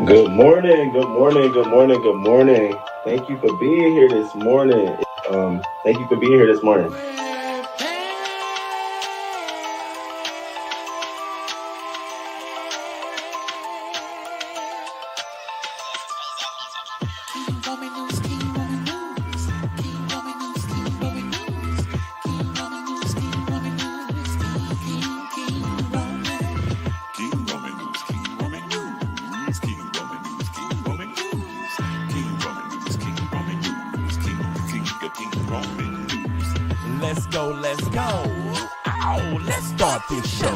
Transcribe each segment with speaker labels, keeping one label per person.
Speaker 1: Good morning, good morning, good morning, good morning. Thank you for being here this morning. Thank you for being here this morning.
Speaker 2: Let's go. Oh, let's start this show.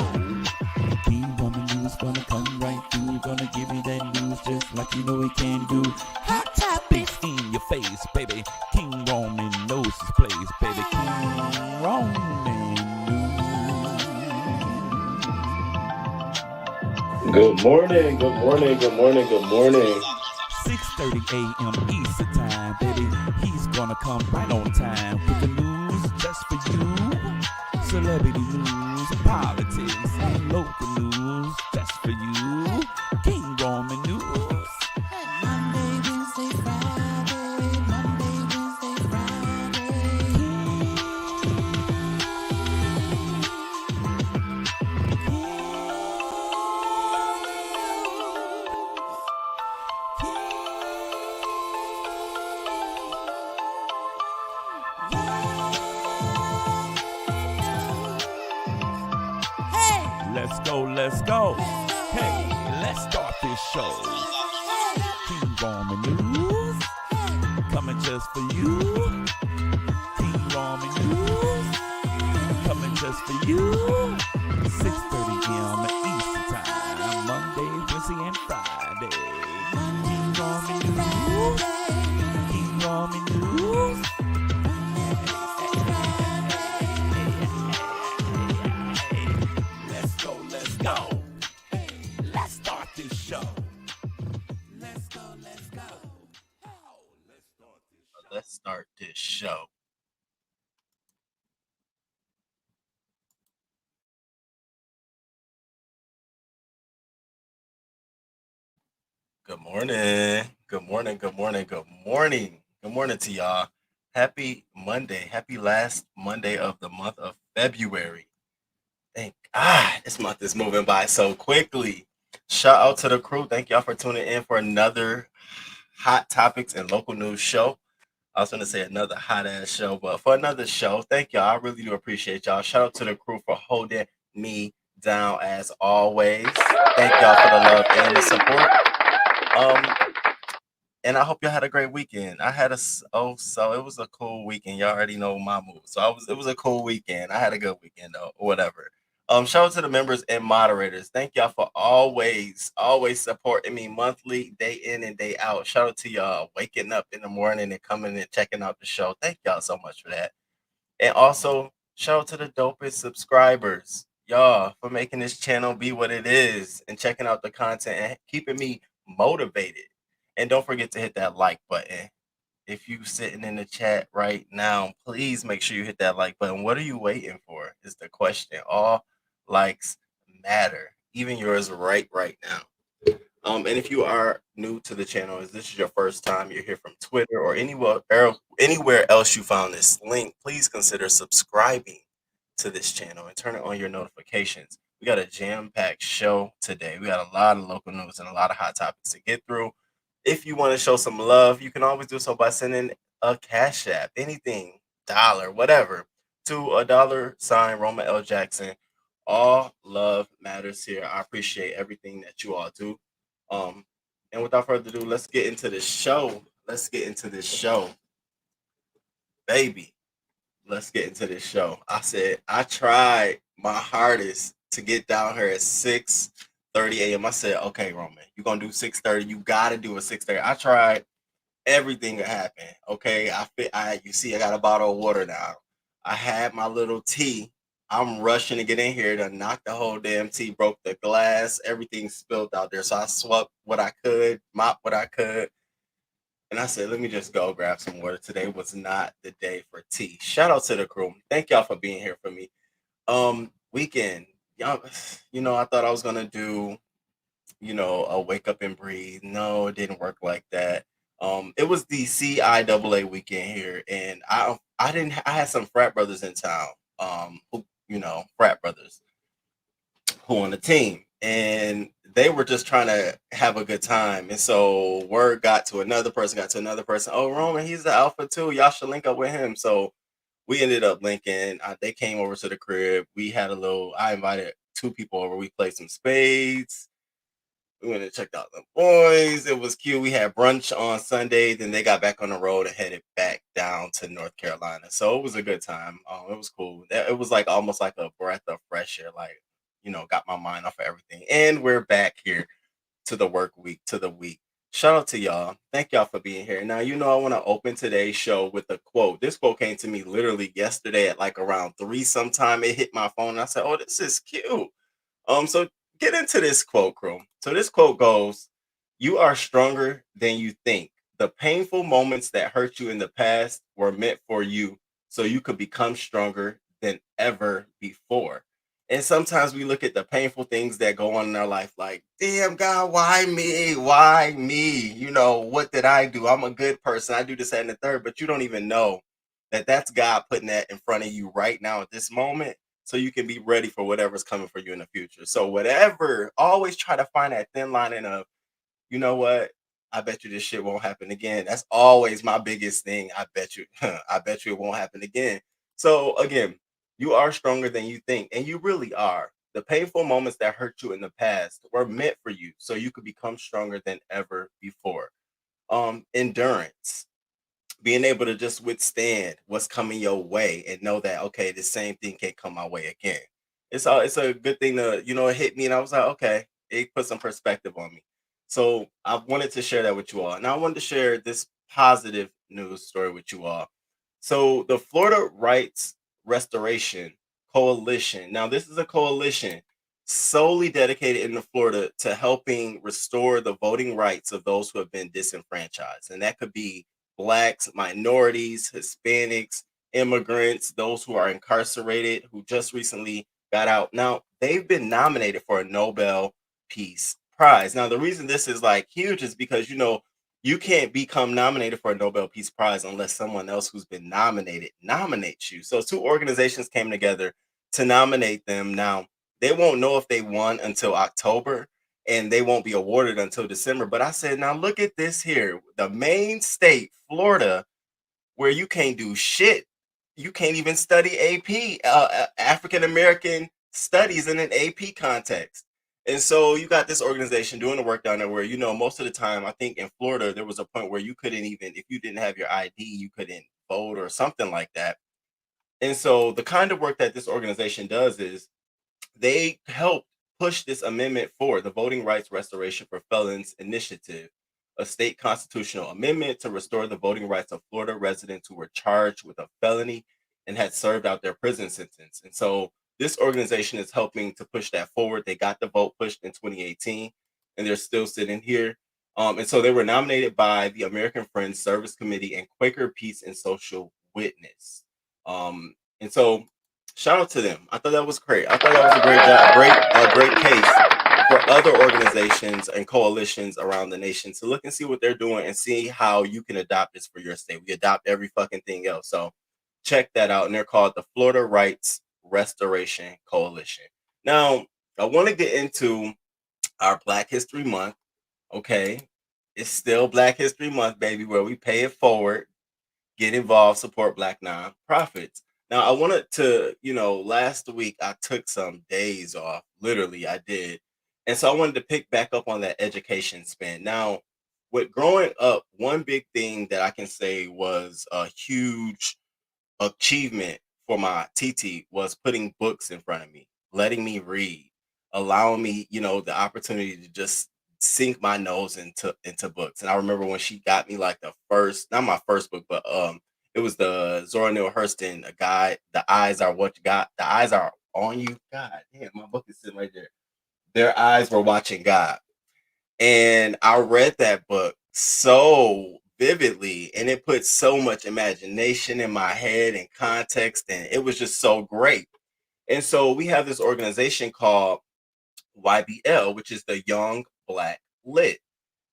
Speaker 2: King Roman news gonna come right through. Gonna give you that news just like you know he can do. Hot topics in your face, baby. King Roman knows his place, baby. King Roman news.
Speaker 1: Good morning, good morning, good morning, good morning.
Speaker 2: 6:30 a.m. Eastern time, baby. He's gonna come right on time with the news just for you. Celebrity news, politics, and local news just for you. King Roman news. Monday, Wednesday, Friday. Monday, Wednesday, Let's go. Hey, let's start this show. King Roman news, coming just for you. King Roman news, coming just for you. 6:30 a.m. Eastern time, Monday, Wednesday, and Friday. King Roman news, King Roman news. Let's go. Let's start this show. Let's go.
Speaker 1: Let's start this show. Good morning. Good morning. Good morning. Good morning. Good morning to y'all. Happy Monday. Happy last Monday of the month of February. Thank God this month is moving by so quickly. Shout out to the crew. Thank y'all for tuning in for another hot topics and local news show. I was going to say another hot ass show, but for another show, thank y'all. I really do appreciate y'all. Shout out to the crew for holding me down as always. Thank y'all for the love and the support. And I hope y'all had a great weekend. I had so it was a cool weekend. Y'all already know my mood. So it was a cool weekend. I had a good weekend though, or whatever. Shout out to the members and moderators. Thank y'all for always supporting me monthly, day in and day out. Shout out to y'all waking up in the morning and coming and checking out the show. Thank y'all so much for that. And also shout out to the dopest subscribers, y'all, for making this channel be what it is and checking out the content and keeping me motivated. And don't forget to hit that like button. If you sitting in the chat right now, please make sure you hit that like button. What are you waiting for? Is the question. All likes matter, even yours right now. And if you are new to the channel, if this is your first time, you're here from Twitter or anywhere else you found this link, please consider subscribing to this channel and turn on your notifications. We got a jam-packed show today. We got a lot of local news and a lot of hot topics to get through. If you want to show some love, you can always do so by sending a Cash App, anything, dollar, whatever, to $sign Roma L. Jackson. All love matters here. I appreciate everything that you all do. And without further ado, let's get into the show. Baby. Let's get into this show. I tried my hardest to get down here at 6:30 a.m. I said, okay, Roman, you're gonna do 6:30. You gotta do a 6:30. I tried everything that happened. Okay. You see, I got a bottle of water now. I had my little tea. I'm rushing to get in here to knock the whole damn tea, broke the glass, everything spilled out there. So I swept what I could, mopped what I could. And I said, let me just go grab some water. Today was not the day for tea. Shout out to the crew. Thank y'all for being here for me. Weekend. Y'all, I thought I was gonna do, a wake up and breathe. No, it didn't work like that. It was the CIAA weekend here, and I had some frat brothers in town. Who frat brothers who on the team, and they were just trying to have a good time. And so word got to another person, got to another person. Oh, Roman, he's the alpha too. Y'all should link up with him. So we ended up linking. They came over to the crib. We had a little. I invited two people over. We played some spades. We went and checked out the boys. It was cute. We had brunch on Sunday. Then they got back on the road and headed back down to North Carolina. So it was a good time. It was cool. It was like almost like a breath of fresh air. Like, got my mind off of everything. And we're back here to the work week, to the week. Shout out to y'all. Thank y'all for being here. Now, I want to open today's show with a quote. This quote came to me literally yesterday at like around 3 sometime. It hit my phone. And I said, oh, this is cute. So get into this quote, crew. So this quote goes, "You are stronger than you think. The painful moments that hurt you in the past were meant for you so you could become stronger than ever before." And sometimes we look at the painful things that go on in our life like, damn, God, why me? Why me? What did I do? I'm a good person. I do this, that, and the third, but you don't even know that that's God putting that in front of you right now at this moment so you can be ready for whatever's coming for you in the future. So whatever, always try to find that thin line of, you know what? I bet you this shit won't happen again. That's always my biggest thing. I bet you, I bet you it won't happen again. So again, you are stronger than you think, and you really are. The painful moments that hurt you in the past were meant for you, so you could become stronger than ever before. Endurance, being able to just withstand what's coming your way and know that okay, the same thing can't come my way again. It's a good thing to it hit me and I was like, okay, it put some perspective on me. So I wanted to share that with you all. And I wanted to share this positive news story with you all. So the Florida Rights Restoration Coalition. Now this is a coalition solely dedicated in Florida to helping restore the voting rights of those who have been disenfranchised. And that could be blacks, minorities, Hispanics, immigrants, those who are incarcerated, who just recently got out. Now, they've been nominated for a Nobel Peace Prize. Now, the reason this is like huge is because, you can't become nominated for a Nobel Peace Prize unless someone else who's been nominated nominates you. So, two organizations came together to nominate them. Now, they won't know if they won until October and they won't be awarded until December. But I said, now look at this here. The main state, Florida, where you can't do shit. You can't even study AP, African American studies in an AP context. And so you got this organization doing the work down there where, most of the time, I think in Florida, there was a point where you couldn't even, if you didn't have your ID, you couldn't vote or something like that. And so the kind of work that this organization does is they helped push this amendment for the Voting Rights Restoration for Felons Initiative, a state constitutional amendment to restore the voting rights of Florida residents who were charged with a felony and had served out their prison sentence. And so this organization is helping to push that forward. They got the vote pushed in 2018, and they're still sitting here. And so they were nominated by the American Friends Service Committee and Quaker Peace and Social Witness. And so shout out to them. I thought that was great. I thought that was a great job, great case for other organizations and coalitions around the nation to look and see what they're doing and see how you can adopt this for your state. We adopt every fucking thing else. So check that out. And they're called the Florida Rights Restoration Coalition. Now, I want to get into our Black History Month. Okay. It's still Black History Month, baby, where we pay it forward, get involved, support Black nonprofits. Now, I wanted to, last week I took some days off. Literally, I did. And so I wanted to pick back up on that education spend. Now, with growing up, one big thing that I can say was a huge achievement for my TT was putting books in front of me, letting me read, allowing me, the opportunity to just sink my nose into books. And I remember when she got me like the first, not my first book, but it was the Zora Neale Hurston, a guy, The Eyes Are What You Got. The Eyes Are On You. God damn, my book is sitting right there. Their eyes were watching God. And I read that book so vividly, and it put so much imagination in my head and context, and it was just so great. And so we have this organization called YBL, which is the Young Black Lit.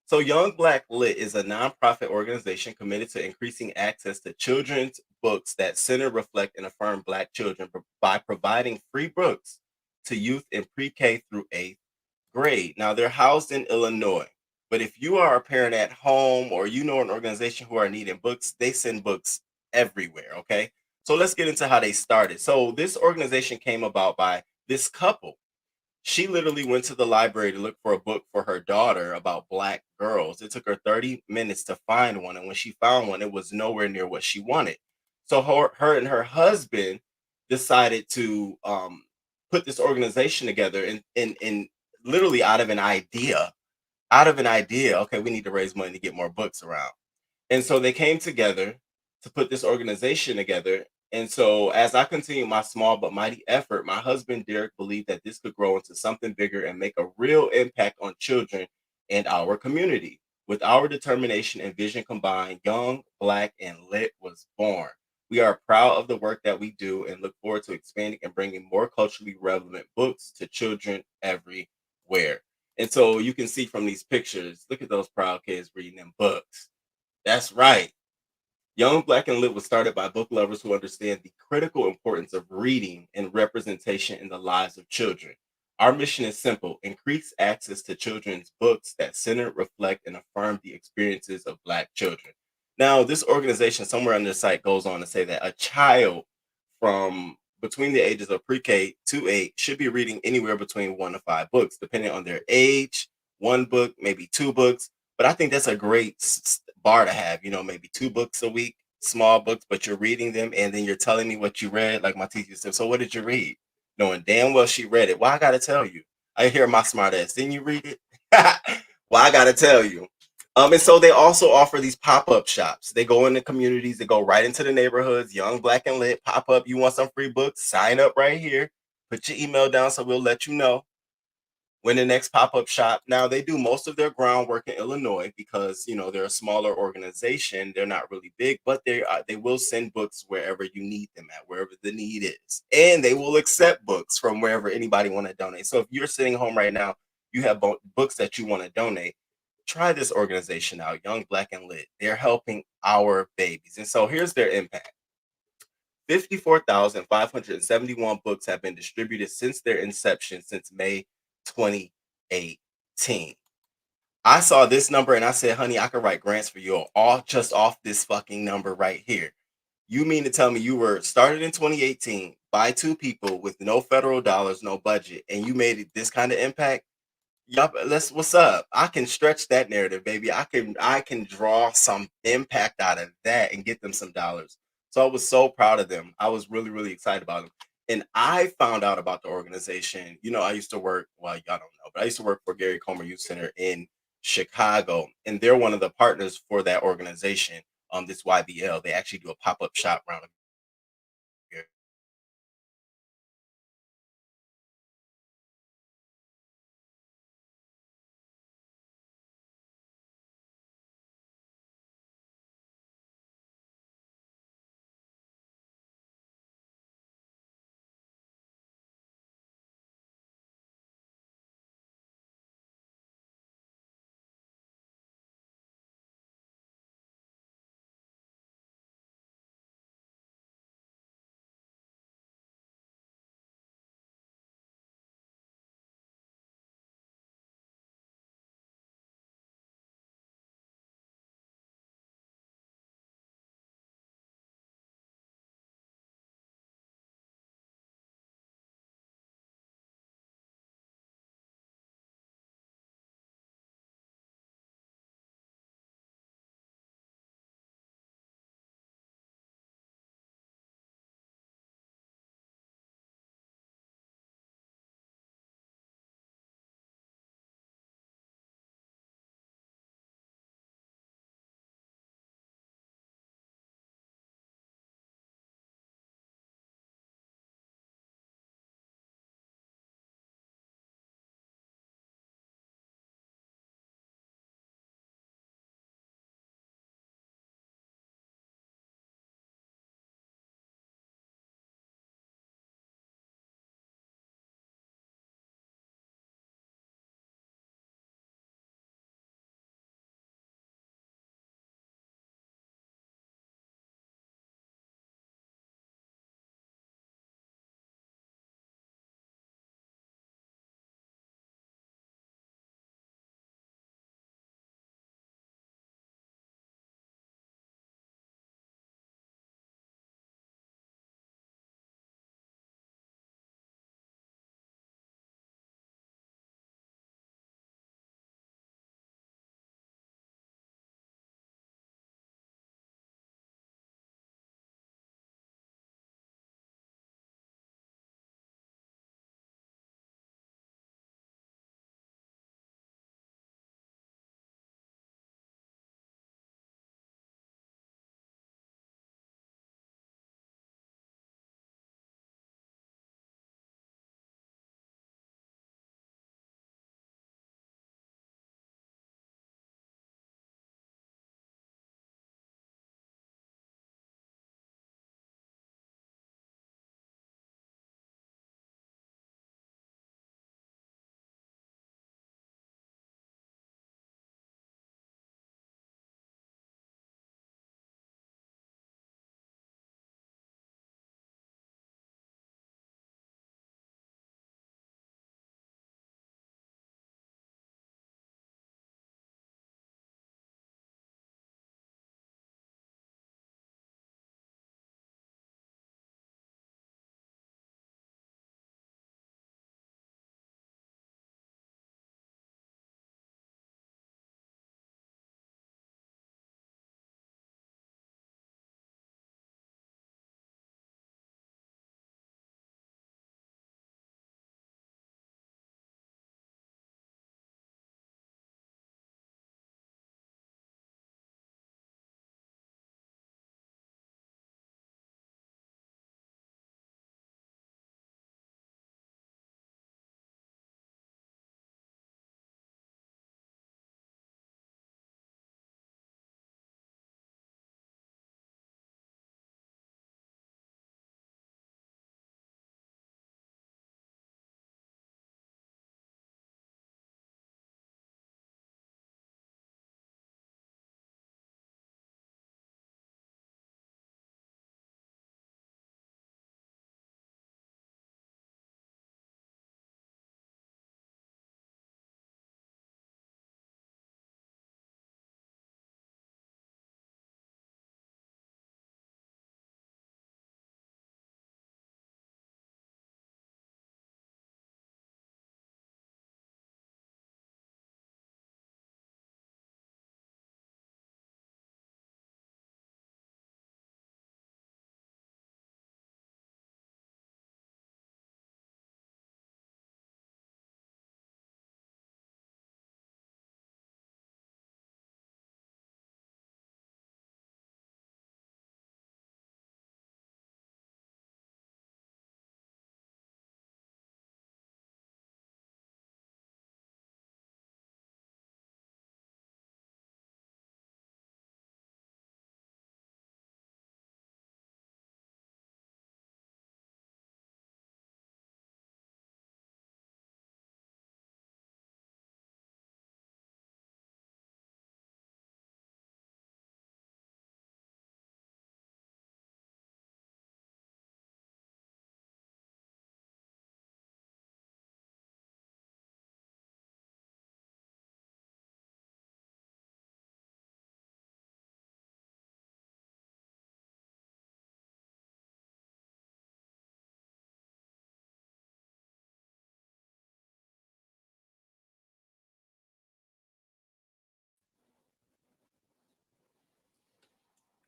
Speaker 1: So, Young Black Lit is a nonprofit organization committed to increasing access to children's books that center, reflect, and affirm Black children by providing free books to youth in pre K through eighth grade. Now, they're housed in Illinois. But if you are a parent at home or you know an organization who are needing books, they send books everywhere. Okay. So, let's get into how they started. So, this organization came about by this couple. She literally went to the library to look for a book for her daughter about Black girls. It took her 30 minutes to find one. And when she found one, it was nowhere near what she wanted. So her and her husband decided to put this organization together and literally out of an idea, okay, we need to raise money to get more books around. And so they came together to put this organization together. And so as I continue my small but mighty effort, my husband Derek believed that this could grow into something bigger and make a real impact on children and our community. With our determination and vision combined, Young, Black, and Lit was born. We are proud of the work that we do and look forward to expanding and bringing more culturally relevant books to children everywhere. And so you can see from these pictures, look at those proud kids reading them books. That's right. Young, Black, and Lit was started by book lovers who understand the critical importance of reading and representation in the lives of children. Our mission is simple: increase access to children's books that center, reflect, and affirm the experiences of Black children. Now, this organization, somewhere on their site, goes on to say that a child from between the ages of pre K to 8 should be reading anywhere between 1 to 5 books, depending on their age. One book, maybe 2 books. But I think that's a great bar to have, maybe 2 books a week, small books, but you're reading them and then you're telling me what you read. Like my teacher said, so what did you read? Knowing damn well she read it. Well, I got to tell you. I hear my smart ass. Didn't you read it? Well, I got to tell you. And so they also offer these pop-up shops. They go into communities, they go right into the neighborhoods. Young, Black, and Lit pop up. You want some free books? Sign up right here. Put your email down so we'll let you know when the next pop-up shop. Now they do most of their groundwork in Illinois because they're a smaller organization. They're not really big, but they will send books wherever you need them at, wherever the need is, and they will accept books from wherever anybody want to donate. So if you're sitting home right now, you have books that you want to donate. Try this organization out, Young, Black, and Lit. They're helping our babies, and so here's their impact. 54,571 books have been distributed since their inception since May 2018. I saw this number and I said, honey, I could write grants for you all just off this fucking number right here. You mean to tell me you were started in 2018 by 2 people with no federal dollars, no budget, and you made it this kind of impact? Yup, what's up? I can stretch that narrative, baby. I can draw some impact out of that and get them some dollars. So I was so proud of them. I was really, really excited about them. And I found out about the organization. I used to work, well, y'all don't know, but I used to work for Gary Comer Youth Center in Chicago. And they're one of the partners for that organization, this YBL. They actually do a pop-up shop around here.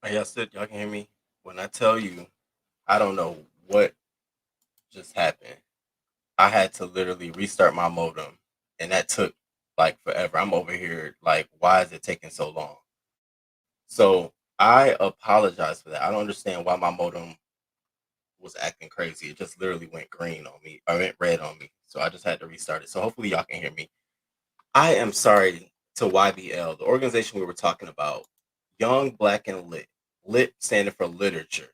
Speaker 1: Y'all can hear me? When I tell you, I don't know what just happened. I had to literally restart my modem, and that took like forever. I'm over here like, why is it taking so long? So I apologize for that. I don't understand why my modem was acting crazy. It just literally went green on me. I went red on me. So I just had to restart it. So hopefully y'all can hear me. I am sorry to YBL, the organization we were talking about, Young, Black, and Lit. Lit standing for literature.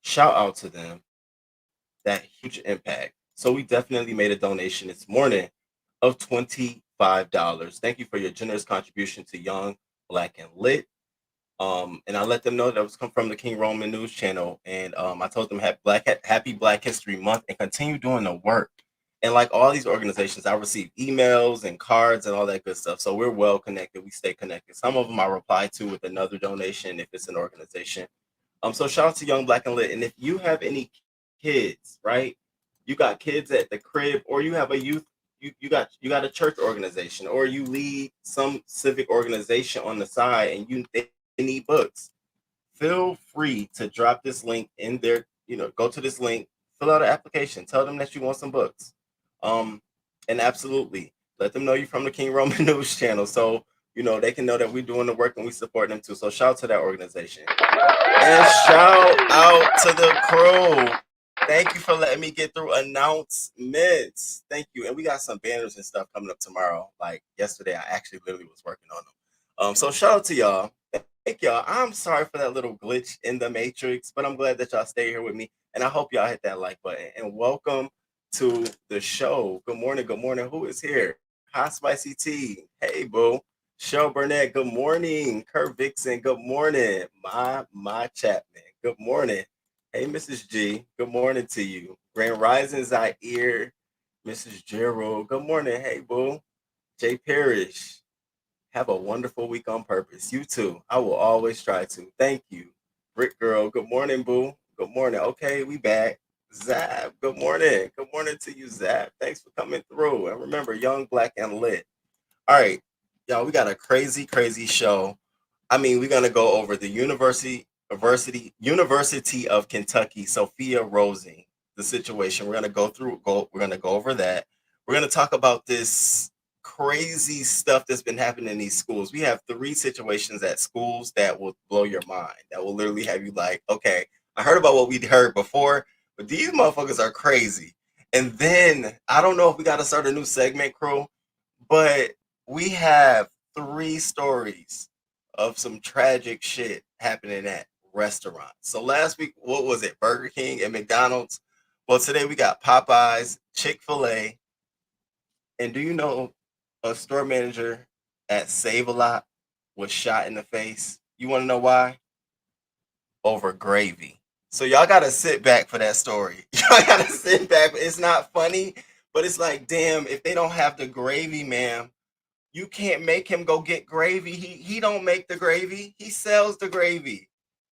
Speaker 1: Shout out to them. That huge impact. So we definitely made a donation this morning of $25. Thank you for your generous contribution to Young, Black, and Lit. And I let them know that was come from the King Roman News Channel, and I told them Happy Black History Month, and continue doing the work. And like all these organizations, I receive emails and cards and all that good stuff. So we're well connected. We stay connected. Some of them I reply to with another donation if it's an organization. So shout out to Young, Black, and Lit. And if you have any kids, right? You got kids at the crib, or you have a youth, you got a church organization, or you lead some civic organization on the side, and they need books. Feel free to drop this link in there. Go to this link, fill out an application, tell them that you want some books. Um, and absolutely let them know you're from the King Roman News Channel, so they can know that we're doing the work and we support them too. So shout out to that organization. And shout out to the crew. Thank you for letting me get through announcements. Thank you. And we got some banners and stuff coming up tomorrow. Like yesterday, I actually literally was working on them. So shout out to y'all. Thank y'all. I'm sorry for that little glitch in the matrix, but I'm glad that y'all stay here with me. And I hope y'all hit that like button. And welcome to the show. Good morning. Good morning. Who is here? Hot Spicy Tea. Hey, boo. Shell Burnett, good morning. Kurt Vixen, good morning. My Chapman, good morning. Hey, Mrs. G, good morning to you. Grand Rising Zaire, Mrs. Gerald, good morning. Hey, boo. Jay Parrish, have a wonderful week on purpose. You too. I will always try to. Thank you. Brick Girl, good morning, boo. Good morning. Okay, we back. Zap, good morning. Good morning to you, Zap. Thanks for coming through. And remember, Young, Black, and Lit. All right, y'all, we got a crazy, crazy show. I mean, we're gonna go over the University of Kentucky, Sophia Rosing, the situation. We're gonna go over that. We're gonna talk about this crazy stuff that's been happening in these schools. We have three situations at schools that will blow your mind. That will literally have you like, okay, I heard about what we heard before, but these motherfuckers are crazy. And then I don't know if we gotta start a new segment, crew, but we have three stories of some tragic shit happening at restaurants. So last week, what was it? Burger King and McDonald's. Well, today we got Popeyes, Chick-fil-A, and do you know a store manager at Save a Lot was shot in the face? You want to know why? Over gravy. So y'all gotta sit back for that story. Y'all gotta sit back. It's not funny, but it's like, damn, if they don't have the gravy, man, you can't make him go get gravy. He don't make the gravy. He sells the gravy.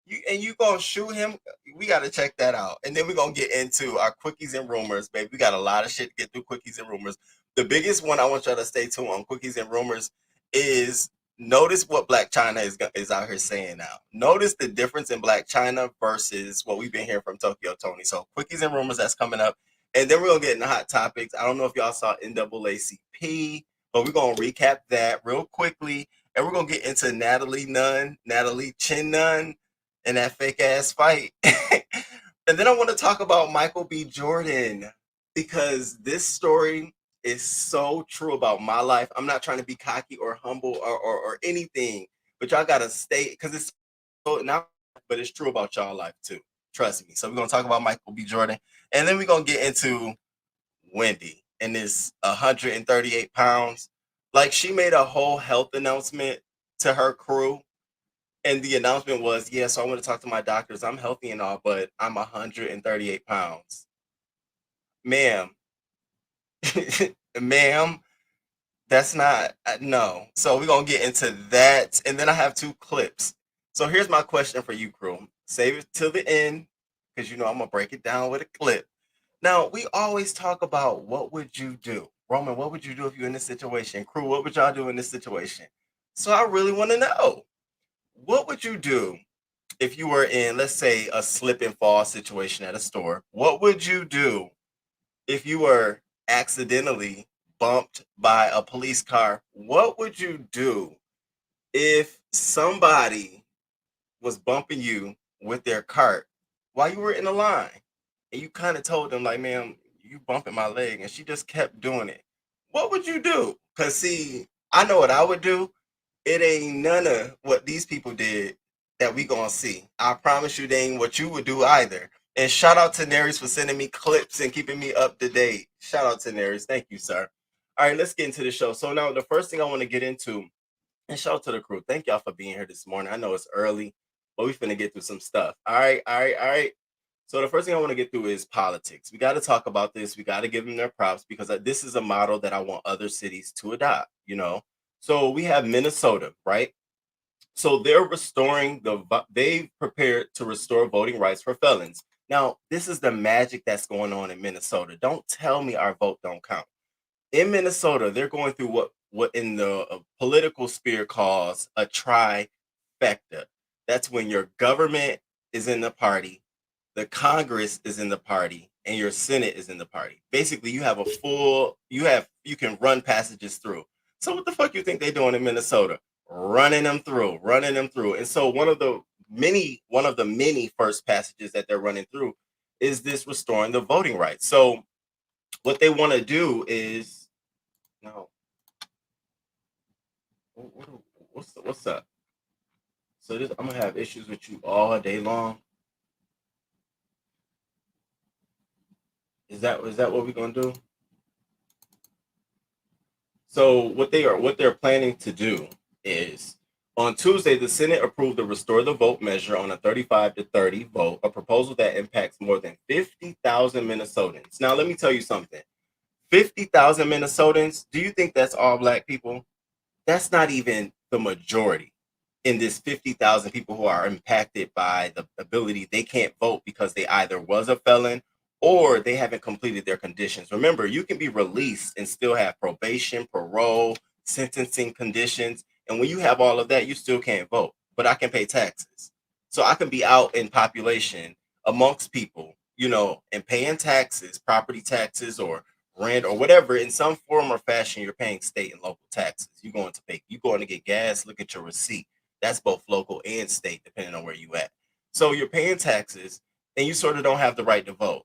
Speaker 1: You gonna shoot him? We gotta check that out. And then we're gonna get into our quickies and rumors, baby. We got a lot of shit to get through quickies and rumors. The biggest one I want y'all to stay tuned on quickies and rumors is notice what Blac Chyna is out here saying now. Notice the difference in Blac Chyna versus what we've been hearing from Tokyo Tony. So quickies and rumors that's coming up. And then we're gonna get into hot topics. I don't know if y'all saw NAACP, but we're gonna recap that real quickly, and we're gonna get into Natalie Chin Nunn, and that fake ass fight. And then I want to talk about Michael B. Jordan, because this story is so true about my life. I'm not trying to be cocky or humble or anything, but y'all gotta stay because it's so not, but it's true about y'all life too. Trust me. So we're gonna talk about Michael B. Jordan, and then we're gonna get into Wendy and this 138 pounds. Like, she made a whole health announcement to her crew. And the announcement was, yeah, so I want to talk to my doctors. I'm healthy and all, but I'm 138 pounds. Ma'am, ma'am, that's not, no. So we're going to get into that. And then I have two clips. So here's my question for you, crew. Save it till the end, because I'm going to break it down with a clip. Now, we always talk about what would you do? Roman, what would you do if you're in this situation? Crew, what would y'all do in this situation? So I really want to know, what would you do if you were in, let's say, a slip and fall situation at a store, what would you do if you were accidentally bumped by a police car? What would you do if somebody was bumping you with their cart while you were in the line and you kind of told them, like, ma'am, you bumping my leg, and she just kept doing it? What would you do? Because, see, I know what I would do. It ain't none of what these people did that we gonna see. I promise you, they ain't what you would do either. And shout out to Neris for sending me clips and keeping me up to date. Shout out to Neris. Thank you, sir. All right, let's get into the show. So now the first thing I want to get into, and shout out to the crew. Thank y'all for being here this morning. I know it's early, but we finna get through some stuff. All right, all right, all right. So the first thing I want to get through is politics. We got to talk about this. We got to give them their props because this is a model that I want other cities to adopt, you know? So we have Minnesota, right? So they're restoring they've prepared to restore voting rights for felons. Now, this is the magic that's going on in Minnesota. Don't tell me our vote don't count. In Minnesota, they're going through what in the political sphere calls a trifecta. That's when your government is in the party, the Congress is in the party, and your Senate is in the party. Basically, you have you can run passages through. So what the fuck you think they're doing in Minnesota? Running them through, running them through. And so one of the many first passages that they're running through is this restoring the voting rights. So what they want to do is no. What's up? So I'm gonna have issues with you all day long. Is that what we're gonna do? So what they're planning to do is on Tuesday, the Senate approved the Restore the Vote measure on a 35 to 30 vote, a proposal that impacts more than 50,000 Minnesotans. Now, let me tell you something. 50,000 Minnesotans, do you think that's all black people? That's not even the majority in this 50,000 people who are impacted by the ability they can't vote because they either was a felon or they haven't completed their conditions. Remember, you can be released and still have probation, parole, sentencing conditions. And when you have all of that, you still can't vote. But I can pay taxes. So I can be out in population amongst people, you know, and paying taxes, property taxes or rent or whatever, in some form or fashion. You're paying state and local taxes. You're going to get gas, look at your receipt. That's both local and state, depending on where you at. So you're paying taxes and you sort of don't have the right to vote.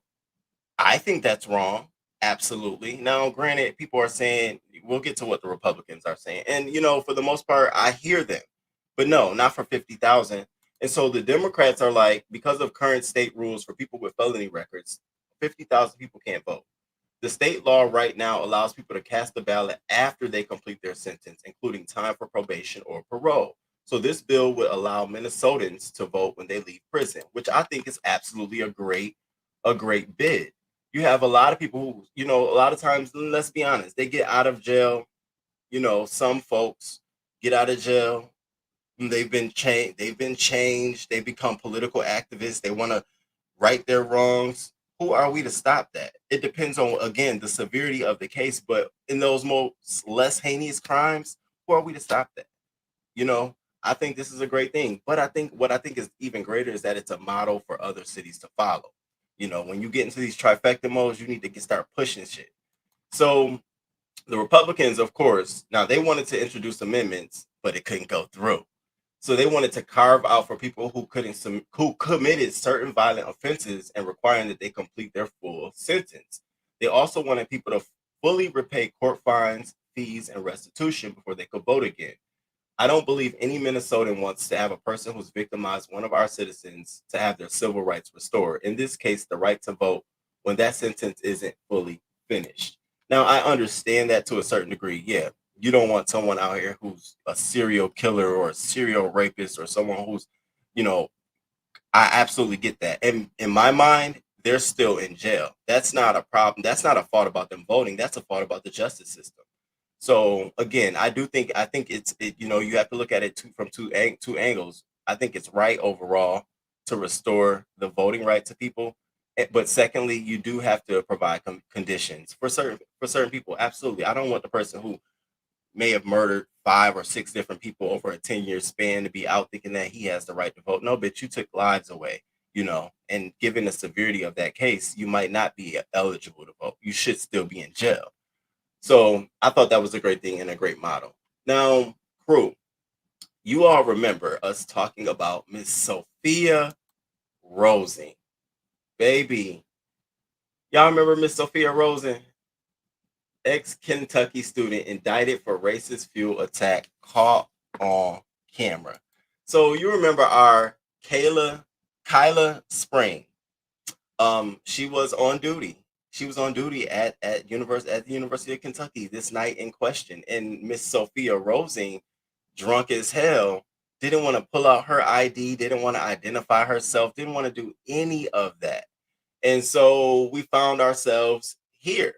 Speaker 1: I think that's wrong. Absolutely. Now, granted, people are saying, we'll get to what the Republicans are saying. And, you know, for the most part, I hear them. But no, not for 50,000. And so the Democrats are like, because of current state rules for people with felony records, 50,000 people can't vote. The state law right now allows people to cast a ballot after they complete their sentence, including time for probation or parole. So this bill would allow Minnesotans to vote when they leave prison, which I think is absolutely a great bid. You have a lot of people who, you know, a lot of times, let's be honest, they get out of jail. You know, some folks get out of jail. They've been changed. They become political activists. They want to right their wrongs. Who are we to stop that? It depends on, again, the severity of the case. But in those most less heinous crimes, who are we to stop that? You know, I think this is a great thing. But I think what I think is even greater is that it's a model for other cities to follow. You know, when you get into these trifecta modes, you need to start pushing shit. So the Republicans, of course, now they wanted to introduce amendments, but it couldn't go through. So they wanted to carve out for people who committed certain violent offenses and requiring that they complete their full sentence. They also wanted people to fully repay court fines, fees, and restitution before they could vote again. I don't believe any Minnesotan wants to have a person who's victimized one of our citizens to have their civil rights restored. In this case, the right to vote when that sentence isn't fully finished. Now, I understand that to a certain degree. Yeah, you don't want someone out here who's a serial killer or a serial rapist or someone who's, you know, I absolutely get that. And in my mind, they're still in jail. That's not a problem. That's not a fault about them voting. That's a fault about the justice system. So again, I think you know, you have to look at it from two angles. I think it's right overall to restore the voting right to people, but secondly, you do have to provide conditions for certain people. Absolutely, I don't want the person who may have murdered 5 or 6 different people over a 10-year span to be out thinking that he has the right to vote. No, bitch, you took lives away, and given the severity of that case, you might not be eligible to vote. You should still be in jail. So I thought that was a great thing and a great model. Now, crew, you all remember us talking about Miss Sophia Rosing. Baby, y'all remember Miss Sophia Rosing? Ex-Kentucky student indicted for racist fuel attack caught on camera. So you remember our Kyla Spring. She was on duty. She was on duty at the University of Kentucky this night in question. And Miss Sophia Rosing, drunk as hell, didn't want to pull out her ID, didn't want to identify herself, didn't want to do any of that. And so we found ourselves here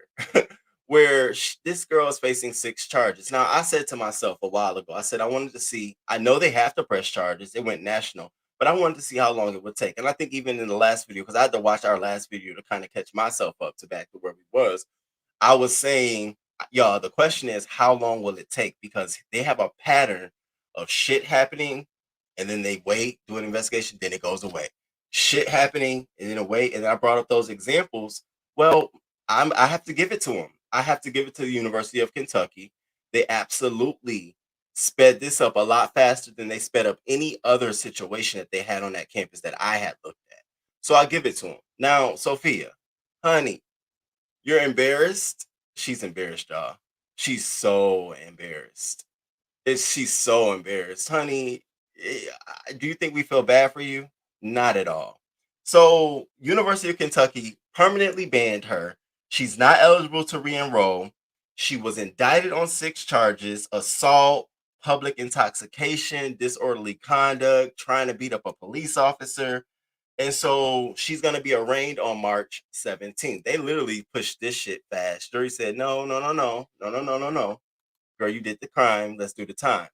Speaker 1: where this girl is facing 6 charges. Now, I said to myself a while ago, I said, I wanted to see, I know they have to press charges. It went national, but I wanted to see how long it would take. And I think even in the last video, because I had to watch our last video to kind of catch myself up to back to where we was, I was saying, y'all, the question is, how long will it take? Because they have a pattern of shit happening, and then they wait, do an investigation, then it goes away. Shit happening, and then wait. And I brought up those examples. Well, I have to give it to them. I have to give it to the University of Kentucky. They absolutely sped this up a lot faster than they sped up any other situation that they had on that campus that I had looked at. So I give it to them. Now, Sophia, honey, you're embarrassed. She's embarrassed, y'all. She's so embarrassed. She's so embarrassed, honey. Do you think we feel bad for you? Not at all. So, University of Kentucky permanently banned her. She's not eligible to re-enroll. She was indicted on 6 charges: assault, public intoxication, disorderly conduct, trying to beat up a police officer. And so she's going to be arraigned on March 17th. They literally pushed this shit fast. Jury said, no, no, no, no, no, no, no, no, no. Girl, you did the crime. Let's do the time.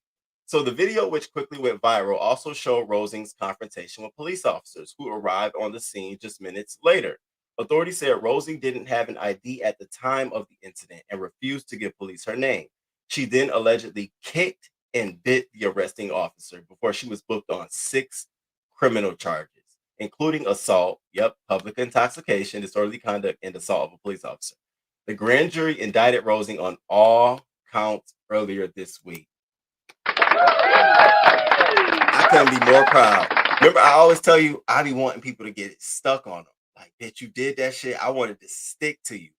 Speaker 1: So the video, which quickly went viral, also showed Rosing's confrontation with police officers who arrived on the scene just minutes later. Authorities said Rosing didn't have an ID at the time of the incident and refused to give police her name. She then allegedly kicked and bit the arresting officer before she was booked on 6 criminal charges, including assault, public intoxication, disorderly conduct, and assault of a police officer. The grand jury indicted Rosing on all counts earlier this week. I couldn't be more proud. Remember, I always tell you, I be wanting people to get stuck on them. Like, bitch, you did that shit. I wanted to stick to you.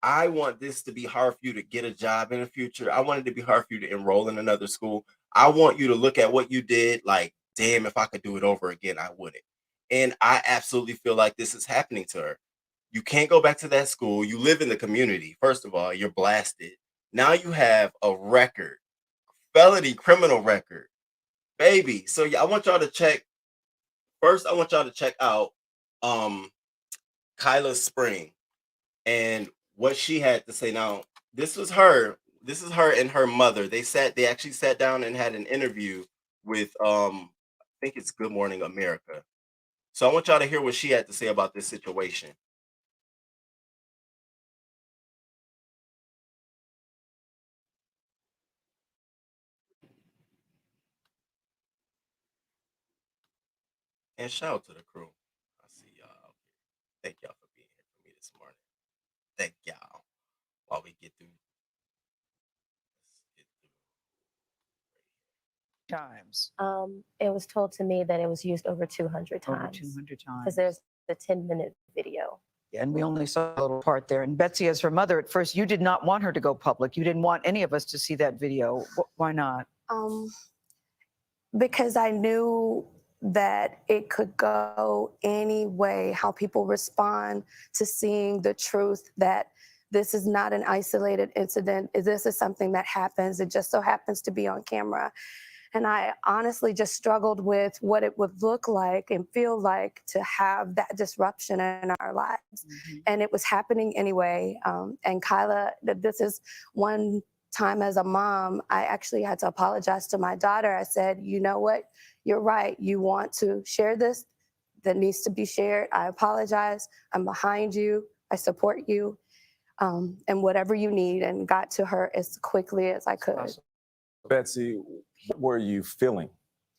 Speaker 1: I want this to be hard for you to get a job in the future. I want it to be hard for you to enroll in another school. I want you to look at what you did like, damn, if I could do it over again, I wouldn't. And I absolutely feel like this is happening to her. You can't go back to that school. You live in the community. First of all, you're blasted. Now you have a record, felony criminal record, baby. So yeah, I want y'all to check. First, I want y'all to check out Kyla Spring and what she had to say. Now, this was her. This is her and her mother. They actually sat down and had an interview with I think it's Good Morning America. So I want y'all to hear what she had to say about this situation. And shout out to the crew. I see y'all. Thank y'all for being here for me this morning. Thank y'all. While we get through.
Speaker 3: Times.
Speaker 4: It was told to me that it was used over 200
Speaker 3: Over
Speaker 4: times.
Speaker 3: 200 times.
Speaker 4: Because there's the 10-minute video.
Speaker 3: And we only saw a little part there. And Betsy, as her mother, at first, you did not want her to go public. You didn't want any of us to see that video. Why not?
Speaker 4: Because I knew that it could go any way, how people respond to seeing the truth, that this is not an isolated incident. This is something that happens. It just so happens to be on camera. And I honestly just struggled with what it would look like and feel like to have that disruption in our lives. Mm-hmm. And it was happening anyway. And Kyla, this is one time as a mom, I actually had to apologize to my daughter. I said, you know what? You're right. You want to share this that needs to be shared. I apologize. I'm behind you. I support you. and whatever you need, and got to her as quickly as I could.
Speaker 3: Awesome.
Speaker 5: Betsy, what were you feeling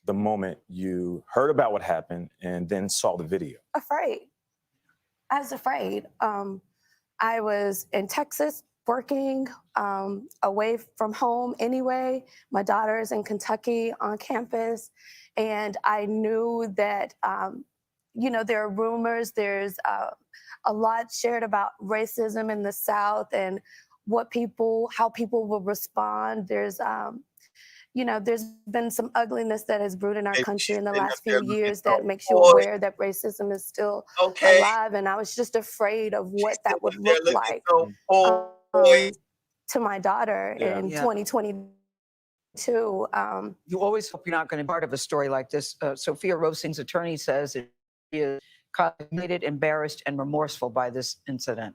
Speaker 5: the moment you heard about what happened and then saw the video?
Speaker 4: Afraid. I was afraid. I was in Texas working away from home anyway. My daughter is in Kentucky on campus. And I knew that, there are rumors, there's a lot shared about racism in the South and how people will respond. There's been some ugliness that has brewed in our
Speaker 1: Baby,
Speaker 4: country
Speaker 1: she's
Speaker 4: in the
Speaker 1: sitting up
Speaker 4: last
Speaker 1: there
Speaker 4: few
Speaker 1: looking
Speaker 4: years
Speaker 1: so
Speaker 4: that makes you
Speaker 1: poised.
Speaker 4: aware that racism is still
Speaker 1: Okay.
Speaker 4: alive. And I was just afraid of
Speaker 1: She's
Speaker 4: what that
Speaker 1: sitting
Speaker 4: would
Speaker 1: up there
Speaker 4: look
Speaker 1: looking
Speaker 4: like
Speaker 1: so poised.
Speaker 4: to my daughter
Speaker 5: Yeah.
Speaker 4: in
Speaker 3: Yeah.
Speaker 4: 2022.
Speaker 3: You always hope you're not going to be part of a story like this. Sophia Rosing's attorney says that she is humiliated, embarrassed, and remorseful by this incident.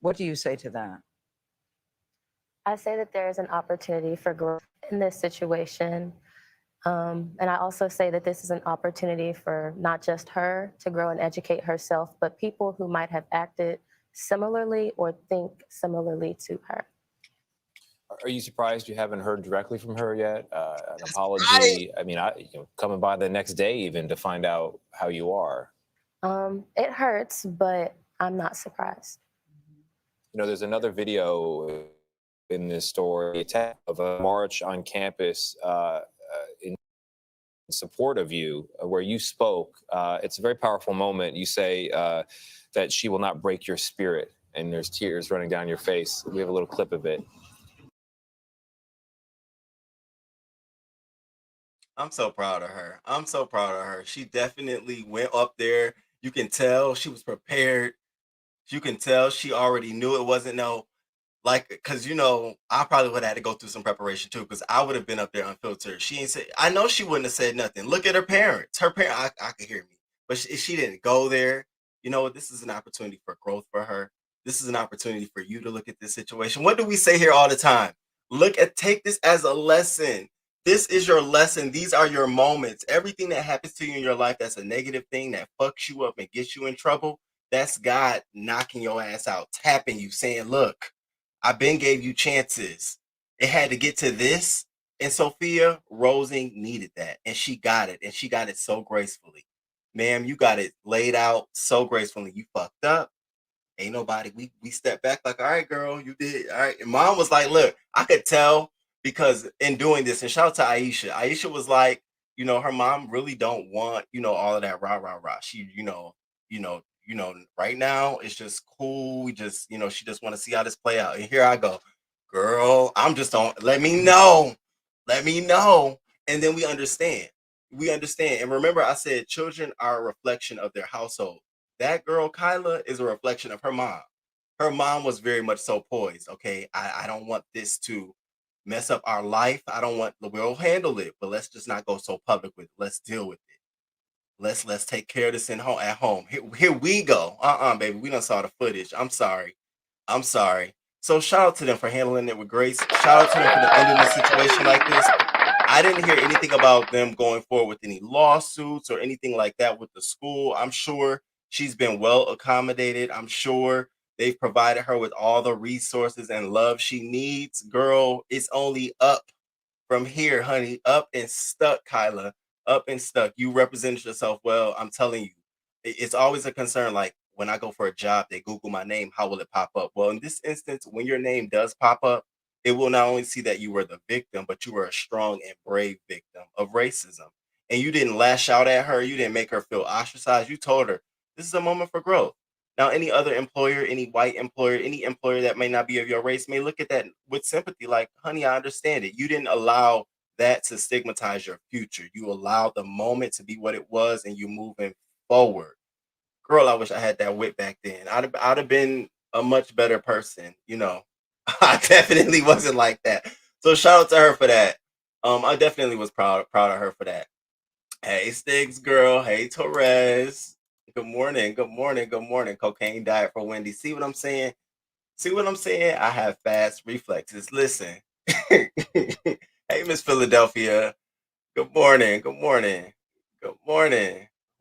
Speaker 3: What do you say to that?
Speaker 6: I say that there is an opportunity for growth in this situation. And I also say that this is an opportunity for not just her to grow and educate herself, but people who might have acted similarly or think similarly to her.
Speaker 7: Are you surprised you haven't heard directly from her yet? An
Speaker 1: That's
Speaker 7: apology? I mean, coming by the next day even to find out how you are.
Speaker 6: It hurts, but I'm not surprised.
Speaker 7: There's another video in this story of a march on campus in support of you, where you spoke. It's a very powerful moment. You say that she will not break your spirit, and there's tears running down your face. We have a little clip of it.
Speaker 1: I'm so proud of her. I'm so proud of her. She definitely went up there. You can tell she was prepared. You can tell she already knew it wasn't because I probably would have had to go through some preparation too, because I would have been up there unfiltered. She ain't said, I know she wouldn't have said nothing. Look at her parents. I could hear me, but she didn't go there. This is an opportunity for growth for her. This is an opportunity for you to look at this situation. What do we say here all the time? Take this as a lesson. This is your lesson. These are your moments. Everything that happens to you in your life that's a negative thing that fucks you up and gets you in trouble, that's God knocking your ass out, tapping you, saying, look, I been gave you chances. It had to get to this. And Sophia Rosing needed that. And she got it. And she got it so gracefully. Ma'am, you got it laid out so gracefully. You fucked up. Ain't nobody. We stepped back like, all right, girl, you did. All right. And mom was like, look, I could tell because in doing this, and shout out to Aisha. Aisha was like, her mom really don't want, all of that rah, rah, rah. She, right now it's just cool. We just, she just want to see how this play out. And here I go, girl, I'm just on, let me know. And then we understand. And remember, I said children are a reflection of their household. That girl, Kyla, is a reflection of her mom. Her mom was very much so poised. Okay, I don't want this to mess up our life. We'll handle it, but let's just not go so public with it. Let's deal with it. Let's take care of this at home. Here we go. Baby, we done saw the footage. I'm sorry. So shout out to them for handling it with grace. Shout out to them for ending the situation like this. I didn't hear anything about them going forward with any lawsuits or anything like that with the school. I'm sure she's been well accommodated. I'm sure they've provided her with all the resources and love she needs. Girl, it's only up from here, honey. Up and stuck, Kyla. Up and stuck. You represented yourself well. I'm telling you, it's always a concern. Like when I go for a job, they Google my name. How will it pop up? Well, in this instance, when your name does pop up, it will not only see that you were the victim, but you were a strong and brave victim of racism. And you didn't lash out at her. You didn't make her feel ostracized. You told her this is a moment for growth. Now, any other employer, any white employer, any employer that may not be of your race may look at that with sympathy, like, honey, I understand it. You didn't allow that to stigmatize your future. You allowed the moment to be what it was, and you moving forward. Girl, I wish I had that wit back then. I'd have been a much better person, I definitely wasn't like that. So shout out to her for that. I definitely was proud of her for that. Hey, Stiggs girl. Hey, Torres. Good morning. Cocaine diet for Wendy. See what I'm saying? I have fast reflexes. Listen. Hey, Miss Philadelphia. Good morning.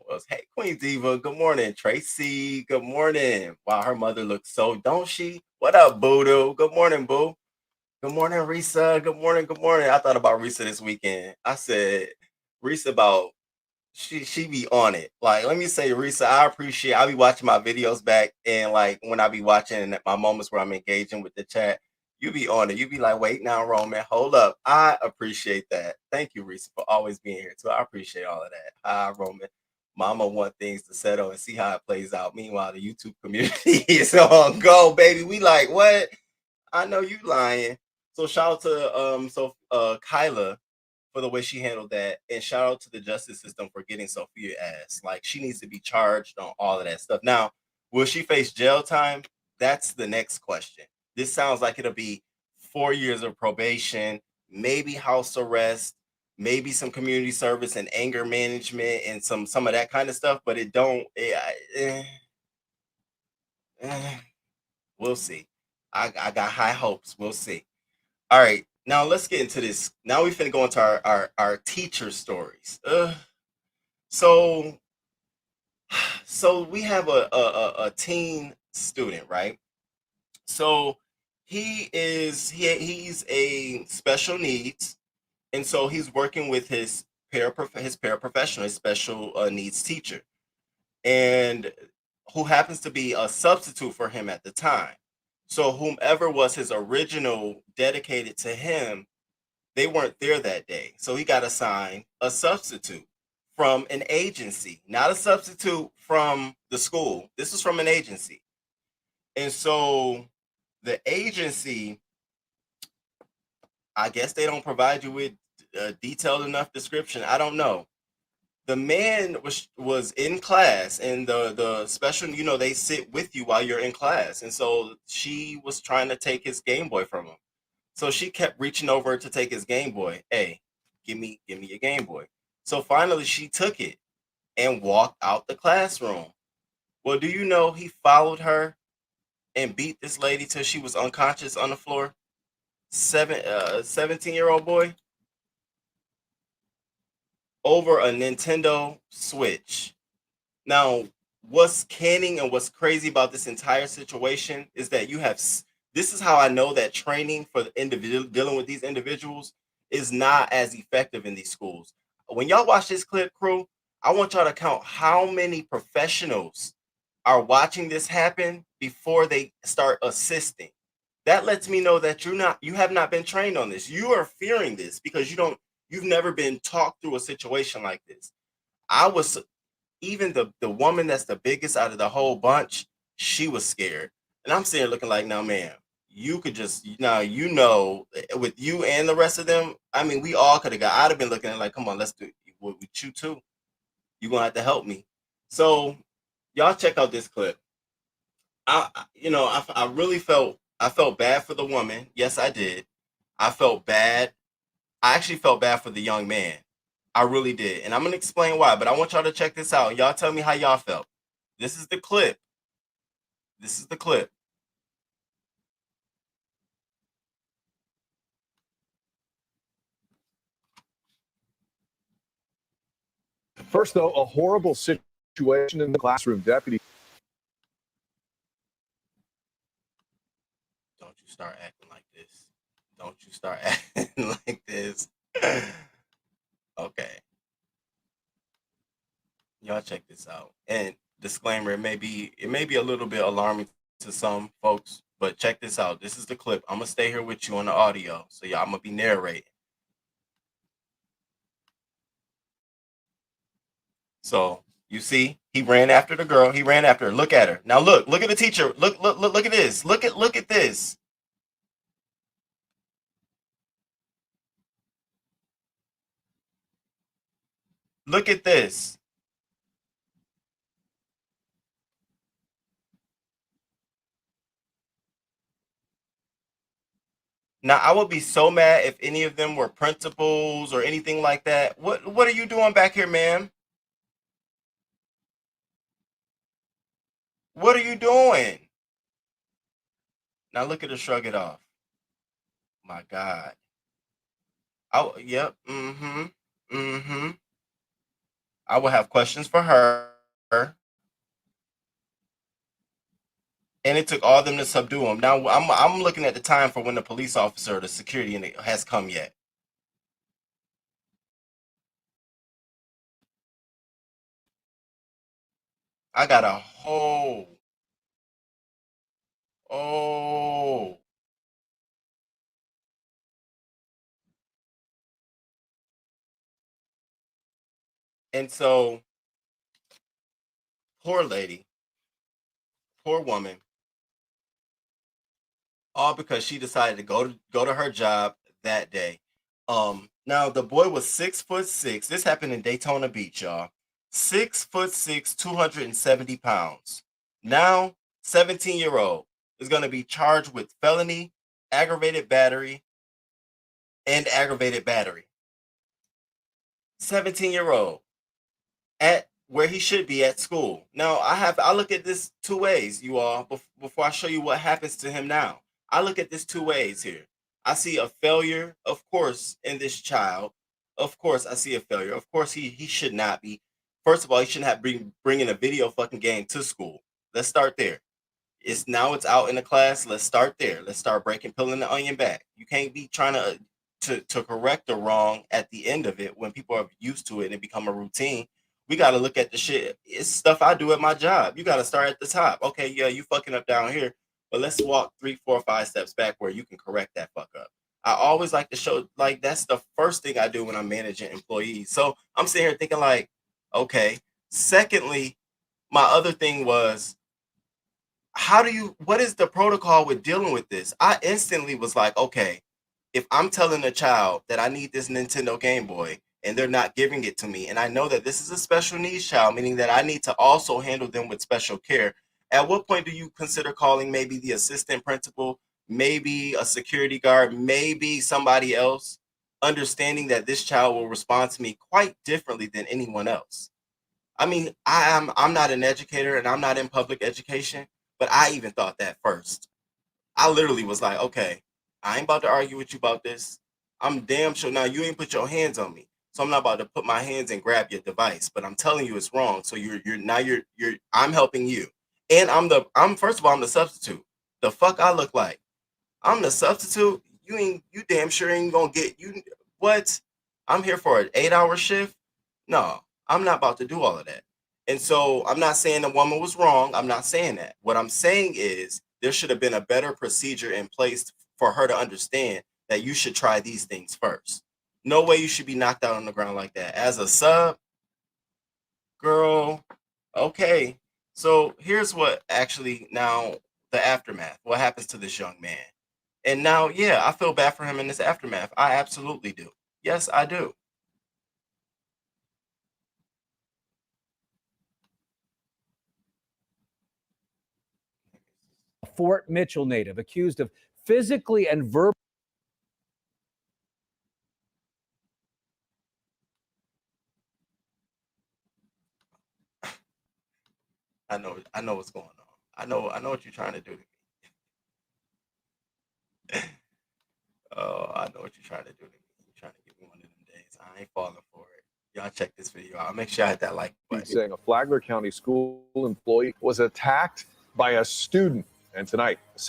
Speaker 1: else? Hey, Queen Diva. Good morning, Tracy. Good morning. Wow, her mother looks so, don't she? What up, Boo? Good morning, Boo. Good morning, Risa. Good morning. Good morning. I thought about Risa this weekend. I said, Risa about she be on it. Like, let me say, Risa, I be watching my videos back, and like when I be watching my moments where I'm engaging with the chat, you be on it. You be like, wait now, Roman, hold up. I appreciate that. Thank you, Risa, for always being here too. I appreciate all of that. Hi, Roman. Mama want things to settle and see how it plays out. Meanwhile, the YouTube community is on go, baby. We like, what? I know you lying. So shout out to Kyla for the way she handled that, and shout out to the justice system for getting Sophia ass. Like, she needs to be charged on all of that stuff. Now, will she face jail time? That's the next question. This sounds like it'll be 4 years of probation, maybe house arrest, maybe some community service and anger management and some of that kind of stuff. But it don't. We'll see. I got high hopes. We'll see. All right, now let's get into this. Now we finna go into our teacher stories. So we have a teen student, right? So he's a special needs, and so he's working with his paraprofessional, his special needs teacher, and who happens to be a substitute for him at the time. So whomever was his original dedicated to him, they weren't there that day. So he got assigned a substitute from an agency, not a substitute from the school. This is from an agency. And so the agency, I guess they don't provide you with a detailed enough description. I don't know. The man was in class, and the special, they sit with you while you're in class. And so she was trying to take his Game Boy from him. So she kept reaching over to take his Game Boy. Hey, give me your Game Boy. So finally she took it and walked out the classroom. Well, do you know he followed her and beat this lady till she was unconscious on the floor? 17-year-old boy over a Nintendo Switch. Now, what's canning and what's crazy about this entire situation is that this is how I know that training for the individual dealing with these individuals is not as effective in these schools. When y'all watch this clip, crew, I want y'all to count how many professionals are watching this happen before they start assisting. That lets me know that you have not been trained on this. You are fearing this because you've never been talked through a situation like this. Even the woman that's the biggest out of the whole bunch, she was scared. And I'm sitting looking like, now, ma'am, you could just, with you and the rest of them, I mean, we all could have I'd have been looking at like, come on, let's do it with you too. You're going to have to help me. So y'all check out this clip. I really felt bad for the woman. Yes, I did. I felt bad. I actually felt bad for the young man. I really did. And I'm going to explain why, but I want y'all to check this out. Y'all tell me how y'all felt. This is the clip. This is the clip.
Speaker 8: First, though, a horrible situation in the classroom. Deputy.
Speaker 1: Don't you start acting like this. Don't you start acting like this. Okay. Y'all check this out. And disclaimer, it may be a little bit alarming to some folks, but check this out. This is the clip. I'm going to stay here with you on the audio. So I'm going to be narrating. So you see, he ran after the girl. He ran after her. Look at her. Now look at the teacher. Look at this. Look at this. Look at this. Now, I would be so mad if any of them were principals or anything like that. What are you doing back here, ma'am? What are you doing? Now look at her shrug it off. My God. Oh, yep. Mm-hmm. I will have questions for her. And it took all of them to subdue him. Now I'm looking at the time for when the police officer, the security, and it has come yet. I got a whole, oh, and so poor lady, poor woman, all because she decided to go to her job that day. Now the boy was 6'6". This happened in Daytona Beach, y'all. 6'6", 270 pounds. Now, 17-year-old is going to be charged with felony, aggravated battery, and aggravated battery. 17-year-old at where he should be at school. Now, I look at this two ways, you all, before I show you what happens to him now. I look at this two ways here. I see a failure, of course, in this child. Of course, I see a failure. Of course, he should not be. First of all, he shouldn't have bringing a video fucking game to school. Let's start there. It's out in the class. Let's start there. Let's start peeling the onion back. You can't be trying to correct the wrong at the end of it when people are used to it and it become a routine. We got to look at the shit. It's stuff I do at my job. You got to start at the top. Okay, yeah, you fucking up down here, but let's walk 3, 4, 5 steps back where you can correct that fuck up. I always like to show, like, that's the first thing I do when I'm managing employees. So I'm sitting here thinking like, okay. Secondly, my other thing was, what is the protocol with dealing with this? I instantly was like, okay, if I'm telling a child that I need this Nintendo Game Boy and they're not giving it to me, and I know that this is a special needs child, meaning that I need to also handle them with special care, at what point do you consider calling maybe the assistant principal, maybe a security guard, maybe somebody else, understanding that this child will respond to me quite differently than anyone else? I mean, I'm not an educator and I'm not in public education, but I even thought that first. I literally was like, okay, I ain't about to argue with you about this. I'm damn sure now you ain't put your hands on me. So I'm not about to put my hands and grab your device, but I'm telling you it's wrong. So I'm helping you. And I'm first of all, I'm the substitute. The fuck I look like? I'm the substitute. You damn sure ain't gonna get you what? I'm here for an 8-hour shift. No, I'm not about to do all of that. And so I'm not saying the woman was wrong. I'm not saying that. What I'm saying is there should have been a better procedure in place for her to understand that you should try these things first. No way you should be knocked out on the ground like that. As a sub, girl, okay. So here's what actually now the aftermath. What happens to this young man? And now, yeah, I feel bad for him in this aftermath. I absolutely do. Yes, I do.
Speaker 9: Fort Mitchell native accused of physically and verbally.
Speaker 1: I know what's going on. I know what you're trying to do to me. Oh, I know what you're trying to do to me. You're trying to give me one of them days. I ain't falling for it. Y'all check this video out. Make sure I hit that like button.
Speaker 8: Saying a Flagler County school employee was attacked by a student. And tonight, a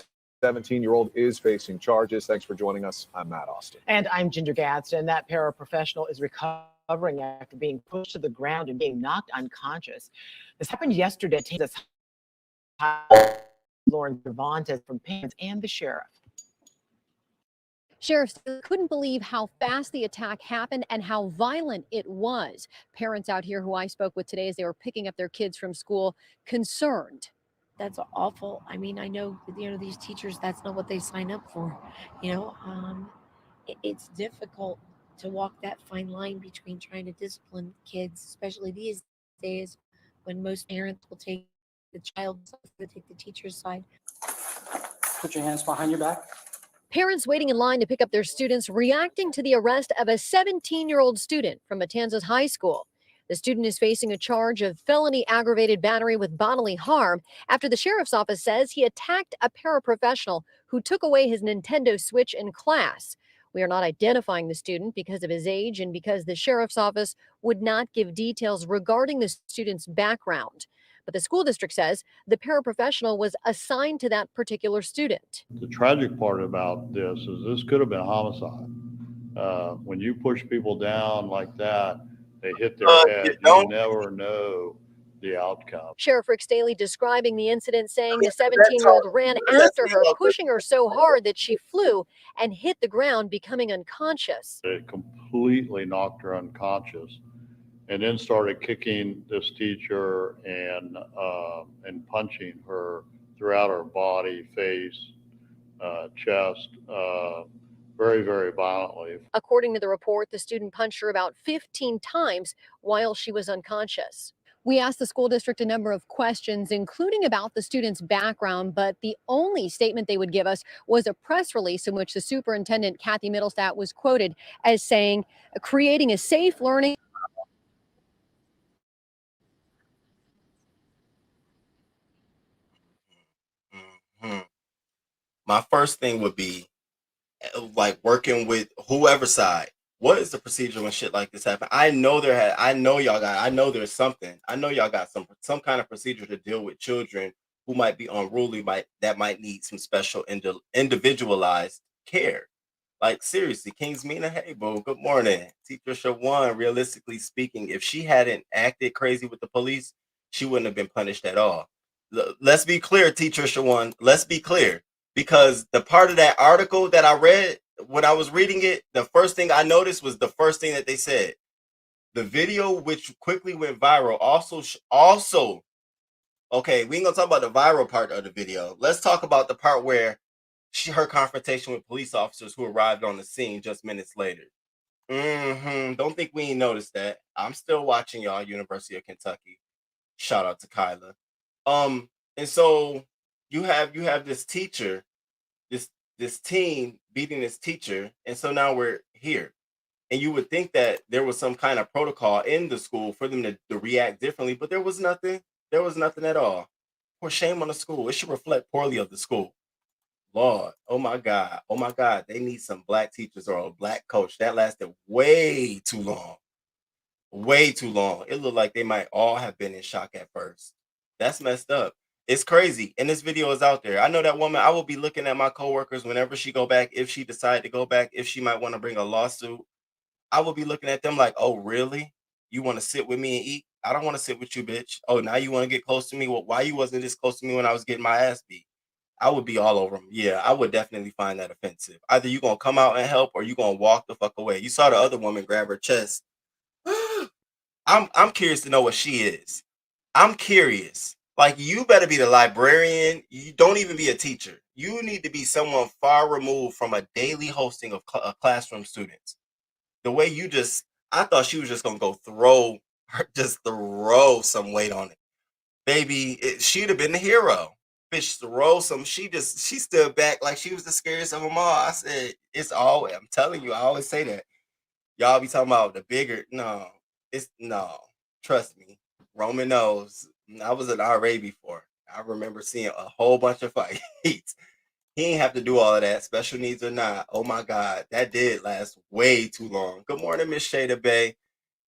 Speaker 8: 17-year-old is facing charges. Thanks for joining us. I'm Matt Austin.
Speaker 10: And I'm Ginger Gadsden. That paraprofessional is recovering after being pushed to the ground and being knocked unconscious. This happened yesterday. Lauren Cervantes from parents and the sheriff.
Speaker 11: Sheriffs couldn't believe how fast the attack happened and how violent it was. Parents out here who I spoke with today as they were picking up their kids from school, concerned.
Speaker 12: That's awful. I mean, I know, these teachers, that's not what they sign up for. It's difficult to walk that fine line between trying to discipline kids, especially these days when most parents will take the child's side, they take the teacher's side.
Speaker 13: Put your hands behind your back.
Speaker 11: Parents waiting in line to pick up their students reacting to the arrest of a 17-year-old student from Matanzas High School. The student is facing a charge of felony aggravated battery with bodily harm after the sheriff's office says he attacked a paraprofessional who took away his Nintendo Switch in class. We are not identifying the student because of his age and because the sheriff's office would not give details regarding the student's background. But the school district says the paraprofessional was assigned to that particular student.
Speaker 14: The tragic part about this is this could have been homicide. When you push people down like that, they hit their head, you never know the outcome.
Speaker 11: Sheriff Rick Staley describing the incident, saying the 17-year-old ran after her, pushing her so hard that she flew and hit the ground, becoming unconscious.
Speaker 14: It completely knocked her unconscious, and then started kicking this teacher and punching her throughout her body, face, chest, very, very violently.
Speaker 11: According to the report, the student punched her about 15 times while she was unconscious. We asked the school district a number of questions, including about the student's background, but the only statement they would give us was a press release in which the superintendent, Kathy Middlestat, was quoted as saying, creating a safe learning.
Speaker 1: My first thing would be like working with whoever side. What is the procedure when shit like this happen? I know I know there's something. I know y'all got some kind of procedure to deal with children who might be unruly, that might need some special individualized care. Like seriously, King's Mina, hey boo, good morning. Teacher Shawan, realistically speaking, if she hadn't acted crazy with the police, she wouldn't have been punished at all. Let's be clear, Teacher Shawan. Let's be clear. Because the part of that article that I read, when I was reading it, the first thing I noticed was the first thing that they said. The video, which quickly went viral, also, okay, we ain't gonna talk about the viral part of the video. Let's talk about the part where her confrontation with police officers who arrived on the scene just minutes later. Don't think we ain't noticed that. I'm still watching y'all, University of Kentucky. Shout out to Kyla. And so you have this teacher, this teen beating this teacher, and so now we're here. And you would think that there was some kind of protocol in the school for them to react differently, but there was nothing. There was nothing at all. For shame on the school. It should reflect poorly of the school. Lord, oh my God, they need some black teachers or a black coach. That lasted way too long. Way too long. It looked like they might all have been in shock at first. That's messed up. It's crazy. And this video is out there. I know that woman. I will be looking at my coworkers whenever she go back, if she decide to go back, if she might want to bring a lawsuit. I will be looking at them like, oh, really? You want to sit with me and eat? I don't want to sit with you, bitch. Oh, now you want to get close to me? Well, why you wasn't this close to me when I was getting my ass beat? I would be all over them. Yeah, I would definitely find that offensive. Either you going to come out and help or you going to walk the fuck away. You saw the other woman grab her chest. I'm curious to know what she is. I'm curious. Like, you better be the librarian. You don't even be a teacher. You need to be someone far removed from a daily hosting of classroom students. The way you I thought she was just going to go throw some weight on it. Baby, she'd have been the hero. Bitch, throw some. She stood back like she was the scariest of them all. I said, I'm telling you, I always say that. Y'all be talking about the bigger. No, trust me. Roman knows. I was an RA before. I remember seeing a whole bunch of fights. He ain't have to do all of that, special needs or not. Oh my God, that did last way too long. Good morning, Miss Shada Bay.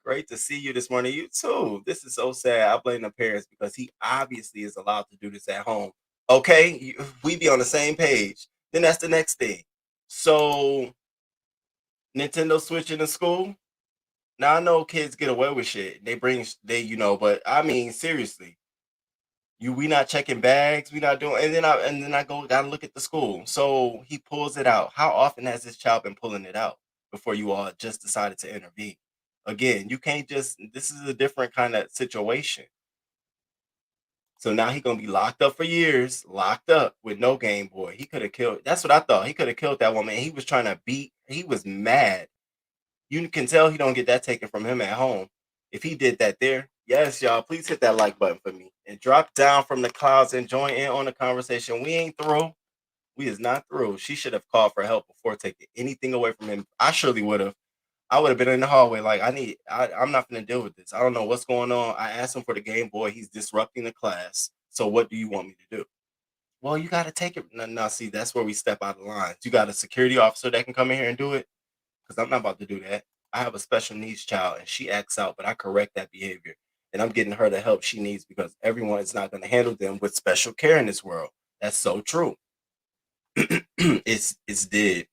Speaker 1: Great to see you this morning. You too. This is so sad. I blame the parents because he obviously is allowed to do this at home. Okay, we be on the same page. Then that's the next thing. So, Nintendo Switch in the school. Now I know kids get away with shit. But I mean, seriously, we not checking bags, we not doing, and then I gotta look at the school. So he pulls it out. How often has this child been pulling it out before you all just decided to intervene? Again, you can't this is a different kind of situation. So now he's gonna be locked up for years, locked up with no Game Boy. He could have killed. That's what I thought. He could have killed that woman. He was trying to beat. He was mad. You can tell he don't get that taken from him at home. If he did that there, yes, y'all, please hit that like button for me and drop down from the clouds and join in on the conversation. We ain't through. We is not through. She should have called for help before taking anything away from him. I surely would have. I would have been in the hallway like, I'm not going to deal with this. I don't know what's going on. I asked him for the Game Boy. He's disrupting the class. So what do you want me to do? Well, you got to take it. No, see, that's where we step out of lines. You got a security officer that can come in here and do it. because I'm not about to do that. I have a special needs child and she acts out, but I correct that behavior. And I'm getting her the help she needs because everyone is not going to handle them with special care in this world. That's so true. It's dead.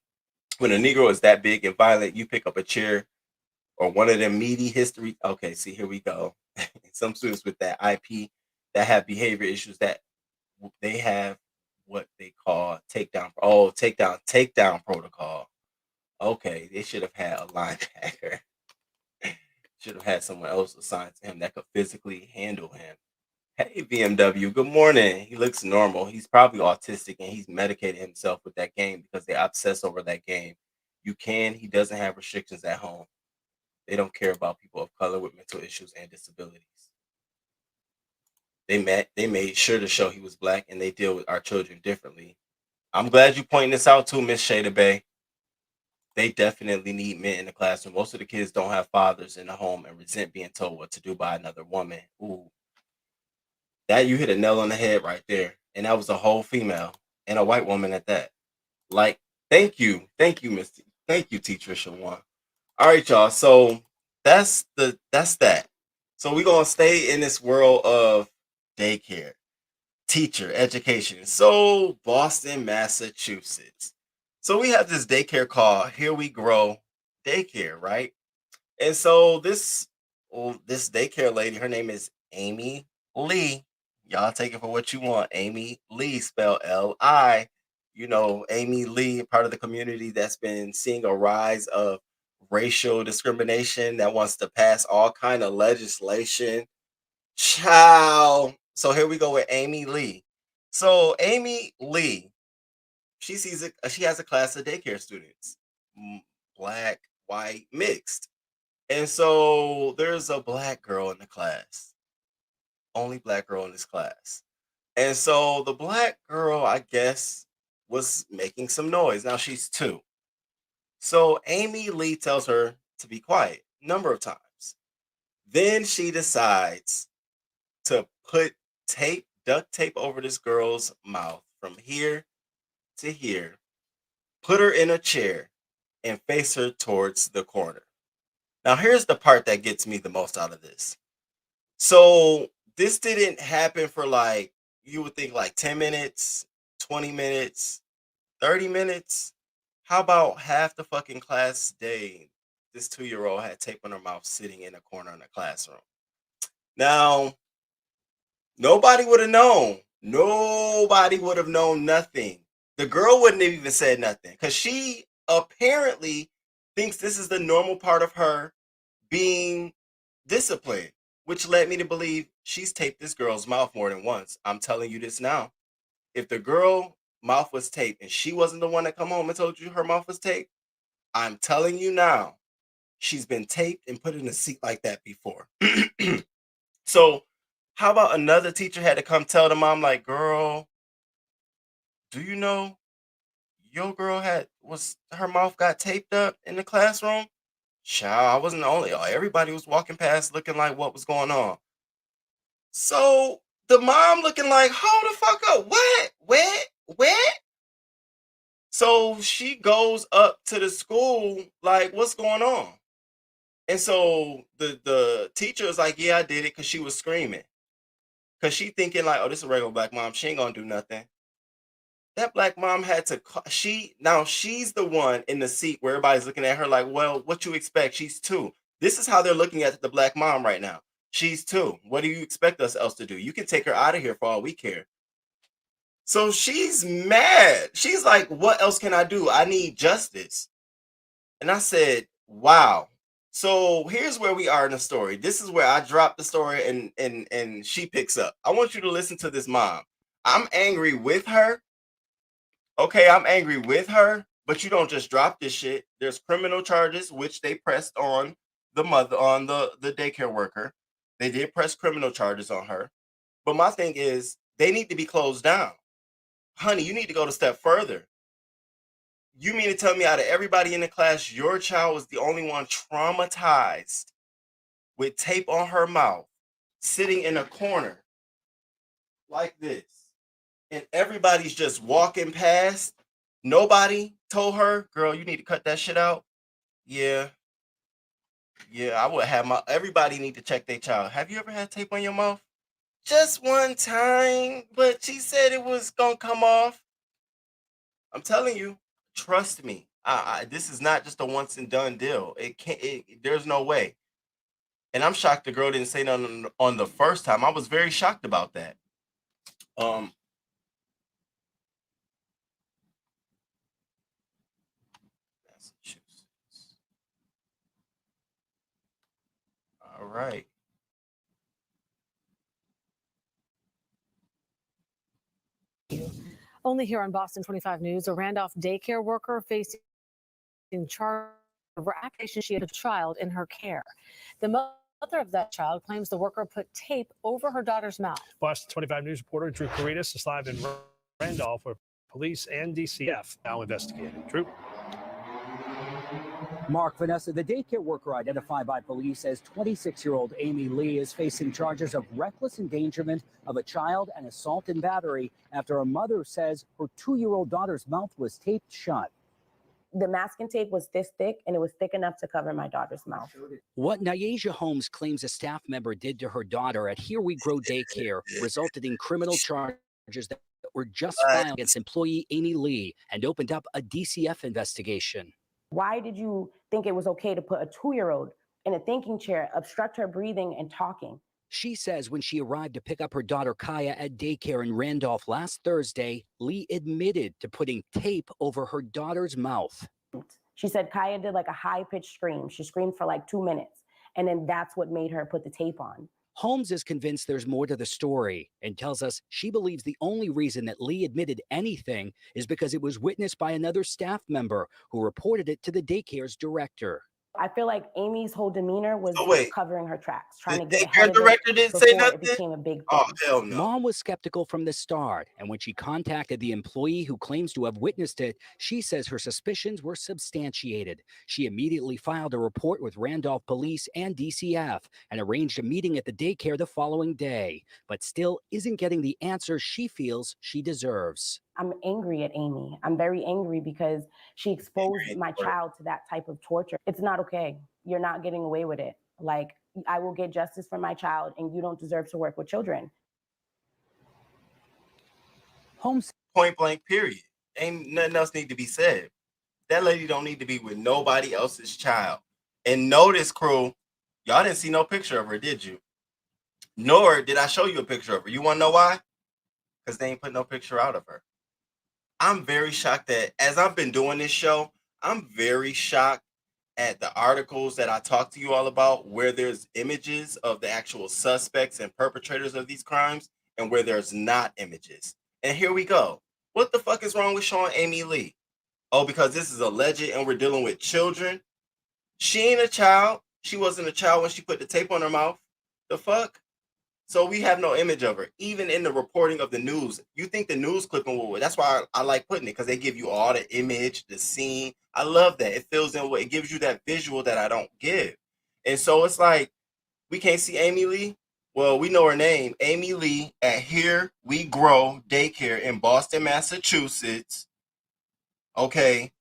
Speaker 1: When a Negro is that big and violent, you pick up a chair or one of them meaty history. Okay, see, here we go. Some students with that IP that have behavior issues that they have what they call takedown. Oh, takedown protocol. Okay, they should have had a linebacker. Should have had someone else assigned to him that could physically handle him. Hey, BMW, good morning. He looks normal. He's probably autistic and he's medicated himself with that game because they obsess over that game. He doesn't have restrictions at home. They don't care about people of color with mental issues and disabilities. They made sure to show he was black and they deal with our children differently. I'm glad you pointing this out too, Miss Shada Bay. They definitely need men in the classroom. Most of the kids don't have fathers in the home and resent being told what to do by another woman. Ooh. That you hit a nail on the head right there. And that was a whole female and a white woman at that. Like, thank you, Misty. Thank you, Teacher Shawan. All right, y'all. So that's that. So we're gonna stay in this world of daycare, teacher, education. So Boston, Massachusetts. So we have this daycare called Here We Grow Daycare, right? And so this daycare lady, her name is Amy Lee. Y'all take it for what you want. Amy Lee, spelled L-I. You know, Amy Lee, part of the community that's been seeing a rise of racial discrimination that wants to pass all kind of legislation. Ciao. So here we go with Amy Lee. So Amy Lee, she has a class of daycare students, black, white, mixed. And so there's a black girl in the class, only black girl in this class. And so the black girl, I guess, was making some noise. Now she's 2. So Amy Lee tells her to be quiet a number of times. Then she decides to put duct tape over this girl's mouth from here to here, put her in a chair, and face her towards the corner. Now, here's the part that gets me the most out of this. So this didn't happen for like, you would think like 10 minutes, 20 minutes, 30 minutes. How about half the fucking class day, this 2-year-old had tape on her mouth sitting in a corner in the classroom? Now, nobody would have known. Nobody would have known nothing. The girl wouldn't have even said nothing because she apparently thinks this is the normal part of her being disciplined, which led me to believe she's taped this girl's mouth more than once. I'm telling you this now. If the girl mouth was taped and she wasn't the one that come home and told you her mouth was taped, I'm telling you now, she's been taped and put in a seat like that before. So how about another teacher had to come tell the mom, like, girl, do you know your girl her mouth got taped up in the classroom? Child, I wasn't the only. Everybody was walking past looking like what was going on. So the mom looking like, hold the fuck up. What? So she goes up to the school like, what's going on? And so the teacher is like, yeah, I did it because she was screaming. Because she thinking like, oh, this is a regular black mom. She ain't going to do nothing. That black mom had to, now she's the one in the seat where everybody's looking at her like, well, what you expect? She's 2. This is how they're looking at the black mom right now. She's 2. What do you expect us else to do? You can take her out of here for all we care. So she's mad. She's like, what else can I do? I need justice. And I said, wow. So here's where we are in the story. This is where I dropped the story and she picks up. I want you to listen to this mom. I'm angry with her. Okay, I'm angry with her, but you don't just drop this shit. There's criminal charges, which they pressed on the mother, on the daycare worker. They did press criminal charges on her. But my thing is, they need to be closed down. Honey, you need to go a step further. You mean to tell me out of everybody in the class, your child was the only one traumatized with tape on her mouth, sitting in a corner like this, and everybody's just walking past? Nobody told her, girl, you need to cut that shit out? Yeah. Yeah, I would have everybody need to check their child. Have you ever had tape on your mouth? Just one time, but she said it was gonna come off. I'm telling you, trust me. This is not just a once and done deal. It can't. There's no way. And I'm shocked the girl didn't say nothing on the first time. I was very shocked about that. Um, Massachusetts. All right.
Speaker 15: Only here on Boston 25 News, a Randolph daycare worker facing charge of accusation she had a child in her care. The mother of that child claims the worker put tape over her daughter's mouth.
Speaker 16: Boston 25 News reporter Drew Caritas is live in Randolph, where police and DCF now investigating. Drew.
Speaker 9: Mark, Vanessa, the daycare worker identified by police as 26-year-old Amy Lee is facing charges of reckless endangerment of a child and assault and battery after her mother says her 2-year-old daughter's mouth was taped shut.
Speaker 17: The masking tape was this thick, and it was thick enough to cover my daughter's mouth.
Speaker 18: What Nyasia Holmes claims a staff member did to her daughter at Here We Grow Daycare resulted in criminal charges that were just filed against employee Amy Lee and opened up a DCF investigation.
Speaker 17: Why did you think it was okay to put a 2-year-old in a thinking chair, obstruct her breathing and talking?
Speaker 18: She says when she arrived to pick up her daughter Kaya at daycare in Randolph last Thursday, Lee admitted to putting tape over her daughter's mouth.
Speaker 17: She said Kaya did like a high-pitched scream. She screamed for like 2 minutes, and then that's what made her put the tape on.
Speaker 18: Holmes is convinced there's more to the story and tells us she believes the only reason that Lee admitted anything is because it was witnessed by another staff member who reported it to the daycare's director.
Speaker 17: I feel like Amy's whole demeanor was covering her tracks, trying to
Speaker 1: The
Speaker 17: get ahead
Speaker 1: daycare
Speaker 17: of it
Speaker 1: director didn't say
Speaker 17: before it
Speaker 1: nothing?
Speaker 17: became a big thing.
Speaker 1: Oh, hell no.
Speaker 18: Mom was skeptical from the start, and when she contacted the employee who claims to have witnessed it, she says her suspicions were substantiated. She immediately filed a report with Randolph Police and DCF and arranged a meeting at the daycare the following day, but still isn't getting the answers she feels she deserves.
Speaker 17: I'm angry at Amy. I'm very angry because she exposed my child to that type of torture. It's not okay. You're not getting away with it. Like, I will get justice for my child, and you don't deserve to work with children.
Speaker 1: Holmes, point blank, period. Ain't nothing else need to be said. That lady don't need to be with nobody else's child. And notice, crew, y'all didn't see no picture of her, did you? Nor did I show you a picture of her. You want to know why? Because they ain't put no picture out of her. I'm very shocked that as I've been doing this show, I'm very shocked at the articles that I talk to you all about where there's images of the actual suspects and perpetrators of these crimes and where there's not images. And here we go. What the fuck is wrong with showing Amy Lee? Oh, because this is alleged and we're dealing with children. She ain't a child. She wasn't a child when she put the tape on her mouth. The fuck? So we have no image of her, even in the reporting of the news. You think the news clipping will? That's why I like putting it, because they give you all the image, the scene. I love that. It fills in what it gives you, that visual that I don't give. And so it's like, we can't see Amy Lee. Well, we know her name, Amy Lee, at Here We Grow Daycare in Boston, Massachusetts. Okay,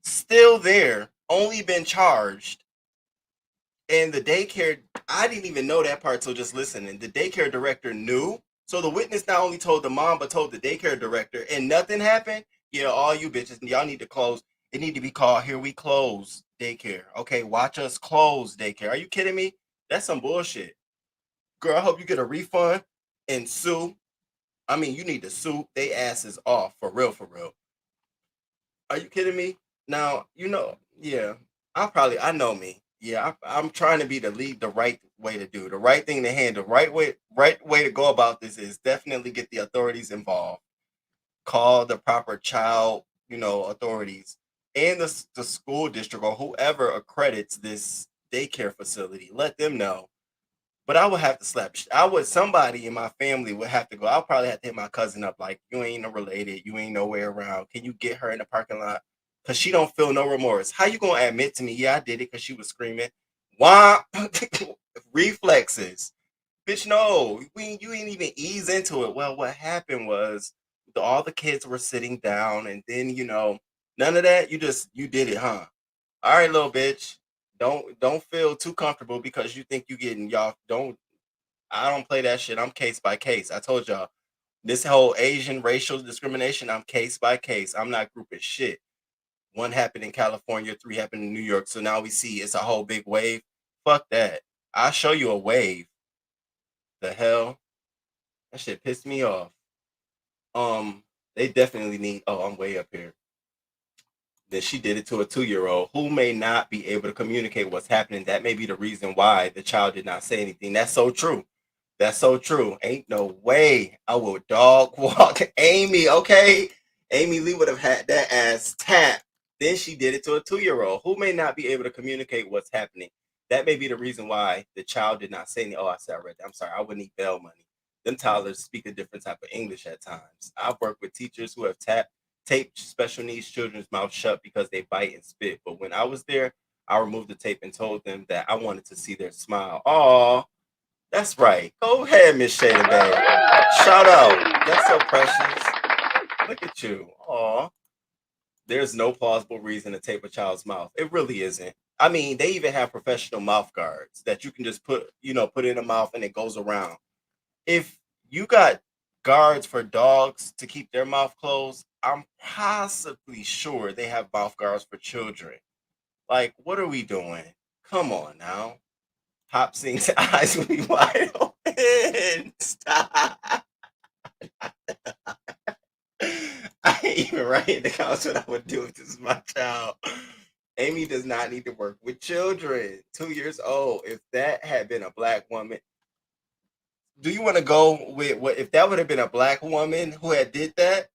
Speaker 1: still there, only been charged. And the daycare, I didn't even know that part till just listening. The daycare director knew. So the witness not only told the mom, but told the daycare director, and nothing happened. Yeah, all you bitches, y'all need to close. It need to be called Here We Close Daycare. Okay, watch us close daycare. Are you kidding me? That's some bullshit. Girl, I hope you get a refund and sue. I mean, you need to sue. They asses off, for real, for real. Are you kidding me? Now, you know, yeah, I know me. Yeah, I'm trying to be the right way to do, the right thing to handle. Right way to go about this is definitely get the authorities involved. Call the proper child, authorities and the school district or whoever accredits this daycare facility. Let them know. But I would have to somebody in my family would have to go. I'll probably have to hit my cousin up like, you ain't no related, you ain't nowhere around. Can you get her in the parking lot? Because she don't feel no remorse. How you going to admit to me, yeah, I did it because she was screaming? Why? Reflexes. Bitch, no. You ain't even ease into it. Well, what happened was all the kids were sitting down and then, none of that. You did it, huh? All right, little bitch. Don't feel too comfortable because you think you getting y'all. I don't play that shit. I'm case by case. I told y'all this whole Asian racial discrimination. I'm case by case. I'm not grouping shit. One happened in California, 3 happened in New York. So now we see it's a whole big wave. Fuck that. I'll show you a wave. The hell? That shit pissed me off. They definitely need. Oh, I'm way up here. That she did it to a 2-year-old who may not be able to communicate what's happening. That may be the reason why the child did not say anything. That's so true. That's so true. Ain't no way I will dog walk Amy, okay? Amy Lee would have had that ass tapped. Then she did it to a 2-year-old who may not be able to communicate what's happening. That may be the reason why the child did not say anything. Oh, I said I read that. I'm sorry. I would need bail money. Them toddlers speak a different type of English at times. I've worked with teachers who have taped special needs children's mouth shut because they bite and spit. But when I was there, I removed the tape and told them that I wanted to see their smile. Aw, that's right. Go ahead, Miss Shada Bay. Shout out. That's so precious. Look at you. Aw. There's no plausible reason to tape a child's mouth. It really isn't. I mean, they even have professional mouth guards that you can just put in a mouth and it goes around. If you got guards for dogs to keep their mouth closed, I'm possibly sure they have mouth guards for children. Like, what are we doing? Come on now. Hop Sing's eyes will be wide open. Stop. I ain't even writing the comments what I would do if this is my child. Amy does not need to work with children. 2 years old. If that had been a black woman, do you want to go with what if that would have been a black woman who had did that?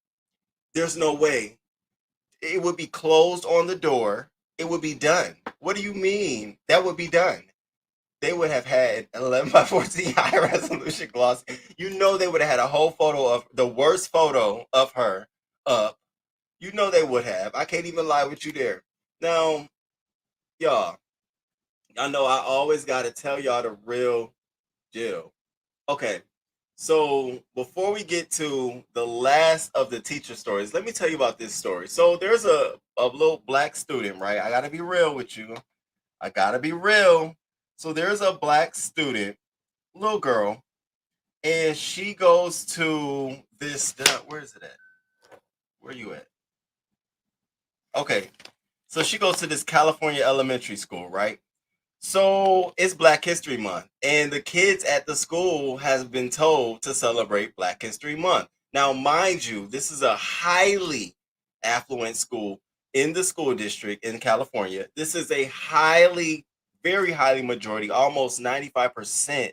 Speaker 1: There's no way. It would be closed on the door. It would be done. What do you mean? That would be done. They would have had 11 by 14 high resolution gloss. You know they would have had a whole photo of the worst photo of her up. You know they would have. I can't even lie with you there. Now, y'all, I know I always got to tell y'all the real deal. Okay, so before we get to the last of the teacher stories, let me tell you about this story. So there's a little black student, right? I got to be real with you. I got to be real. So there's a black student, little girl, and she goes to this, where is it at? Where are you at? Okay, so she goes to this California elementary school, right? So it's Black History Month, and the kids at the school has been told to celebrate Black History Month. Now, mind you, this is a highly affluent school in the school district in California. This is a very highly majority, almost 95%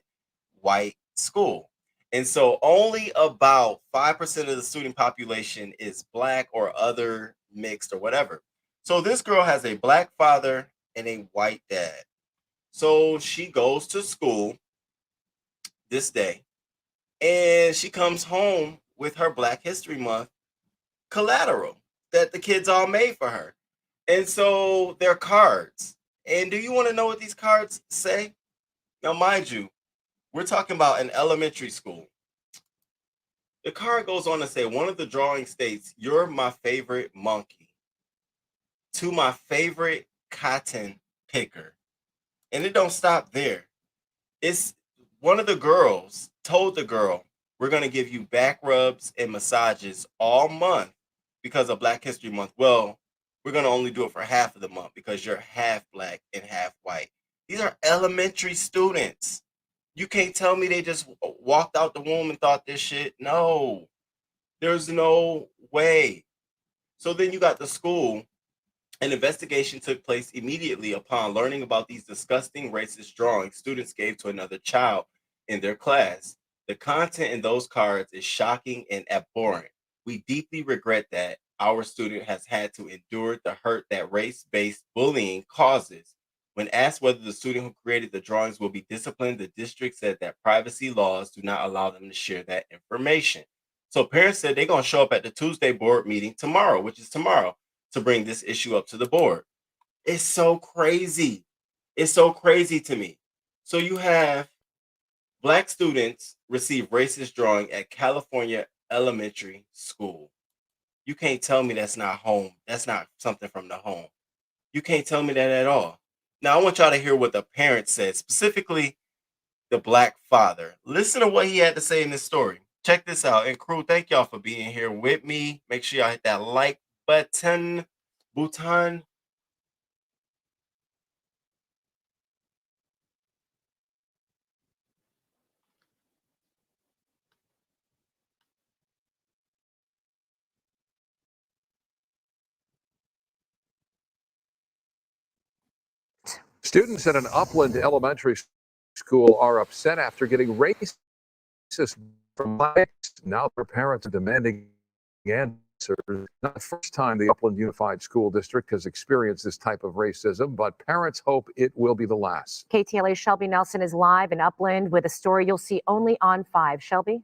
Speaker 1: white school. And so only about 5% of the student population is black or other mixed or whatever. So this girl has a black father and a white dad. So she goes to school this day and she comes home with her Black History Month collateral that the kids all made for her. And so they're cards. And do you want to know what these cards say? Now, mind you, we're talking about an elementary school. The card goes on to say, one of the drawing states, "You're my favorite monkey," to my favorite cotton picker. And it don't stop there. It's one of the girls told the girl, "We're going to give you back rubs and massages all month because of Black History Month." Well, we're going to only do it for half of the month because you're half black and half white. These are elementary students. You can't tell me they just walked out the womb and thought this shit. No, there's no way. So then you got the school. An investigation took place immediately upon learning about these disgusting racist drawings students gave to another child in their class. The content in those cards is shocking and abhorrent. We deeply regret that our student has had to endure the hurt that race-based bullying causes. When asked whether the student who created the drawings will be disciplined, the district said that privacy laws do not allow them to share that information. So parents said they're going to show up at the Tuesday board meeting tomorrow, which is tomorrow, to bring this issue up to the board. It's so crazy. It's so crazy to me. So you have black students receive racist drawing at California elementary school. You can't tell me that's not home. That's not something from the home. You can't tell me that at all. Now I want y'all to hear what the parent said, specifically the Black father. Listen to what he had to say in this story. Check this out. And crew, thank y'all for being here with me. Make sure y'all hit that like button. Bhutan.
Speaker 8: Students at an Upland elementary school are upset after getting racist from blacks. Now their parents are demanding answers. Not the first time the Upland Unified School District has experienced this type of racism, but parents hope it will be the last.
Speaker 19: KTLA's Shelby Nelson is live in Upland with a story you'll see only on 5. Shelby?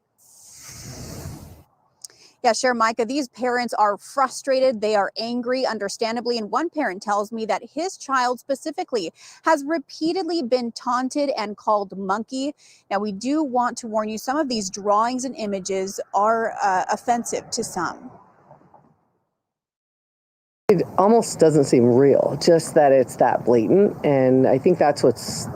Speaker 20: Yeah, sure, Micah. These parents are frustrated. They are angry, understandably. And one parent tells me that his child specifically has repeatedly been taunted and called monkey. Now, we do want to warn you, some of these drawings and images are offensive to some.
Speaker 21: It almost doesn't seem real, just that it's that blatant. And I think that's what's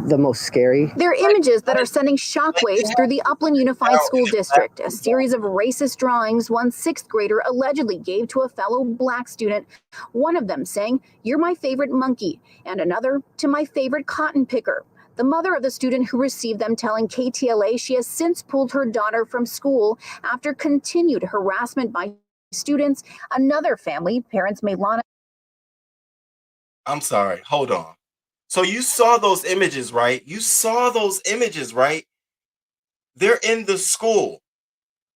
Speaker 21: the most scary.
Speaker 20: They're images that are sending shockwaves through the Upland Unified School District. A series of racist drawings one sixth grader allegedly gave to a fellow black student. One of them saying, "You're my favorite monkey," and another, "To my favorite cotton picker." The mother of the student who received them telling KTLA she has since pulled her daughter from school after continued harassment by students. Another family, parents Maylana.
Speaker 1: I'm sorry. Hold on. So you saw those images, right? You saw those images, right? They're in the school.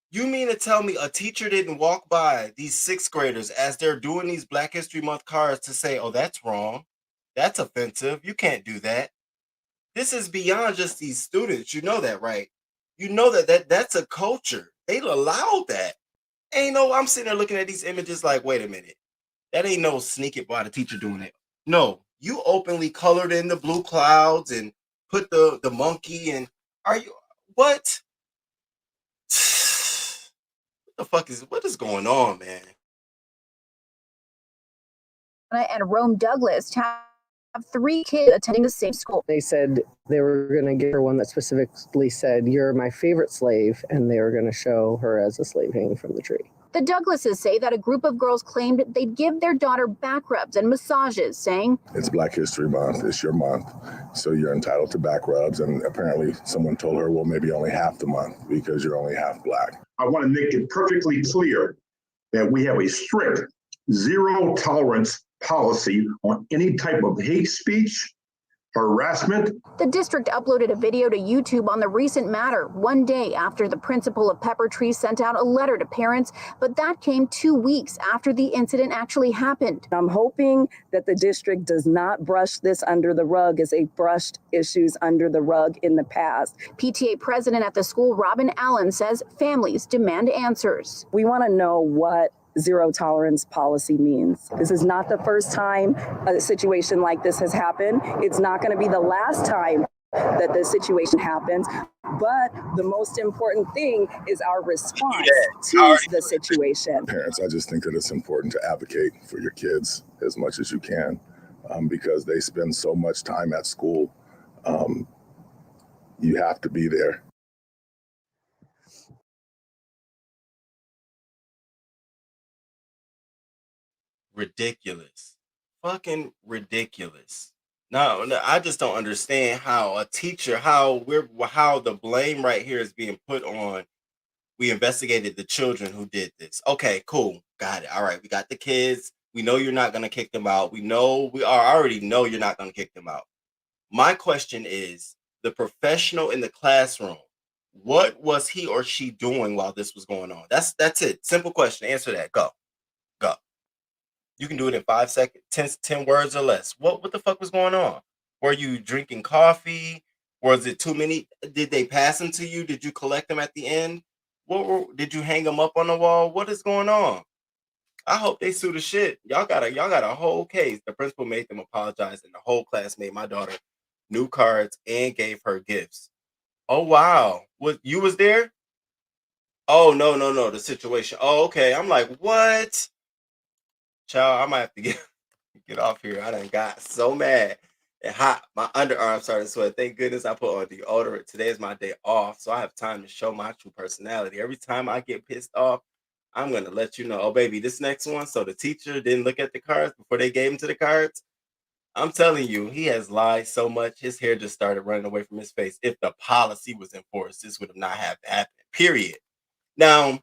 Speaker 1: You mean to tell me a teacher didn't walk by these sixth graders as they're doing these Black History Month cards to say, oh, that's wrong. That's offensive. You can't do that. This is beyond just these students. You know that, right? You know that's a culture. They allowed that. Ain't no, I'm sitting there looking at these images like, wait a minute. That ain't no sneak it by the teacher doing it. No, you openly colored in the blue clouds and put the monkey and are you what? What is going on, man?
Speaker 20: And Rome Douglas have 3 kids attending the same school.
Speaker 21: They said they were going to give her one that specifically said, "You're my favorite slave," and they were going to show her as a slave hanging from the tree.
Speaker 20: The Douglases say that a group of girls claimed they'd give their daughter back rubs and massages, saying,
Speaker 22: "It's Black History Month. It's your month, so you're entitled to back rubs." And apparently someone told her, well, maybe only half the month because you're only half Black.
Speaker 23: I want to make it perfectly clear that we have a strict zero tolerance policy on any type of hate speech, harassment.
Speaker 20: The district uploaded a video to YouTube on the recent matter, one day after the principal of Pepper Tree sent out a letter to parents, but that came 2 weeks after the incident actually happened.
Speaker 21: I'm hoping that the district does not brush this under the rug as they brushed issues under the rug in the past.
Speaker 20: PTA president at the school, Robin Allen, says families demand answers.
Speaker 21: We want to know what zero tolerance policy means. This is not the first time a situation like this has happened. It's not going to be the last time that this situation happens. But the most important thing is our response to the situation.
Speaker 22: Parents, I just think that it's important to advocate for your kids as much as you can because they spend so much time at school. You have to be there.
Speaker 1: Ridiculous. Fucking ridiculous. No, I just don't understand how a teacher, how the blame right here is being put on. We investigated the children who did this. Okay, cool. Got it. All right. We got the kids. We know you're not going to kick them out. I already know you're not going to kick them out. My question is the professional in the classroom. What was he or she doing while this was going on? That's it. Simple question. Answer that. Go. You can do it in 5 seconds, 10 words or less. What the fuck was going on? Were you drinking coffee? Was it too many? Did they pass them to you? Did you collect them at the end? Did you hang them up on the wall? What is going on? I hope they sue the shit. Y'all got a whole case. The principal made them apologize, and the whole class made my daughter new cards and gave her gifts. Oh wow. You was there? Oh no, the situation. Oh, okay. I'm like, what? Child, I might have to Get off here. I done got so mad and hot. My underarm started to sweat. Thank goodness I put on deodorant. Today is my day off, so I have time to show my true personality. Every time I get pissed off, I'm going to let you know, oh, baby, this next one. So the teacher didn't look at the cards before they gave him to the cards. I'm telling you, he has lied so much. His hair just started running away from his face. If the policy was enforced, this would have not have happened, period. Now,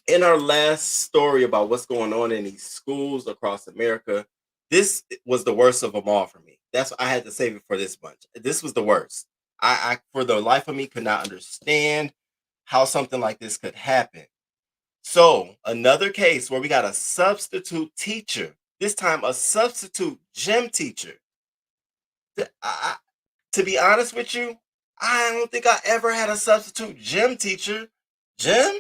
Speaker 1: in our last story about what's going on in these schools across America, this was the worst of them all for me. That's why I had to save it for this bunch. This was the worst. I for the life of me could not understand how something like this could happen. So another case where we got a substitute teacher, this time a substitute gym teacher. To be honest with you, I don't think I ever had a substitute gym teacher. Gym?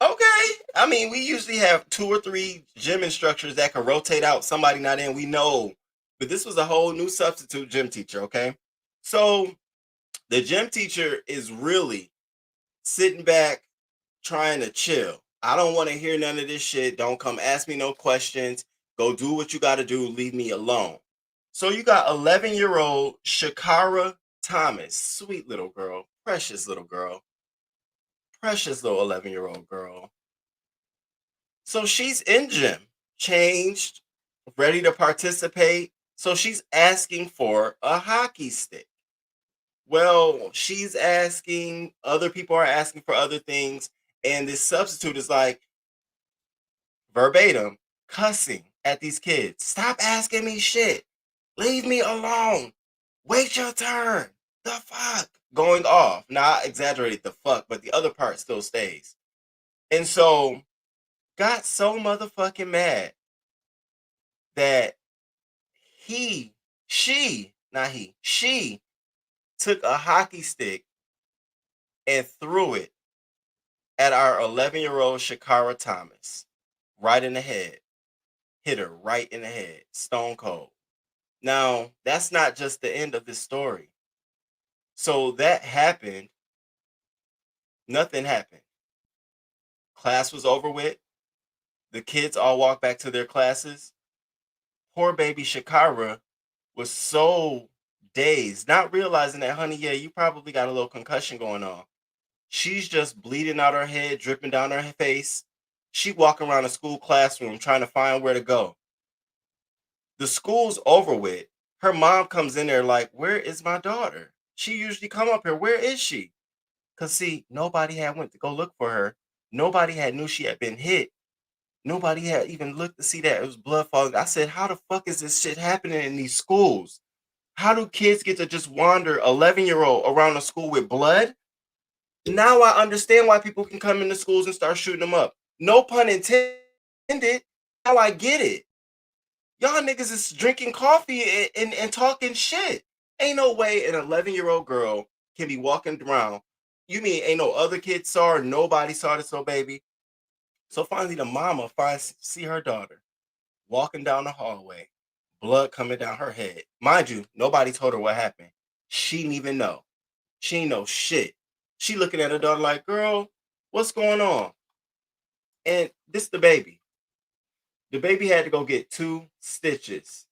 Speaker 1: Okay. I mean, we usually have 2 or 3 gym instructors that can rotate out. Somebody not in, we know. But this was a whole new substitute gym teacher, okay? So the gym teacher is really sitting back trying to chill. I don't want to hear none of this shit. Don't come ask me no questions. Go do what you got to do. Leave me alone. So you got 11-year-old Shakara Thomas. Sweet little girl. Precious little girl. Precious little 11-year-old girl. So she's in gym, changed, ready to participate. So she's asking for a hockey stick. Well, she's asking, other people are asking for other things. And this substitute is like, verbatim, cussing at these kids. Stop asking me shit. Leave me alone. Wait your turn. The fuck? Going off. Now, I exaggerated the fuck, but the other part still stays. And so, got so motherfucking mad that she took a hockey stick and threw it at our 11-year-old Shakara Thomas, right in the head. Hit her right in the head, stone cold. Now, that's not just the end of this story. So that happened. Nothing happened. Class was over with. The kids all walked back to their classes. Poor baby Shakara was so dazed, not realizing that, honey, yeah, you probably got a little concussion going on. She's just bleeding out her head, dripping down her face. She walking around the school classroom trying to find where to go. The school's over with. Her mom comes in there like, where is my daughter? She usually come up here. Where is she? Because, see, nobody had went to go look for her. Nobody had knew she had been hit. Nobody had even looked to see that it was blood falling. I said, how the fuck is this shit happening in these schools? How do kids get to just wander 11-year-old around the school with blood? Now I understand why people can come into schools and start shooting them up. No pun intended. Now I get it. Y'all niggas is drinking coffee and talking shit. Ain't no way an 11-year-old girl can be walking around. You mean ain't no other kids saw her? Nobody saw this little baby? So finally the mama see her daughter walking down the hallway, blood coming down her head. Mind you, nobody told her what happened. She didn't even know. She ain't know shit. She looking at her daughter like, girl, what's going on? And this the baby. The baby had to go get 2 stitches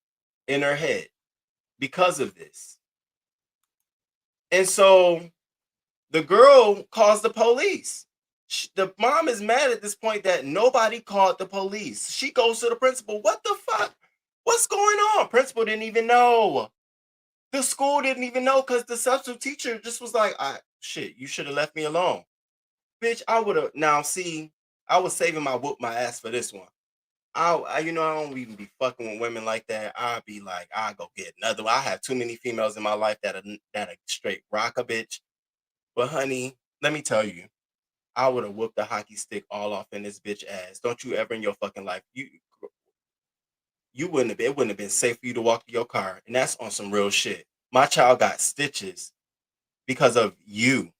Speaker 1: in her head because of this. And so the girl calls the police. The mom is mad at this point that nobody called the police. She goes to the principal. What the fuck? What's going on? Principal didn't even know. The school didn't even know because the substitute teacher just was like, shit, you should have left me alone. Bitch, I would have. Now, see, I was saving my whoop my ass for this one. I don't even be fucking with women like that. I'd be like, I'll go get another one. I have too many females in my life that are straight rock a bitch. But honey, let me tell you, I would have whooped the hockey stick all off in this bitch ass. Don't you ever in your fucking life. You wouldn't have been, it wouldn't have been safe for you to walk to your car. And that's on some real shit. My child got stitches because of you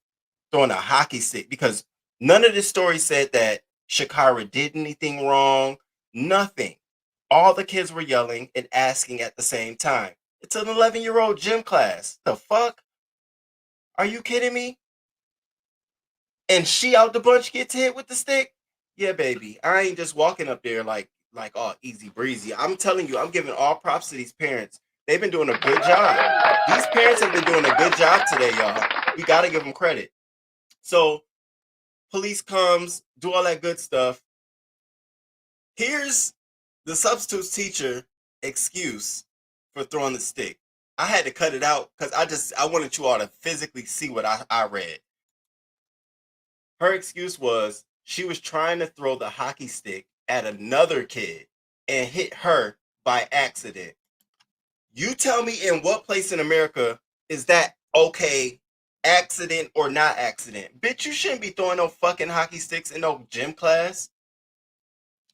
Speaker 1: throwing a hockey stick. Because none of this story said that Shakara did anything wrong. Nothing. All the kids were yelling and asking at the same time. It's an 11-year-old gym class. The fuck? Are you kidding me? And she out the bunch gets hit with the stick? Yeah, baby. I ain't just walking up there like like all easy breezy. I'm telling you, I'm giving all props to these parents. They've been doing a good job. These parents have been doing a good job today, y'all. We got to give them credit. So police comes, do all that good stuff. Here's the substitute teacher excuse for throwing the stick. I had to cut it out because I wanted you all to physically see what I read. Her excuse was she was trying to throw the hockey stick at another kid and hit her by accident. You tell me in what place in America is that okay, accident or not accident? Bitch, you shouldn't be throwing no fucking hockey sticks in no gym class.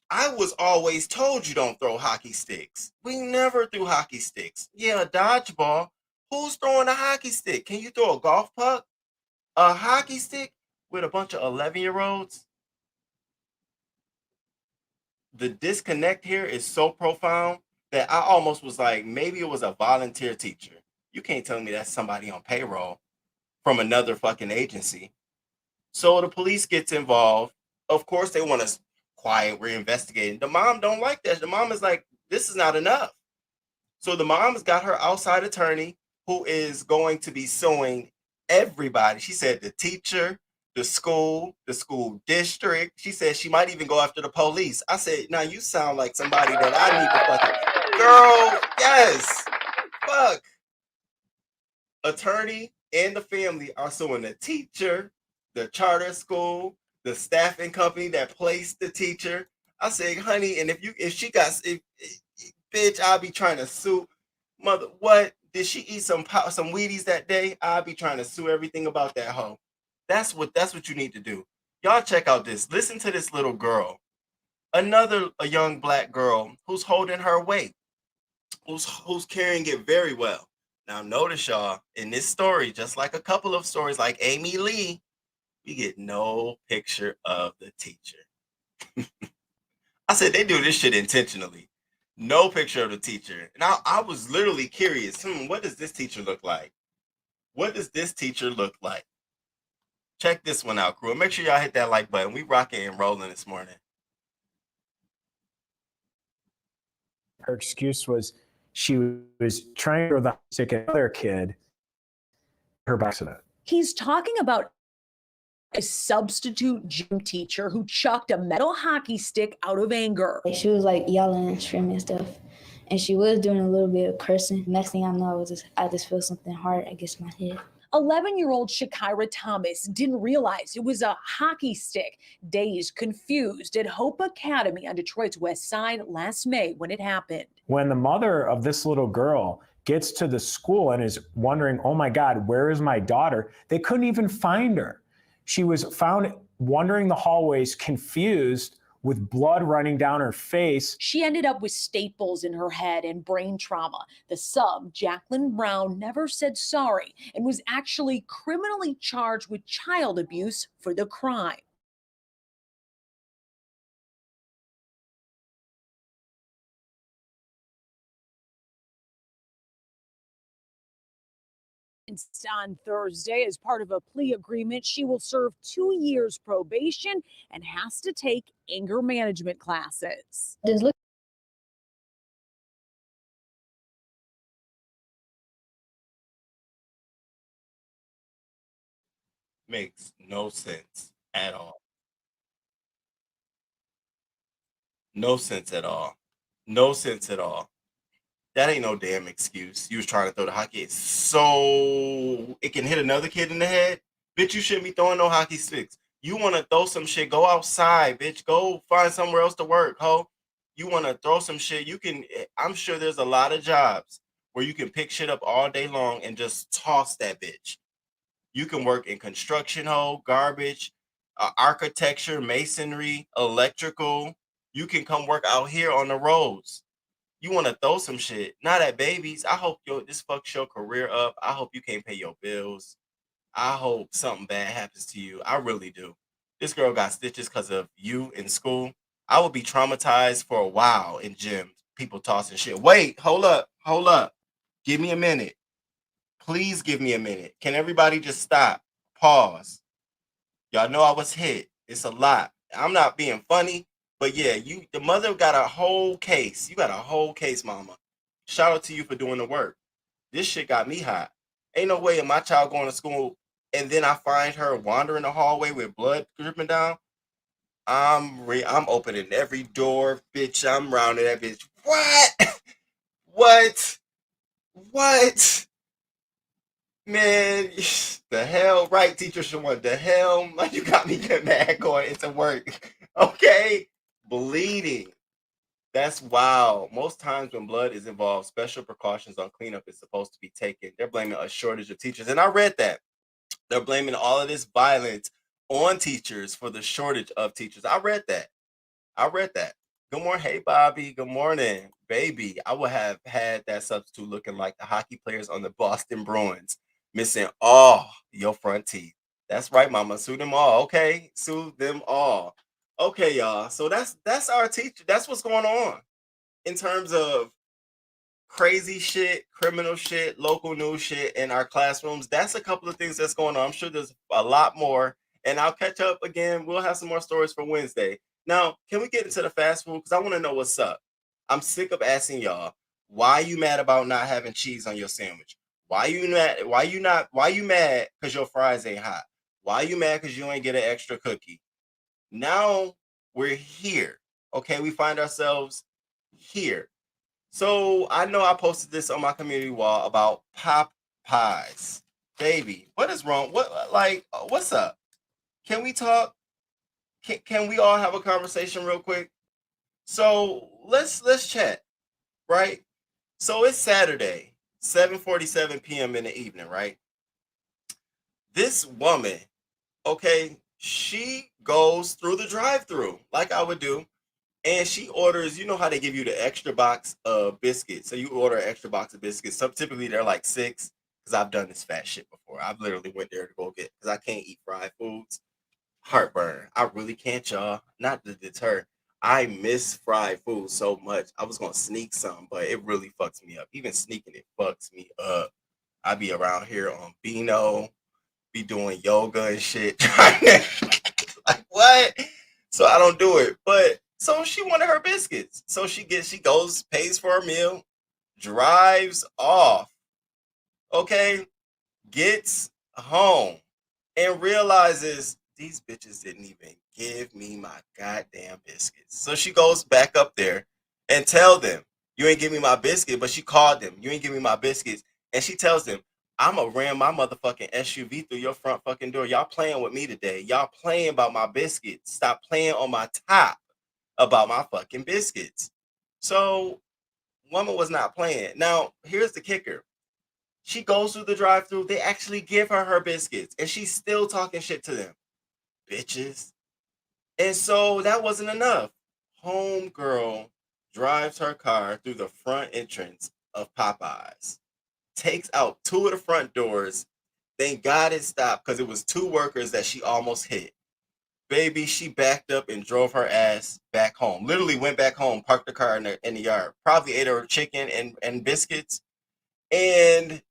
Speaker 1: I was always told you don't throw hockey sticks. We never threw hockey sticks. Yeah, a dodgeball. Who's throwing a hockey stick? Can you throw a golf puck? A hockey stick with a bunch of 11-year-olds? The disconnect here is so profound that I almost was like, maybe it was a volunteer teacher. You can't tell me that's somebody on payroll from another fucking agency. So the police gets involved. Of course, they want us quiet. We're investigating. The mom don't like that. The mom is like, this is not enough. So the mom has got her outside attorney who is going to be suing everybody. She said the teacher, the school district. She said she might even go after the police. I said, now you sound like somebody that I need to fucking girl. Yes. Fuck. Attorney and the family are suing the teacher, the charter school, the staffing company that placed the teacher. I said, honey, and if bitch, I'll be trying to sue. Mother, what? Did she eat some Wheaties that day? I'll be trying to sue everything about that hoe. That's what you need to do. Y'all check out this. Listen to this little girl. A young black girl who's holding her weight, who's carrying it very well. Now notice y'all, in this story, just like a couple of stories like Amy Lee, we get no picture of the teacher. I said they do this shit intentionally. No picture of the teacher. And I was literally curious, what does this teacher look like? What does this teacher look like? Check this one out, crew. Make sure y'all hit that like button. We rocking and rolling this morning.
Speaker 2: Her excuse was she was trying to throw the stick at another kid. Her accident.
Speaker 4: He's talking about a substitute gym teacher who chucked a metal hockey stick out of anger.
Speaker 5: She was like yelling and screaming and stuff. And she was doing a little bit of cursing. Next thing I know, I just feel something hard against my head.
Speaker 4: 11-year-old Shakira Thomas didn't realize it was a hockey stick. Dazed, confused at Hope Academy on Detroit's West Side last May when it happened.
Speaker 2: When the mother of this little girl gets to the school and is wondering, oh my God, where is my daughter? They couldn't even find her. She was found wandering the hallways, confused, with blood running down her face.
Speaker 4: She ended up with staples in her head and brain trauma. The sub, Jacqueline Brown, never said sorry and was actually criminally charged with child abuse for the crime. On Thursday, as part of a plea agreement, she will serve 2 years probation and has to take anger management classes.
Speaker 1: Makes no sense at all. No sense at all. No sense at all. That ain't no damn excuse. You was trying to throw the hockey so it can hit another kid in the head. Bitch, you shouldn't be throwing no hockey sticks. You want to throw some shit, go outside, bitch. Go find somewhere else to work, ho. You want to throw some shit, you can. I'm sure there's a lot of jobs where you can pick shit up all day long and just toss that bitch. You can work in construction, ho, garbage, architecture, masonry, electrical. You can come work out here on the roads. You want to throw some shit, not at babies. I hope this fucks your career up. I hope you can't pay your bills. I hope something bad happens to you. I really do. This girl got stitches because of you in school. I would be traumatized for a while in gyms. People tossing shit. Wait, hold up. Give me a minute. Please give me a minute. Can everybody just stop? Pause. Y'all know I was hit. It's a lot. I'm not being funny, But yeah, the mother got a whole case. You got a whole case, mama. Shout out to you for doing the work. This shit got me hot. Ain't no way of my child going to school and then I find her wandering the hallway with blood dripping down. I'm opening every door, bitch. I'm rounding that bitch. What? What? What? Man, the hell, right, teacher Shawan? The hell, you got me getting mad going into work. Okay, bleeding. That's wild. Most times when blood is involved, special precautions on cleanup is supposed to be taken. They're blaming a shortage of teachers, and I read that. They're blaming all of this violence on teachers for the shortage of teachers. I read that. Good morning. Hey, Bobby. Good morning, baby. I would have had that substitute looking like the hockey players on the Boston Bruins, missing all your front teeth. That's right, mama. Sue them all. Okay. Sue them all. Okay, y'all. So that's our teacher. That's what's going on in terms of crazy shit, criminal shit, local news shit in our classrooms. That's a couple of things that's going on. I'm sure there's a lot more. And I'll catch up again. We'll have some more stories for Wednesday. Now, can we get into the fast food? Because I want to know what's up. I'm sick of asking y'all, why you mad about not having cheese on your sandwich? Why you mad? Why you mad because your fries ain't hot? Why you mad because you ain't get an extra cookie? Now we're here. Okay, we find ourselves here. So I know I posted this on my community wall about Popeyes. Baby, what is wrong? What's up? Can we talk? Can we all have a conversation real quick? So let's chat, right? So it's Saturday, 7:47 p.m. in the evening, right? This woman, okay, she goes through the drive-through like I would do. And she orders, you know how they give you the extra box of biscuits. So you order an extra box of biscuits. So typically they're like 6, because I've done this fat shit before. I've literally went there to go get, because I can't eat fried foods. Heartburn. I really can't, y'all. Not to deter. I miss fried food so much. I was going to sneak some, but it really fucks me up. Even sneaking it fucks me up. I be around here on Beano, be doing yoga and shit. Like, what? So I don't do it. But so she wanted her biscuits. So she goes, pays for her meal, drives off, okay, gets home, and realizes these bitches didn't even give me my goddamn biscuits. So she goes back up there and tell them, you ain't give me my biscuit, but she called them, you ain't give me my biscuits. And she tells them, I'm gonna ram my motherfucking SUV through your front fucking door. Y'all playing with me today. Y'all playing about my biscuits. Stop playing on my top about my fucking biscuits. So woman was not playing. Now, here's the kicker. She goes through the drive-thru. They actually give her biscuits, and she's still talking shit to them. Bitches. And so that wasn't enough. Homegirl drives her car through the front entrance of Popeyes, takes out 2 of the front doors. Thank God it stopped, because it was 2 workers that she almost hit. Baby, she backed up and drove her ass back home. Literally went back home, parked the car in the yard. Probably ate her chicken and biscuits. And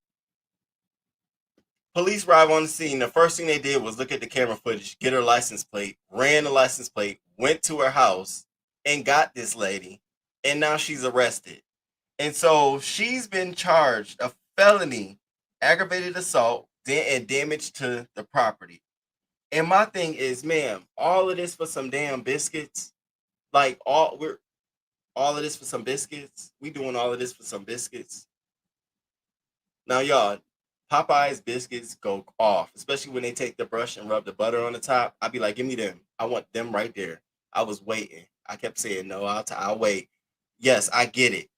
Speaker 1: police arrived on the scene. The first thing they did was look at the camera footage, get her license plate, ran the license plate, went to her house, and got this lady. And now she's arrested. And so she's been charged a felony, aggravated assault, and damage to the property. And my thing is, ma'am, all of this for some damn biscuits? Like all of this for some biscuits? We doing all of this for some biscuits? Now, y'all, Popeye's biscuits go off, especially when they take the brush and rub the butter on the top. I'd be like, give me them. I want them right there. I was waiting. I kept saying, no, I'll wait. Yes, I get it.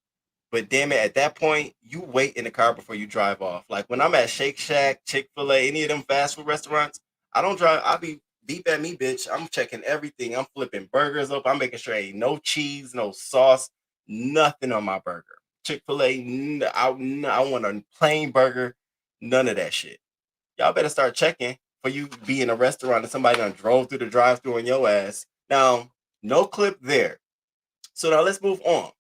Speaker 1: But damn it, at that point, you wait in the car before you drive off. Like when I'm at Shake Shack, Chick-fil-A, any of them fast food restaurants, I don't drive. I'll be beep at me, bitch. I'm checking everything. I'm flipping burgers up. I'm making sure ain't no cheese, no sauce, nothing on my burger. Chick-fil-A, I want a plain burger, none of that shit. Y'all better start checking for you be in a restaurant and somebody done drove through the drive-thru on your ass. Now, no clip there. So now let's move on.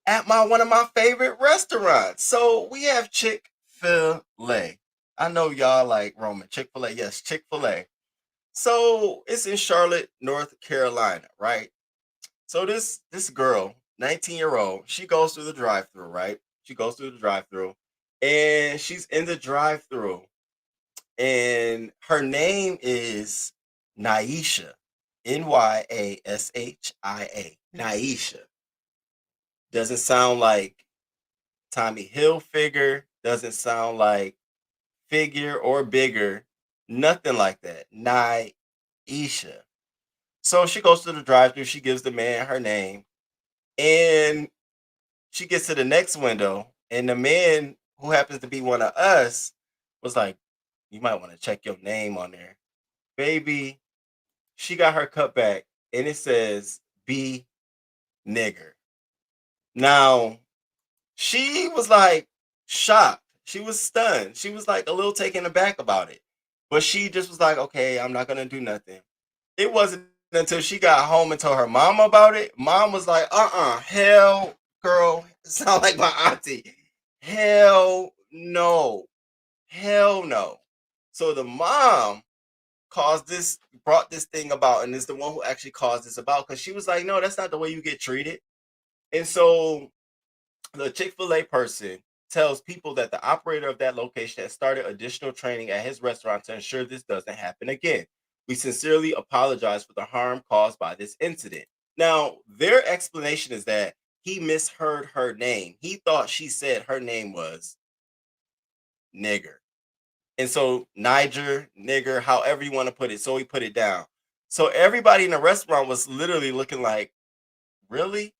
Speaker 1: At one of my favorite restaurants. So we have Chick-fil-A. I know y'all like Roman. Chick-fil-A, yes, Chick-fil-A. So it's in Charlotte, North Carolina, right? So this girl, 19-year-old, she goes through the drive-through, right? She goes through the drive-through, and she's in the drive-through, and her name is Naisha, Nyashia, Naisha. Doesn't sound like Tommy Hilfiger. Doesn't sound like Figure or Bigger. Nothing like that. Naisha. So she goes to the drive-through. She gives the man her name, and she gets to the next window, and the man who happens to be one of us was like, "You might want to check your name on there, baby." She got her cut back, and it says "B nigger." Now she was like shocked. She was stunned. She was like a little taken aback about it, but she just was like, "Okay, I'm not gonna do nothing." It wasn't until she got home and told her mom about it. Mom was like, hell, girl, sound like my auntie. Hell no. Hell no. So the mom brought this thing about, and is the one who actually caused this about, because she was like, no, that's not the way you get treated. And so the Chick-fil-A person tells people that the operator of that location has started additional training at his restaurant to ensure this doesn't happen again. We sincerely apologize for the harm caused by this incident. Now, their explanation is that he misheard her name. He thought she said her name was nigger. And so Niger, nigger, however you want to put it. So he put it down. So everybody in the restaurant was literally looking like, really?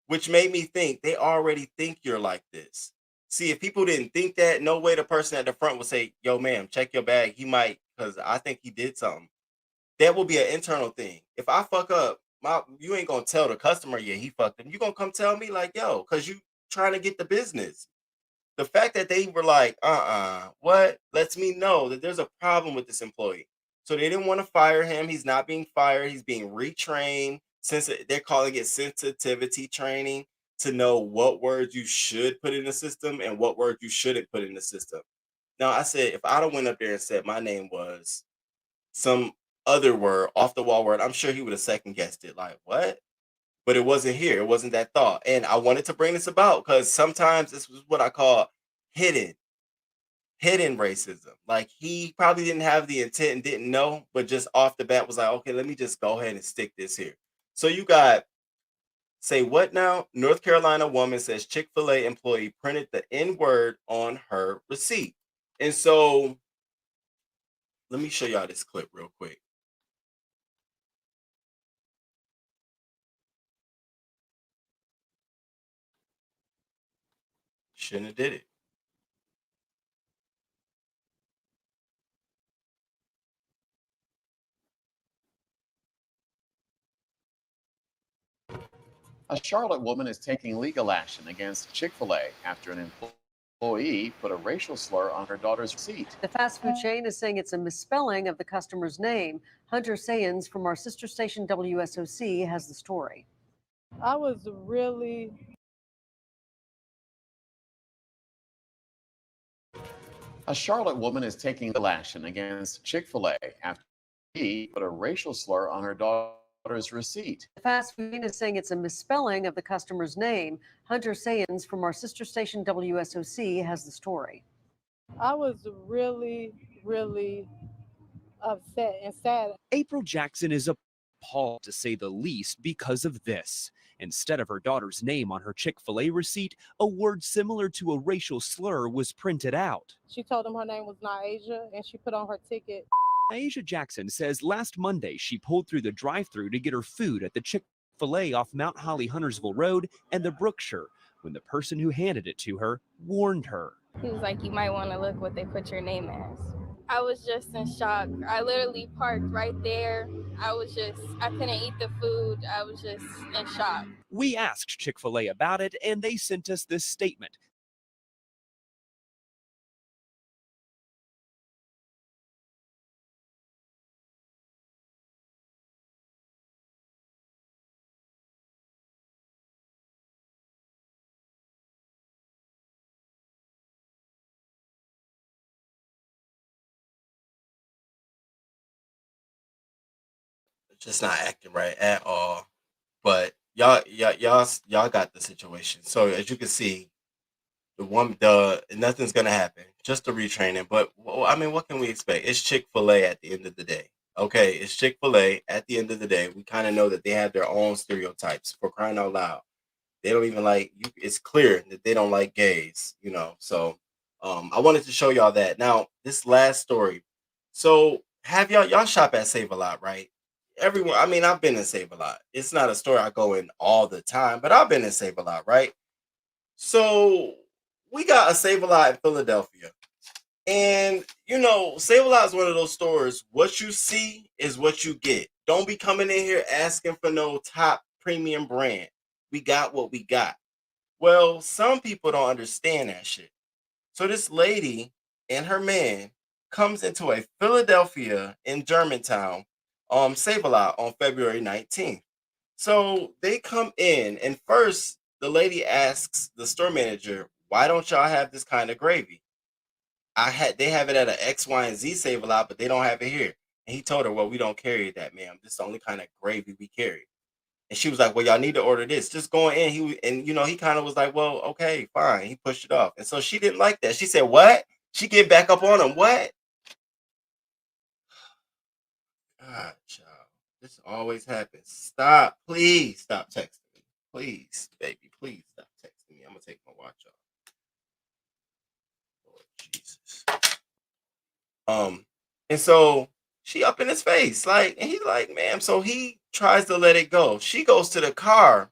Speaker 1: Which made me think they already think you're like this. See, if people didn't think that, no way the person at the front would say, yo, ma'am, check your bag. He might, because I think he did something. That will be an internal thing. If I fuck up, you ain't going to tell the customer, yeah, he fucked him. You going to come tell me like, yo, because you trying to get the business. The fact that they were like, what, lets me know that there's a problem with this employee. So they didn't want to fire him. He's not being fired. He's being retrained. Since they're calling it sensitivity training to know what words you should put in the system and what words you shouldn't put in the system. Now, I said, if I'd have went up there and said my name was some other word, off the wall word, I'm sure he would have second guessed it. Like, what? But it wasn't here. It wasn't that thought. And I wanted to bring this about because sometimes this was what I call hidden racism. Like, he probably didn't have the intent and didn't know, but just off the bat was like, okay, let me just go ahead and stick this here. So you got, say what now? North Carolina woman says Chick-fil-A employee printed the N word on her receipt. And so let me show y'all this clip real quick. Shouldn't have did it.
Speaker 3: A Charlotte woman is taking legal action against Chick-fil-A after an employee put a racial slur on her daughter's receipt.
Speaker 6: The fast food chain is saying it's a misspelling of the customer's name. Hunter Sayans from our sister station WSOC has the story.
Speaker 7: I was really
Speaker 3: A Charlotte woman is taking legal action against Chick-fil-A after he put a racial slur on her daughter's receipt.
Speaker 6: The fast food chain is saying it's a misspelling of the customer's name. Hunter Sayans from our sister station WSOC has the story.
Speaker 7: I was really upset and sad.
Speaker 24: April Jackson is appalled, to say the least, because of this. Instead of her daughter's name on her Chick-fil-A receipt, a word similar to a racial slur was printed out.
Speaker 7: She told him her name was Naasia, and she put on her ticket.
Speaker 24: Asia Jackson says last Monday she pulled through the drive-thru to get her food at the Chick-fil-A off Mount Holly Huntersville Road and the Brookshire when the person who handed it to her warned her.
Speaker 25: He was like, you might want to look what they put your name as. I was just in shock. I literally parked right there. I couldn't eat the food. I was just in shock.
Speaker 24: We asked Chick-fil-A about it, and they sent us this statement.
Speaker 1: Just not acting right at all. But y'all got the situation. So as you can see, nothing's gonna happen. Just the retraining. But I mean, what can we expect? It's Chick-fil-A at the end of the day. Okay, it's Chick-fil-A at the end of the day. We kind of know that they have their own stereotypes, for crying out loud. They don't even like you. It's clear that they don't like gays, So I wanted to show y'all that. Now, this last story. So have y'all shop at Save a Lot, right? Everyone, I mean, I've been in Save a Lot. It's not a store I go in all the time, but I've been in Save a Lot, right? So we got a Save a Lot in Philadelphia. And Save a Lot is one of those stores. What you see is what you get. Don't be coming in here asking for no top premium brand. We got what we got. Well, some people don't understand that shit. So this lady and her man comes into a Philadelphia in Germantown Save a Lot on February 19th. So they come in, and first the lady asks the store manager, "Why don't y'all have this kind of gravy? They have it at an X, Y, and Z Save a Lot, but they don't have it here." And he told her, "Well, we don't carry that, ma'am. This is the only kind of gravy we carry." And she was like, "Well, y'all need to order this." Just going in, he kind of was like, "Well, okay, fine." He pushed it off, and so she didn't like that. She said, "What?" She get back up on him. What? God, child, this always happens. Stop, please, stop texting me, please, baby, please stop texting me. I'm gonna take my watch off. Lord Jesus. And so she up in his face, like, and he's like, "Ma'am." So he tries to let it go. She goes to the car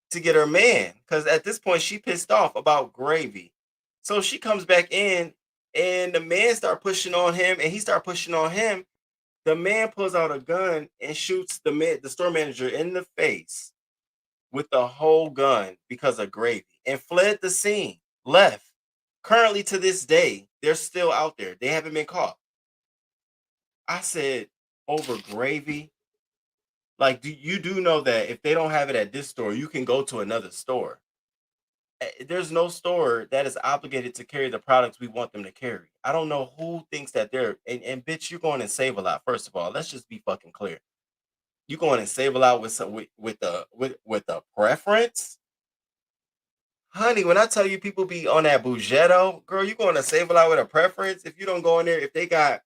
Speaker 1: to get her man, because at this point she pissed off about gravy. So she comes back in, and the man start pushing on him, and he start pushing on him. The man pulls out a gun and shoots the store manager in the face with the whole gun because of gravy, and fled the scene, left. Currently to this day, they're still out there. They haven't been caught. I said, over gravy? Like, you do know that if they don't have it at this store, you can go to another store. There's no store that is obligated to carry the products we want them to carry. I don't know who thinks that they're and bitch, you're going to Save a Lot. First of all, let's just be fucking clear. You going to Save a Lot with a preference? Honey, when I tell you people be on that Bougetto, girl, you going to Save a Lot with a preference? If you don't go in there, if they got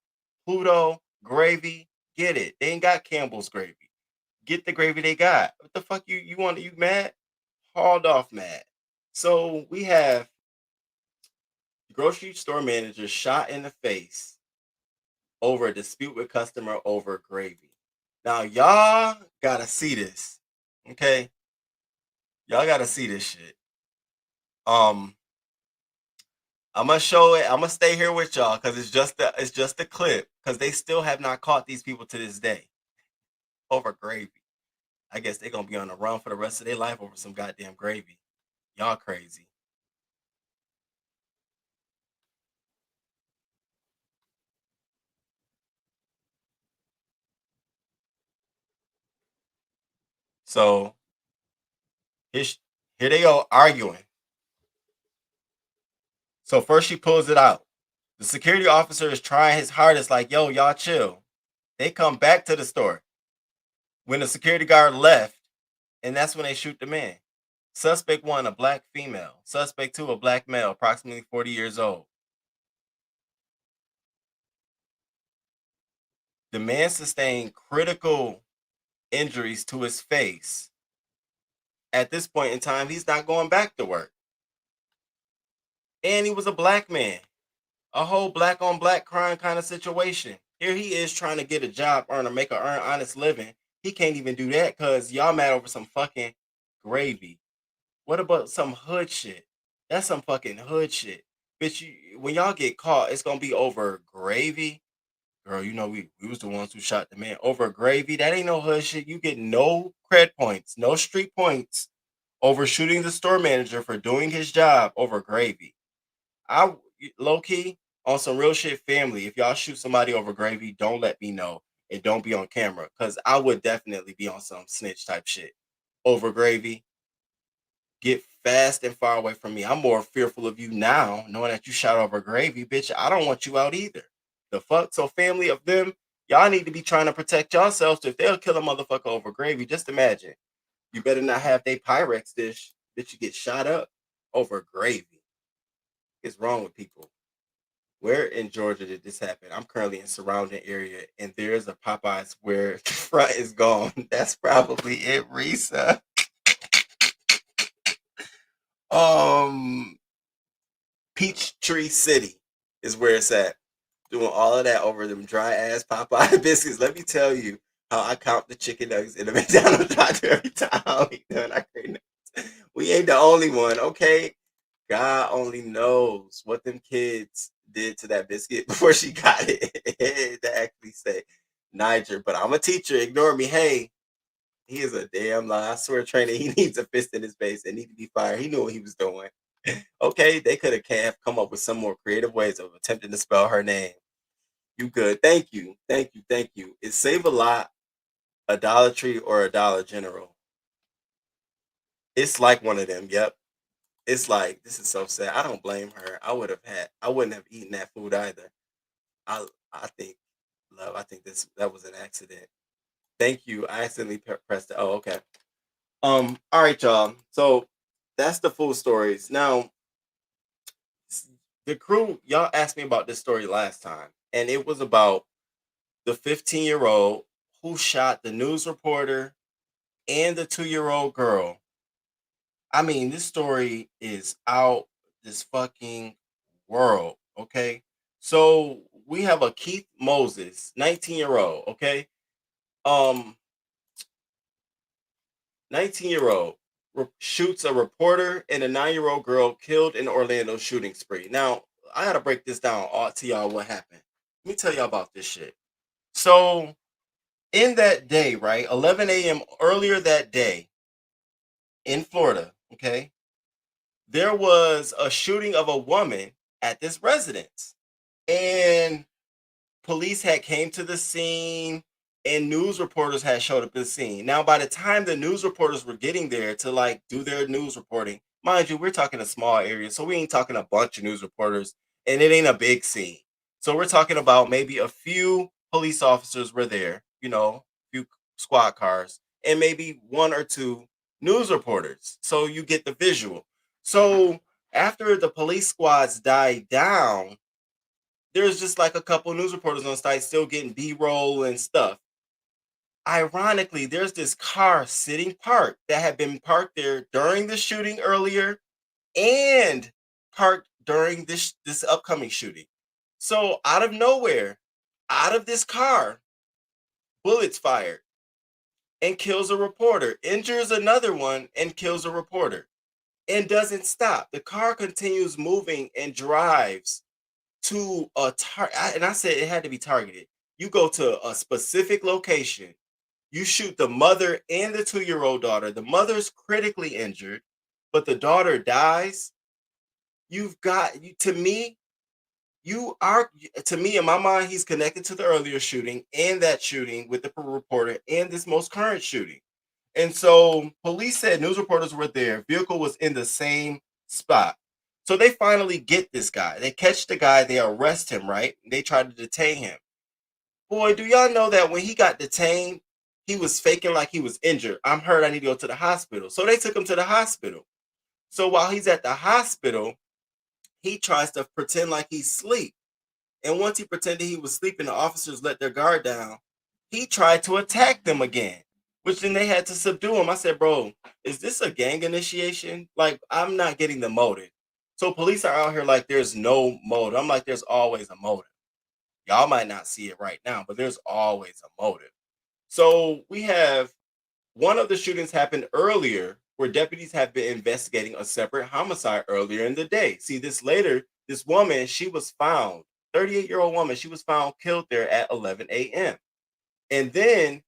Speaker 1: Pluto gravy, get it. They ain't got Campbell's gravy. Get the gravy they got. What the fuck you want? You mad? Hauled off mad. So we have the grocery store manager shot in the face over a dispute with customer over gravy. Now y'all gotta see this, okay? Y'all gotta see this shit. I'm gonna show it. I'm gonna stay here with y'all because it's just a clip, because they still have not caught these people to this day over gravy. I guess they're gonna be on the run for the rest of their life over some goddamn gravy. Y'all crazy. So here they go arguing. So first she pulls it out. The security officer is trying his hardest, like, "Yo, y'all chill." They come back to the store when the security guard left, and that's when they shoot the man. Suspect 1, a black female. Suspect 2, a black male, approximately 40 years old. The man sustained critical injuries to his face. At this point in time, he's not going back to work. And he was a black man. A whole black on black crime kind of situation. Here he is trying to get a job, earn honest living. He can't even do that because y'all mad over some fucking gravy. What about some hood shit? That's some fucking hood shit. Bitch, when y'all get caught, it's gonna be over gravy. Girl, we was the ones who shot the man over gravy. That ain't no hood shit. You get no cred points, no street points over shooting the store manager for doing his job over gravy. I low key on some real shit, family. If y'all shoot somebody over gravy, don't let me know and don't be on camera, because I would definitely be on some snitch type shit over gravy. Get fast and far away from me. I'm more fearful of you now, knowing that you shot over gravy, bitch. I don't want you out either. The fuck? So family of them, y'all need to be trying to protect yourselves. If they'll kill a motherfucker over gravy, just imagine You better not have they Pyrex dish. Bitch, you get shot up over gravy. What's wrong with people? Where in Georgia did this happen? I'm currently in surrounding area, and there's a Popeyes where the front is gone. That's probably it, Risa. Peachtree City is where it's at. Doing all of that over them dry ass Popeye biscuits. Let me tell you how I count the chicken nuggets in the McDonald's drive-thru every time I eat them. We ain't the only one, okay? God only knows what them kids did to that biscuit before she got it. To actually say Niger, but I'm a teacher. Ignore me. Hey, he is a damn lie. I swear, trainer, he needs a fist in his face and need to be fired. He knew what he was doing. Okay, they could have come up with some more creative ways of attempting to spell her name. You good. Thank you. Thank you. Thank you. Is Save a Lot a Dollar Tree or a Dollar General? It's like one of them. Yep. It's like, this is so sad. I don't blame her. I wouldn't have eaten that food either. I think, love, I think that was an accident. Thank you. I accidentally pressed it. Oh, okay. All right, y'all. So that's the full stories. Now, the crew, y'all asked me about this story last time, and it was about the 15-year-old who shot the news reporter and the 2-year-old girl. I mean, this story is out this fucking world, okay? So we have a Keith Moses, 19-year-old, okay? 19-year-old shoots a reporter and a 9-year-old girl killed in Orlando shooting spree. Now, I gotta break this down to y'all what happened. Let me tell y'all about this shit. So, in that day, right, 11 a.m. earlier that day in Florida, okay, there was a shooting of a woman at this residence. And police had came to the scene and news reporters had showed up at the scene. Now, by the time the news reporters were getting there to like do their news reporting, mind you, we're talking a small area, so we ain't talking a bunch of news reporters, and it ain't a big scene. So we're talking about maybe a few police officers were there, a few squad cars, and maybe one or two news reporters. So you get the visual. So after the police squads died down, there's just like a couple news reporters on site still getting B-roll and stuff. Ironically, there's this car sitting parked that had been parked there during the shooting earlier and parked during this upcoming shooting. So out of nowhere, out of this car, bullets fired and kills a reporter, injures another one and kills a reporter, and doesn't stop. The car continues moving and drives to a and I said it had to be targeted. You go to a specific location, you shoot the mother and the 2-year-old daughter. The mother's critically injured, but the daughter dies. You've got, to me, in my mind, he's connected to the earlier shooting and that shooting with the reporter and this most current shooting. And so police said news reporters were there. Vehicle was in the same spot. So they finally get this guy. They catch the guy. They arrest him, right? They try to detain him. Boy, do y'all know that when he got detained, he was faking like he was injured. I'm hurt. I need to go to the hospital. So they took him to the hospital. So while he's at the hospital, he tries to pretend like he's asleep. And once he pretended he was sleeping, the officers let their guard down. He tried to attack them again, which then they had to subdue him. I said, bro, is this a gang initiation? Like, I'm not getting the motive. So police are out here like there's no motive. I'm like, there's always a motive. Y'all might not see it right now, but there's always a motive. So we have one of the shootings happened earlier where deputies have been investigating a separate homicide earlier in the day. See, this woman, she was found, 38-year-old woman, she was found killed there at 11 a.m. And then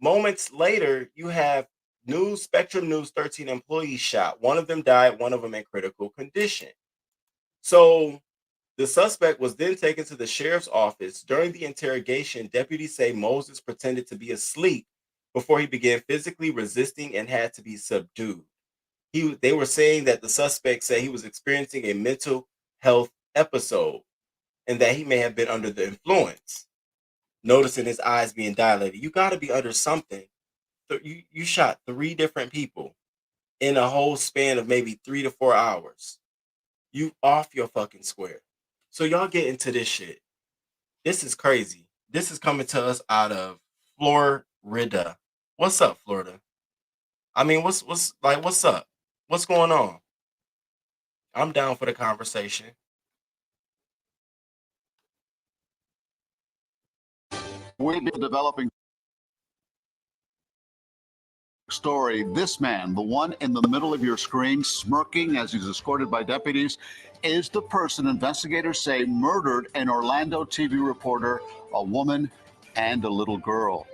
Speaker 1: moments later, you have Spectrum News 13 employees shot. One of them died, one of them in critical condition. So the suspect was then taken to the sheriff's office. During the interrogation, deputies say Moses pretended to be asleep before he began physically resisting and had to be subdued. They were saying that the suspect said he was experiencing a mental health episode and that he may have been under the influence. Noticing his eyes being dilated. You got to be under something You shot 3 different people in a whole span of maybe 3 to 4 hours. You off your fucking square. So y'all get into this shit. This is crazy. This is coming to us out of Florida. What's up, Florida? I mean, what's up? What's going on? I'm down for the conversation.
Speaker 10: We've been developing story. This man, the one in the middle of your screen, smirking as he's escorted by deputies, is the person investigators say murdered an Orlando TV reporter, a woman, and a little girl.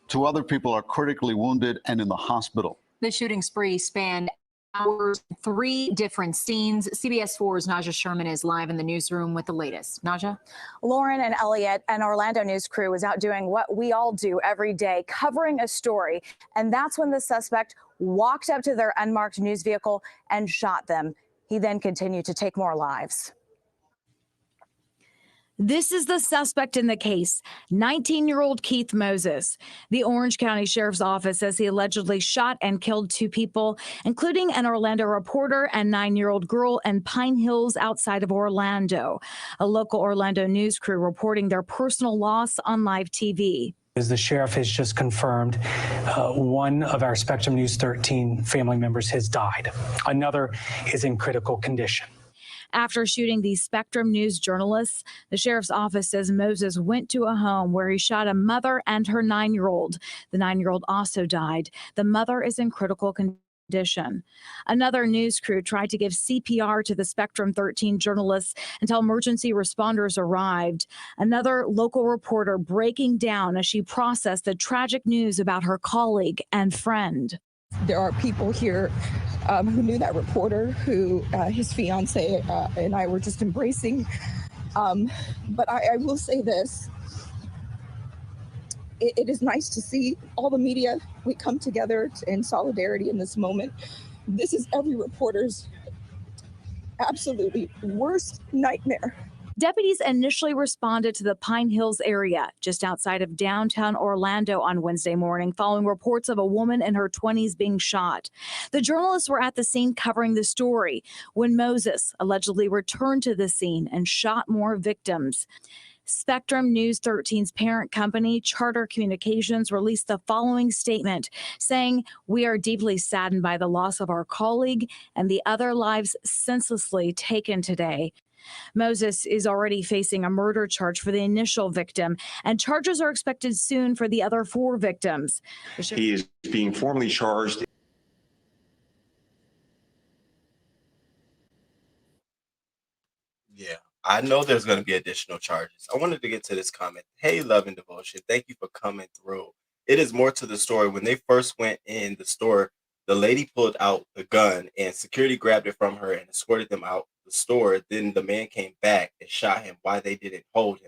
Speaker 10: 2 other people are critically wounded and in the hospital.
Speaker 11: The shooting spree spanned hours, 3 different scenes. CBS 4's Naja Sherman is live in the newsroom with the latest. Naja?
Speaker 12: Lauren and Elliot, an Orlando news crew, was out doing what we all do every day, covering a story. And that's when the suspect walked up to their unmarked news vehicle and shot them. He then continued to take more lives.
Speaker 4: This is the suspect in the case, 19-year-old Keith Moses. The Orange County Sheriff's Office says he allegedly shot and killed 2 people, including an Orlando reporter and 9-year-old girl in Pine Hills outside of Orlando. A local Orlando news crew reporting their personal loss on live TV.
Speaker 13: As the sheriff has just confirmed, one of our Spectrum News 13 family members has died. Another is in critical condition.
Speaker 4: After shooting these Spectrum News journalists, the sheriff's office says Moses went to a home where he shot a mother and her 9-year-old. The 9-year-old also died. The mother is in critical condition. Another news crew tried to give CPR to the Spectrum 13 journalists until emergency responders arrived. Another local reporter breaking down as she processed the tragic news about her colleague and friend.
Speaker 14: There are people here who knew that reporter, who his fiance and I were just embracing. But I will say this. It is nice to see all the media. We come together in solidarity in this moment. This is every reporter's absolutely worst nightmare.
Speaker 4: Deputies initially responded to the Pine Hills area, just outside of downtown Orlando on Wednesday morning, following reports of a woman in her 20s being shot. The journalists were at the scene covering the story when Moses allegedly returned to the scene and shot more victims. Spectrum News 13's parent company, Charter Communications, released the following statement saying, "We are deeply saddened by the loss of our colleague and the other lives senselessly taken today." Moses is already facing a murder charge for the initial victim, and charges are expected soon for the other 4 victims.
Speaker 26: He is being formally charged.
Speaker 1: Yeah, I know there's going to be additional charges. I wanted to get to this comment. Hey, Love and Devotion, thank you for coming through. It is more to the story. When they first went in the store, the lady pulled out the gun and security grabbed it from her and escorted them out the store. Then the man came back and shot him. Why they didn't hold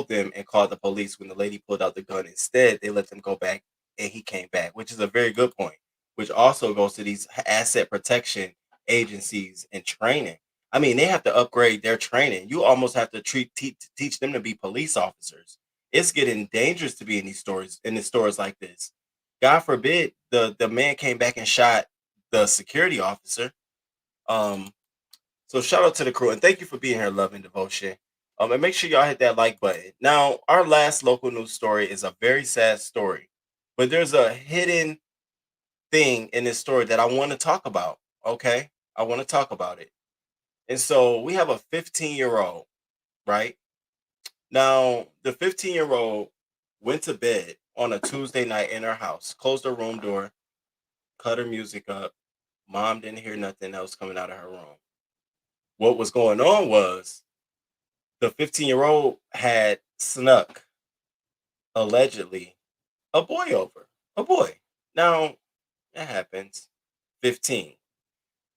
Speaker 1: them and called the police when the lady pulled out the gun. Instead, they let them go back and he came back, which is a very good point, which also goes to these asset protection agencies and training. I mean, they have to upgrade their training. You almost have to teach them to be police officers. It's getting dangerous to be in these stores like this. God forbid the man came back and shot the security officer. So shout out to the crew and thank you for being here, Love and Devotion. And make sure y'all hit that like button. Now, our last local news story is a very sad story, but there's a hidden thing in this story that I want to talk about. Okay, I want to talk about it. And so we have a 15-year-old, right? Now, the 15-year-old went to bed on a Tuesday night in her house, closed her room door, cut her music up. Mom didn't hear nothing else coming out of her room. What was going on was the 15-year-old had snuck, allegedly, a boy over. A boy. Now, that happens. 15.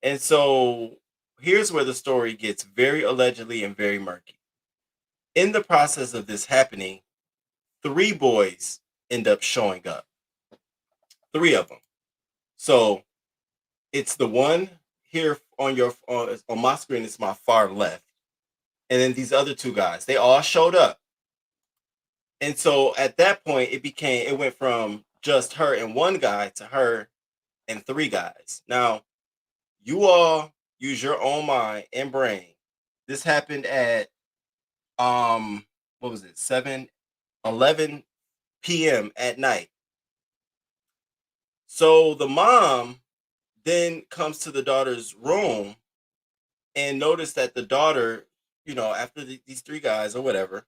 Speaker 1: And so here's where the story gets very allegedly and very murky. In the process of this happening, 3 boys end up showing up. 3 of them. So it's the one here on my screen, it's my far left. And then these other 2 guys, they all showed up. And so at that point, it went from just her and one guy to her and 3 guys. Now, you all use your own mind and brain. This happened at what was it? 11 p.m. at night. So the mom then comes to the daughter's room and noticed that the daughter, after these 3 guys or whatever,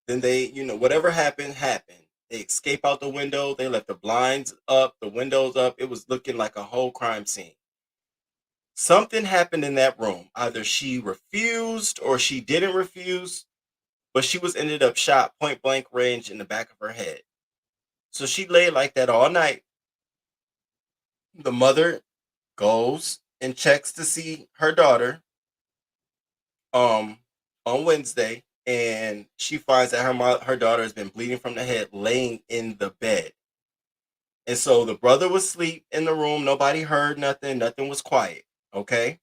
Speaker 1: then they, whatever happened. They escape out the window. They left the blinds up, the windows up. It was looking like a whole crime scene. Something happened in that room. Either she refused or she didn't refuse, but she was ended up shot point blank range in the back of her head. So she lay like that all night. The mother goes and checks to see her daughter on Wednesday, and she finds that her daughter has been bleeding from the head, laying in the bed. And so the brother was asleep in the room. Nobody heard nothing. Nothing was quiet. Okay.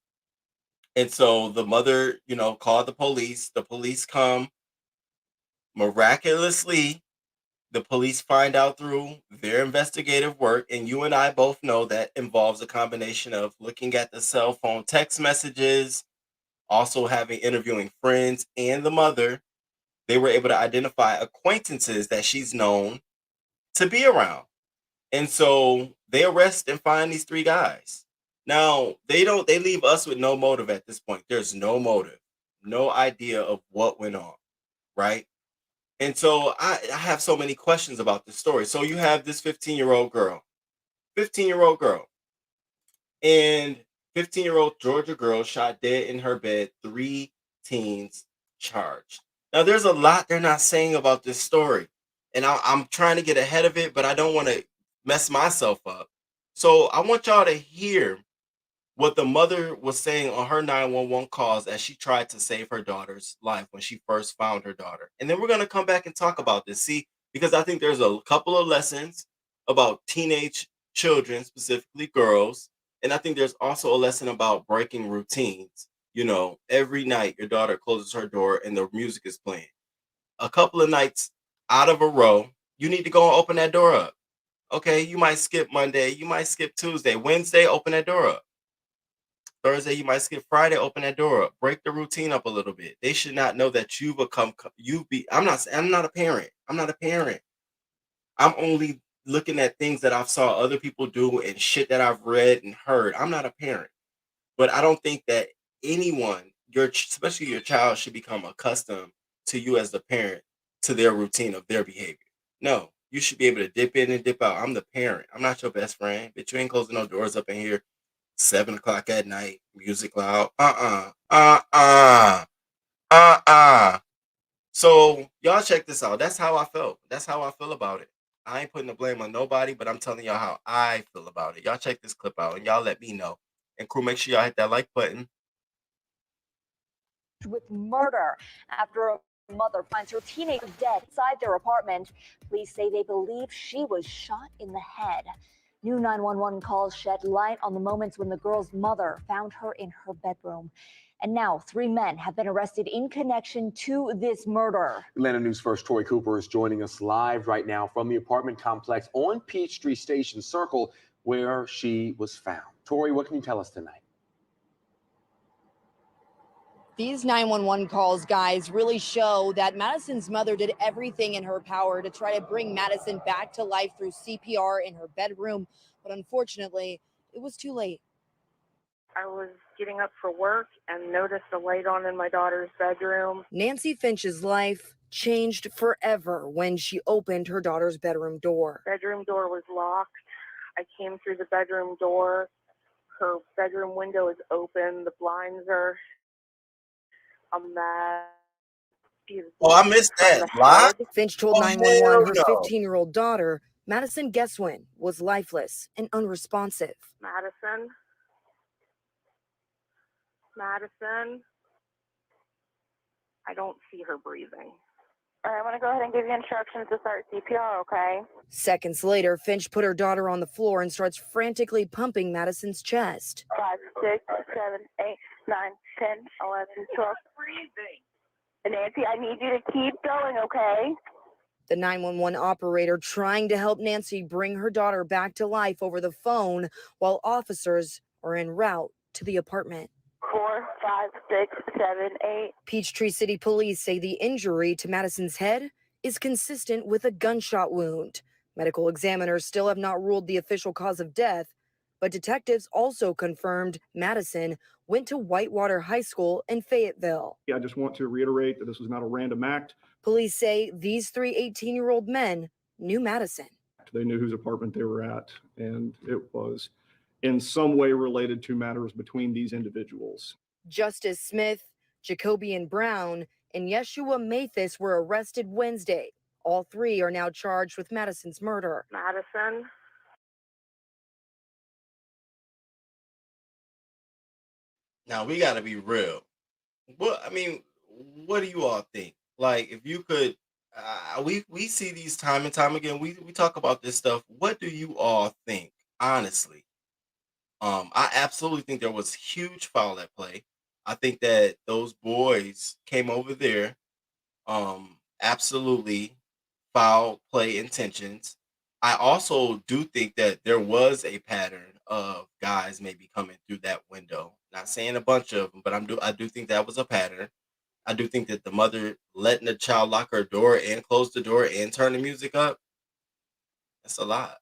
Speaker 1: And so the mother, called the police. The police come. Miraculously, the police find out through their investigative work, and you and I both know that involves a combination of looking at the cell phone text messages, also interviewing friends and the mother. They were able to identify acquaintances that she's known to be around. And so they arrest and find these 3 guys. Now, they leave us with no motive at this point. There's no motive, no idea of what went on, right? And so I have so many questions about this story. So you have this 15-year-old girl, and 15-year-old Georgia girl shot dead in her bed, 3 teens charged. Now, there's a lot they're not saying about this story, and I'm trying to get ahead of it, but I don't want to mess myself up. So I want y'all to hear what the mother was saying on her 911 calls as she tried to save her daughter's life when she first found her daughter. And then we're going to come back and talk about this. See, because I think there's a couple of lessons about teenage children, specifically girls. And I think there's also a lesson about breaking routines. Every night your daughter closes her door and the music is playing. A couple of nights out of a row, you need to go and open that door up. Okay, you might skip Monday, you might skip Tuesday, Wednesday, open that door up. Thursday, you might skip Friday, open that door up. Break the routine up a little bit. They should not know that I'm not a parent. I'm not a parent. I'm only looking at things that I've saw other people do and shit that I've read and heard. I'm not a parent. But I don't think that anyone, especially your child, should become accustomed to you as the parent, to their routine of their behavior. No, you should be able to dip in and dip out. I'm the parent. I'm not your best friend. But you ain't closing no doors up in here 7 o'clock at night, music loud. So y'all check this out. That's how I felt. That's how I feel about it. I ain't putting the blame on nobody, but I'm telling y'all how I feel about it. Y'all check this clip out and y'all let me know. And crew, make sure y'all hit that like button.
Speaker 8: With murder after a mother finds her teenager dead inside their apartment. Police say they believe she was shot in the head. New 911 calls shed light on the moments when the girl's mother found her in her bedroom. And now 3 men have been arrested in connection to this murder.
Speaker 9: Atlanta News First Tori Cooper is joining us live right now from the apartment complex on Peachtree Station Circle where she was found. Tori, what can you tell us tonight?
Speaker 15: These 911 calls, guys, really show that Madison's mother did everything in her power to try to bring Madison back to life through CPR in her bedroom. But unfortunately, it was too late.
Speaker 16: I was getting up for work and noticed a light on in my daughter's bedroom.
Speaker 15: Nancy Finch's life changed forever when she opened her daughter's bedroom door.
Speaker 16: Bedroom door was locked. I came through the bedroom door. Her bedroom window is open. The blinds are a mess.
Speaker 1: Oh, I missed that. Locked?
Speaker 15: Finch told 911 her 15-year-old daughter, Madison Guesswin, was lifeless and unresponsive.
Speaker 16: Madison. I don't see her breathing. All right, I'm going to go ahead and give you instructions to start CPR, okay?
Speaker 15: Seconds later, Finch put her daughter on the floor and starts frantically pumping Madison's chest.
Speaker 16: 5, 6, 7, 8, 9, 10, 11, 12. Breathing. Nancy, I need you to keep going, okay?
Speaker 15: The 911 operator trying to help Nancy bring her daughter back to life over the phone while officers are en route to the apartment.
Speaker 16: 4, 5, 6, 7, 8.
Speaker 15: Peachtree City Police say the injury to Madison's head is consistent with a gunshot wound. Medical examiners still have not ruled the official cause of death, but detectives also confirmed Madison went to Whitewater High School in Fayetteville.
Speaker 17: I just want to reiterate that this was not a random act.
Speaker 15: Police say these three 18-year-old men knew Madison.
Speaker 17: They knew whose apartment they were at, and it was in some way related to matters between these individuals.
Speaker 15: Justice Smith, Jacobian Brown, and Yeshua Mathis were arrested Wednesday. All three are now charged with Madison's murder.
Speaker 16: Madison.
Speaker 1: Now we got to be real. What I mean, what do you all think? Like, if you could, we see these time and time again. We talk about this stuff. What do you all think? Honestly, I absolutely think there was huge foul at play. I think that those boys came over there, absolutely foul play intentions. I also do think that there was a pattern of guys maybe coming through that window. Not saying a bunch of them, but I do think that was a pattern. I do think that the mother letting the child lock her door and close the door and turn the music up, that's a lot.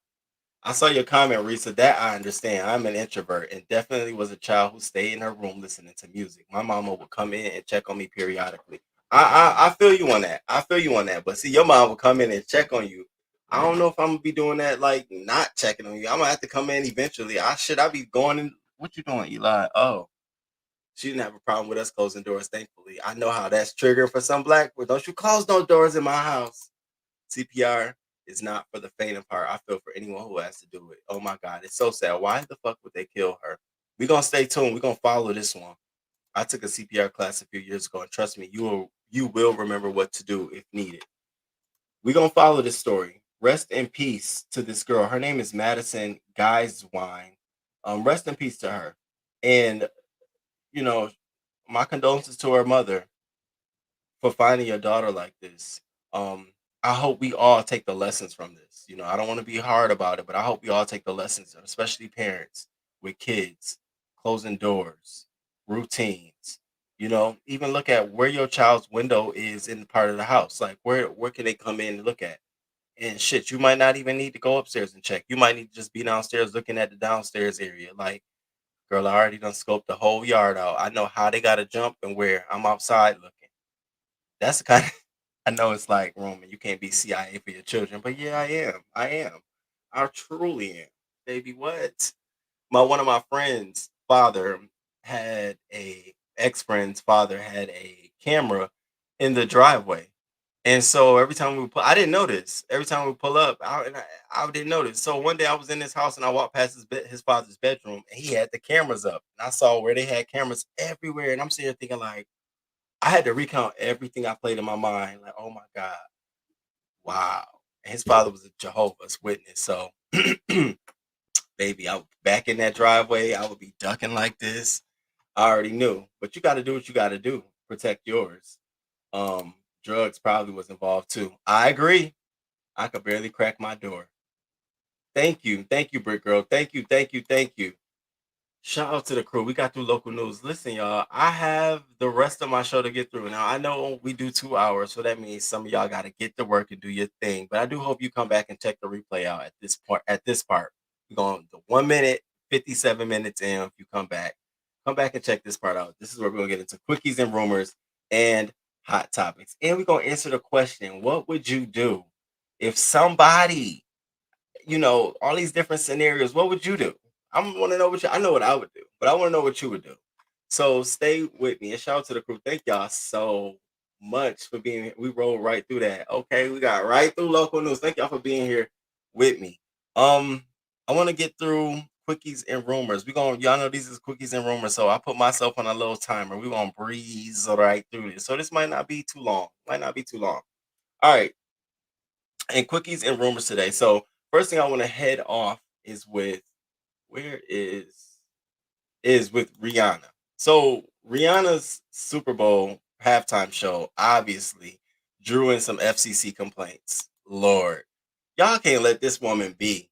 Speaker 1: I saw your comment, Risa. That I understand. I'm an introvert and definitely was a child who stayed in her room listening to music. My mama would come in and check on me periodically. I feel you on that. I feel you on that. But see, your mom would come in and check on you. I don't know if I'm gonna be doing that, like not checking on you. I'm gonna have to come in eventually. I be going in. What you doing, Eli? Oh, she didn't have a problem with us closing doors, thankfully. I know how that's triggering for some black. Well, don't you close no doors in my house. CPR is not for the faint of heart. I feel for anyone who has to do it. Oh my God, it's so sad. Why the fuck would they kill her? We're gonna stay tuned. We're gonna follow this one. I took a CPR class a few years ago, and trust me, you will remember what to do if needed. We're gonna follow this story. Rest in peace to this girl. Her name is Madison Geiswine. Rest in peace to her. And you know, my condolences to her mother for finding your daughter like this. I hope we all take the lessons from this. You know, I don't want to be hard about it, but I hope we all take the lessons, especially parents with kids, closing doors, routines. You know, even look at where your child's window is in part of the house. Like where can they come in and look at? And shit, you might not even need to go upstairs and check. You might need to just be downstairs looking at the downstairs area. Like, girl, I already done scoped the whole yard out. I know how they gotta jump and where. I'm outside looking. That's the kind of I know it's like Roman, you can't be CIA for your children, but yeah, I am. I am. I truly am. Baby, what? One of my friends' father had a ex-friend's father had a camera in the driveway. And so every time we pull, I didn't notice. Every time we pull up, I didn't notice. So one day I was in his house and I walked past his father's bedroom and he had the cameras up. And I saw where they had cameras everywhere. And I'm sitting here thinking like, I had to recount everything I played in my mind. Like, oh my God, wow. And his father was a Jehovah's Witness. So, baby, I was back in that driveway. I would be ducking like this. I already knew. But you got to do what you got to do. Protect yours. Drugs probably was involved too. I agree. I could barely crack my door. Thank you. Thank you, Brick Girl. Thank you. Thank you. Thank you. Shout out to the crew. We got through local news. Listen, y'all, I have the rest of my show to get through. Now, I know we do 2 hours, so that means some of y'all got to get to work and do your thing. But I do hope you come back and check the replay out at this point. At this part, we're going to 1 minute, 57 minutes in. If you come back and check this part out. This is where we're going to get into quickies and rumors and hot topics. And we're going to answer the question, what would you do if somebody, all these different scenarios, what would you do? I want to know I know what I would do, but I want to know what you would do. So stay with me and shout out to the crew. Thank y'all so much for being here. We rolled right through that. Okay, we got right through local news. Thank y'all for being here with me. I want to get through quickies and rumors. Y'all know these is quickies and rumors, so I put myself on a little timer. We're gonna breeze right through this. So this might not be too long. All right. And quickies and rumors today. So first thing I want to head off is with with Rihanna. So Rihanna's Super Bowl halftime show obviously drew in some FCC complaints. Lord. Y'all can't let this woman be.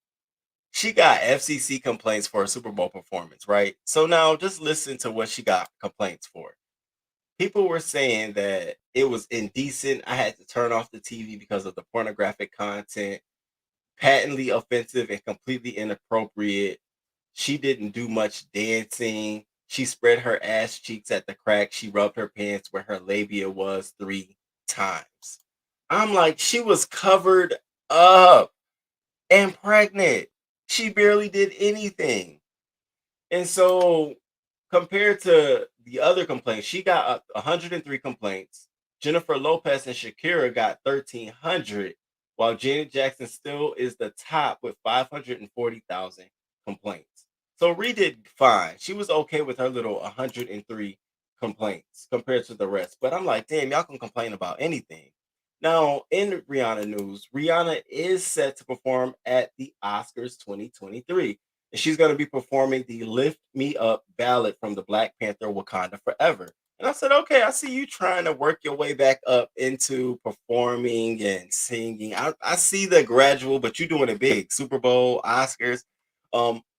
Speaker 1: She got FCC complaints for a Super Bowl performance, right? So now just listen to what she got complaints for. People were saying that it was indecent. I had to turn off the TV because of the pornographic content, patently offensive and completely inappropriate. She didn't do much dancing. She spread her ass cheeks at the crack. She rubbed her pants where her labia was 3 times. I'm like, she was covered up and pregnant. She barely did anything. And so compared to the other complaints, she got 103 complaints. Jennifer Lopez and Shakira got 1,300, while Janet Jackson still is the top with 540,000 complaints. So Ree did fine. She was okay with her little 103 complaints compared to the rest. But I'm like, damn, y'all can complain about anything. Now, in Rihanna news, Rihanna is set to perform at the Oscars 2023. And she's going to be performing the Lift Me Up ballad from the Black Panther Wakanda Forever. And I said, okay, I see you trying to work your way back up into performing and singing. I see the gradual, but you're doing it big. Super Bowl, Oscars.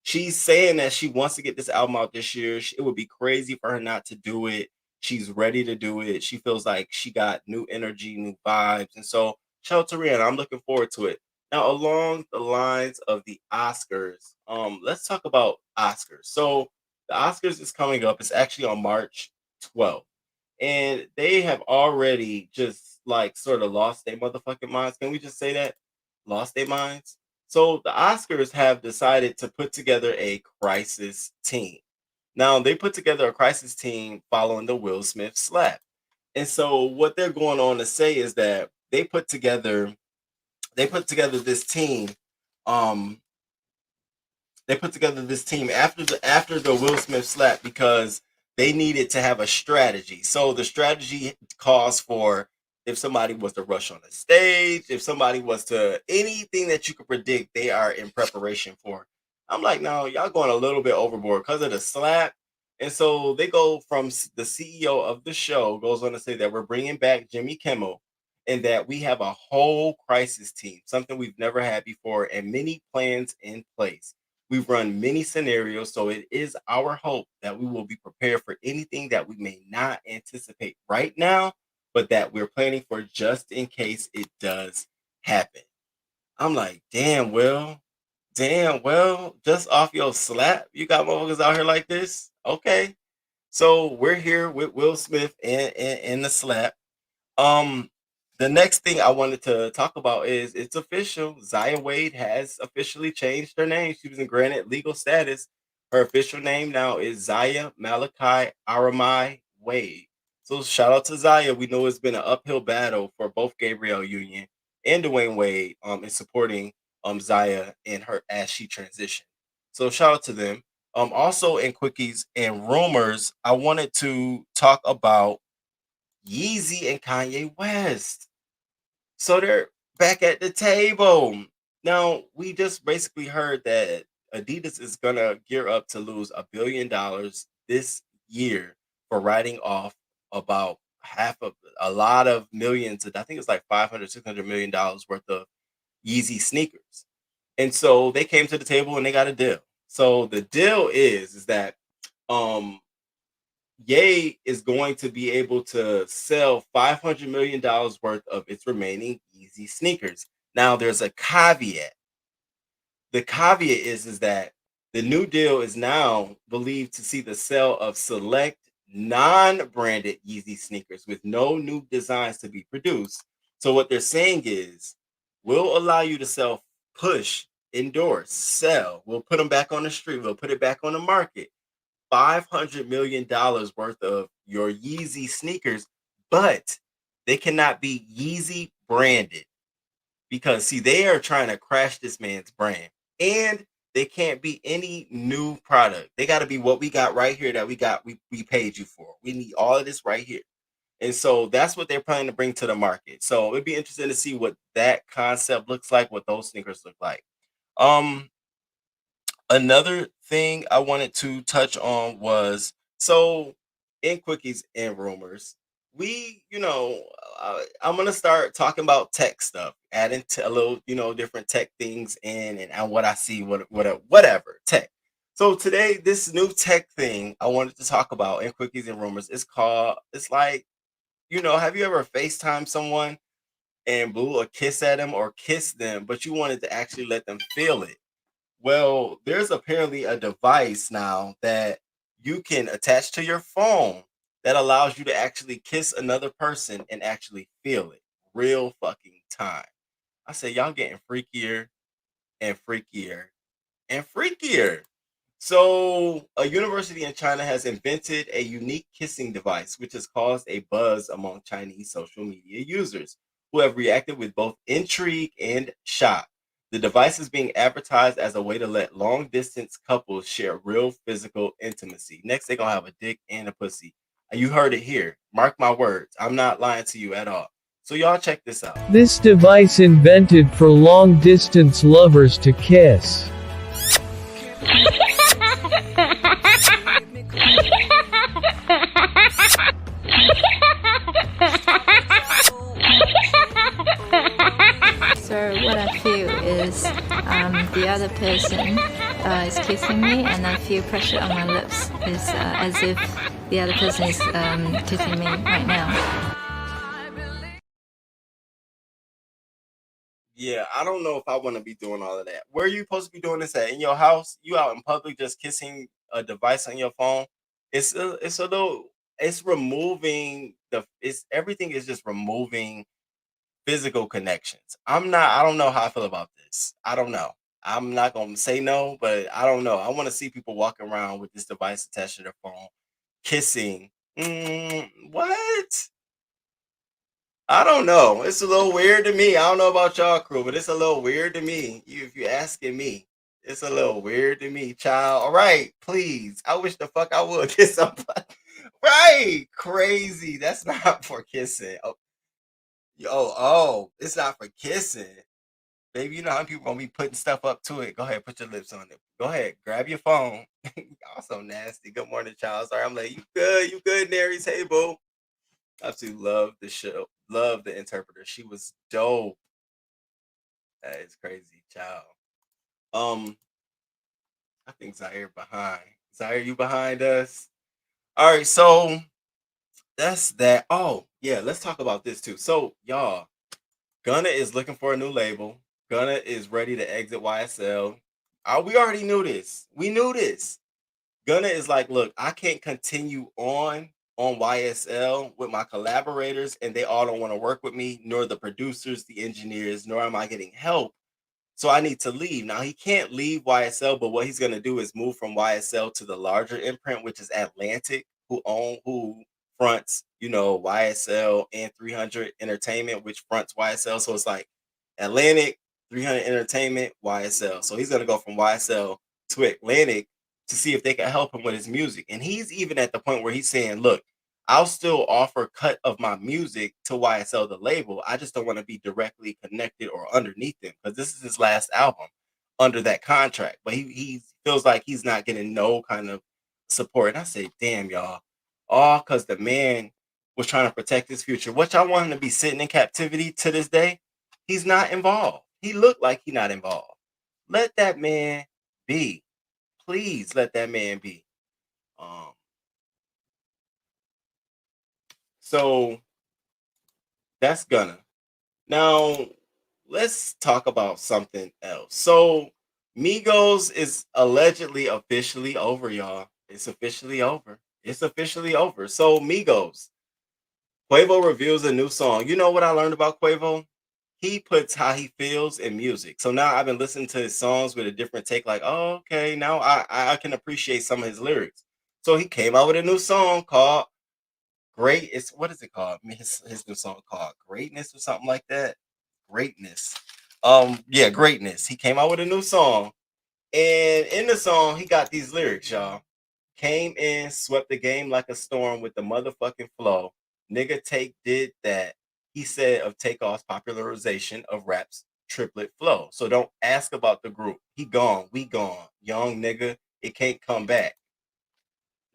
Speaker 1: She's saying that she wants to get this album out this year. It would be crazy for her not to do it. She's ready to do it. She feels like she got new energy, new vibes. And so shout out to Rihanna. I'm looking forward to it. Now, along the lines of the Oscars, let's talk about Oscars. So the Oscars is coming up. It's actually on March 12th. And they have already just like sort of lost their motherfucking minds. Can we just say that? Lost their minds? So the Oscars have decided to put together a crisis team. Now, they put together a crisis team following the Will Smith slap. And so what they're going on to say is that they put together this team. They put together this team after the Will Smith slap because they needed to have a strategy. So the strategy calls for if somebody was to rush on the stage, if somebody was to anything that you could predict, they are in preparation for. I'm like, no, y'all going a little bit overboard because of the slap. And so they go from the CEO of the show goes on to say that we're bringing back Jimmy Kimmel and that we have a whole crisis team, something we've never had before, and many plans in place. We've run many scenarios, so it is our hope that we will be prepared for anything that we may not anticipate right now, but that we're planning for just in case it does happen. I'm like, damn, well, just off your slap, you got motherfuckers out here like this? Okay. So we're here with Will Smith and the slap. The next thing I wanted to talk about is it's official. Zaya Wade has officially changed her name. She was granted legal status. Her official name now is Zaya Malachi Aramai Wade. So shout out to Zaya. We know it's been an uphill battle for both Gabrielle Union and Dwayne Wade in supporting Zaya in her as she transitioned. So shout out to them. Also in quickies and rumors, I wanted to talk about Yeezy and Kanye West. So they're back at the table. Now, we just basically heard that Adidas is going to gear up to lose $1 billion this year for writing off about half of a lot of millions. I think it's like $500-600 million worth of Yeezy sneakers. And so they came to the table and they got a deal. So the deal is that Ye is going to be able to sell $500 million worth of its remaining Yeezy sneakers. Now, there's a caveat. The caveat is that the new deal is now believed to see the sale of select non-branded Yeezy sneakers with no new designs to be produced. So what they're saying is, we'll allow you to sell, push, endorse, sell. We'll put them back on the street. We'll put it back on the market. $500 million worth of your Yeezy sneakers, but they cannot be Yeezy branded because see, they are trying to crash this man's brand, and they can't be any new product. They got to be what we got right here that we paid you for. We need all of this right here. And so that's what they're planning to bring to the market. So it'd be interesting to see what that concept looks like, what those sneakers look like. Another thing I wanted to touch on was so in quickies and rumors, I'm gonna start talking about tech stuff, adding to a little, different tech things in and what I see, whatever tech. So today, this new tech thing I wanted to talk about in Quickies and Rumors is called. It's like, have you ever FaceTime someone and blew a kiss at them or kissed them, but you wanted to actually let them feel it? Well, there's apparently a device now that you can attach to your phone that allows you to actually kiss another person and actually feel it real fucking time. I said, y'all getting freakier and freakier and freakier. So, a university in China has invented a unique kissing device, which has caused a buzz among Chinese social media users who have reacted with both intrigue and shock. The device is being advertised as a way to let long distance couples share real physical intimacy. Next, they're going to have a dick and a pussy. You heard it here. Mark my words. I'm not lying to you at all. So, y'all check this out.
Speaker 18: This device invented for long distance lovers to kiss.
Speaker 19: So what I feel is the other person is kissing me, and I feel pressure on my lips. It's as if the other person is kissing me right now.
Speaker 1: Yeah, I don't know if I want to be doing all of that. Where are you supposed to be doing this at? In your house? You out in public just kissing a device on your phone? It's removing everything is just removing physical connections. I don't know how I feel about this. I don't know. I'm not gonna say no, but I don't know. I want to see people walking around with this device attached to their phone, kissing. What? I don't know. It's a little weird to me. I don't know about y'all crew, but it's a little weird to me. If you're asking me, it's a little weird to me, child. All right, please. I wish the fuck I would kiss somebody. Right, crazy. That's not for kissing. Oh, it's not for kissing. Baby, you know how people gonna be putting stuff up to it. Go ahead, put your lips on it. Go ahead, grab your phone. Y'all so nasty. Good morning, child. Sorry, I'm late. You good? You good, Nary's? Hey, boo. Absolutely love the show. Love the interpreter. She was dope. That is crazy, child. I think Zaire behind. Zaire, you behind us? All right, so that's that. Oh, yeah, let's talk about this too. So, y'all, Gunna is looking for a new label. Gunna is ready to exit YSL. We already knew this. We knew this. Gunna is like, look, I can't continue on YSL with my collaborators, and they all don't want to work with me, nor the producers, the engineers, nor am I getting help. So I need to leave. Now he can't leave YSL, but what he's gonna do is move from YSL to the larger imprint, which is Atlantic, who fronts, YSL and 300 Entertainment, which fronts YSL. So it's like Atlantic, 300 Entertainment, YSL. So he's gonna go from YSL to Atlantic to see if they can help him with his music. And he's even at the point where he's saying, look, I'll still offer cut of my music to YSL, the label. I just don't want to be directly connected or underneath them, because this is his last album under that contract. But he feels like he's not getting no kind of support. And I say, damn, y'all, all because the man was trying to protect his future. What y'all want him to be sitting in captivity to this day? He's not involved. He looked like he's not involved. Let that man be. Please let that man be. So that's Gunna. Now let's talk about something else. So Migos is allegedly officially over, y'all. It's officially over. It's officially over. So Migos, Quavo reveals a new song. You know what I learned about Quavo? He puts how he feels in music. So now I've been listening to his songs with a different take, like, oh, okay, now I can appreciate some of his lyrics. So he came out with a new song called what is it called? His new song called Greatness or something like that. Greatness. Yeah, Greatness. He came out with a new song. And in the song, he got these lyrics, y'all. Came in, swept the game like a storm with the motherfucking flow. Nigga Take did that. He said of Takeoff's popularization of rap's triplet flow. So don't ask about the group. He gone. We gone. Young nigga, it can't come back.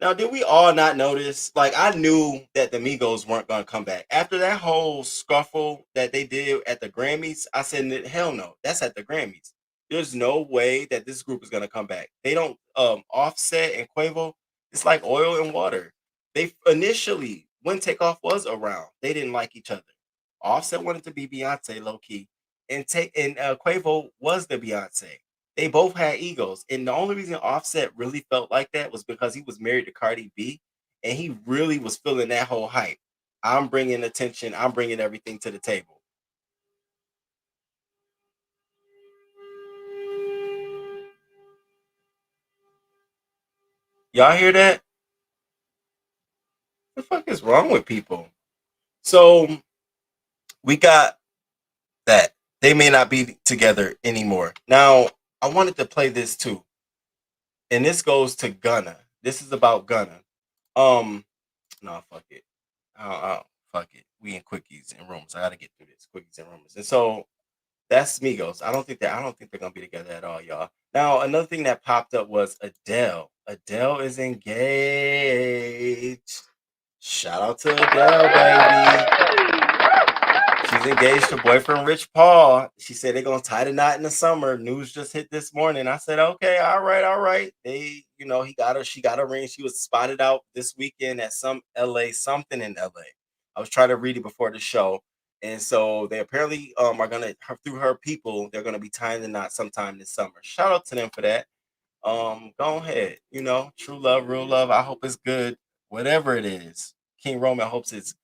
Speaker 1: Now, did we all not notice? Like, I knew that the Migos weren't going to come back. After that whole scuffle that they did at the Grammys, I said, hell no, that's at the Grammys. There's no way that this group is going to come back. They don't, Offset and Quavo, it's like oil and water. They initially, when Takeoff was around, they didn't like each other. Offset wanted to be Beyonce low key, and Quavo was the Beyonce. They both had egos, and the only reason Offset really felt like that was because he was married to Cardi B, and he really was feeling that whole hype. I'm bringing attention. I'm bringing everything to the table. Y'all hear that? What the fuck is wrong with people? So we got that. They may not be together anymore. Now, I wanted to play this too. And this goes to Gunna. This is about Gunna. No, fuck it. Fuck it. We in quickies and rumors. I gotta get through this. Quickies and rumors. And so that's Migos. I don't think they're gonna be together at all, y'all. Now, another thing that popped up was Adele. Adele is engaged. Shout out to Adele, baby. She's engaged to boyfriend Rich Paul. She said they're gonna tie the knot in the summer. News just hit this morning. I said, okay, all right. They, she got a ring. She was spotted out this weekend at something in LA. I was trying to read it before the show. And so they apparently are gonna, through her people, they're gonna be tying the knot sometime this summer. Shout out to them for that. Go ahead. True love, real love. I hope it's good. Whatever it is. King Roman hopes it's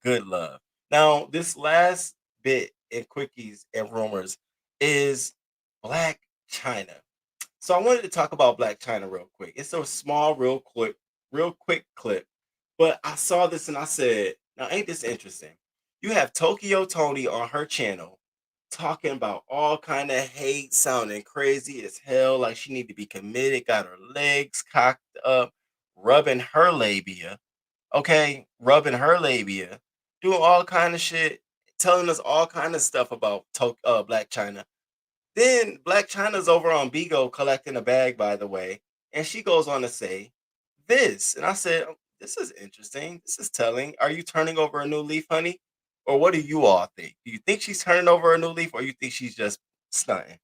Speaker 1: good love. Now, this last bit in quickies and rumors is Blac Chyna. So I wanted to talk about Blac Chyna real quick. It's a small, real quick clip. But I saw this and I said, now ain't this interesting? You have Tokyo Tony on her channel talking about all kind of hate, sounding crazy as hell, like she need to be committed, got her legs cocked up, rubbing her labia. Okay, rubbing her labia, doing all kind of shit, telling us all kind of stuff about Blac Chyna. Then Blac Chyna's over on Bigo collecting a bag, by the way, and she goes on to say this. And I said, this is interesting. This is telling. Are you turning over a new leaf, honey? Or what do you all think? Do you think she's turning over a new leaf, or you think she's just stunting?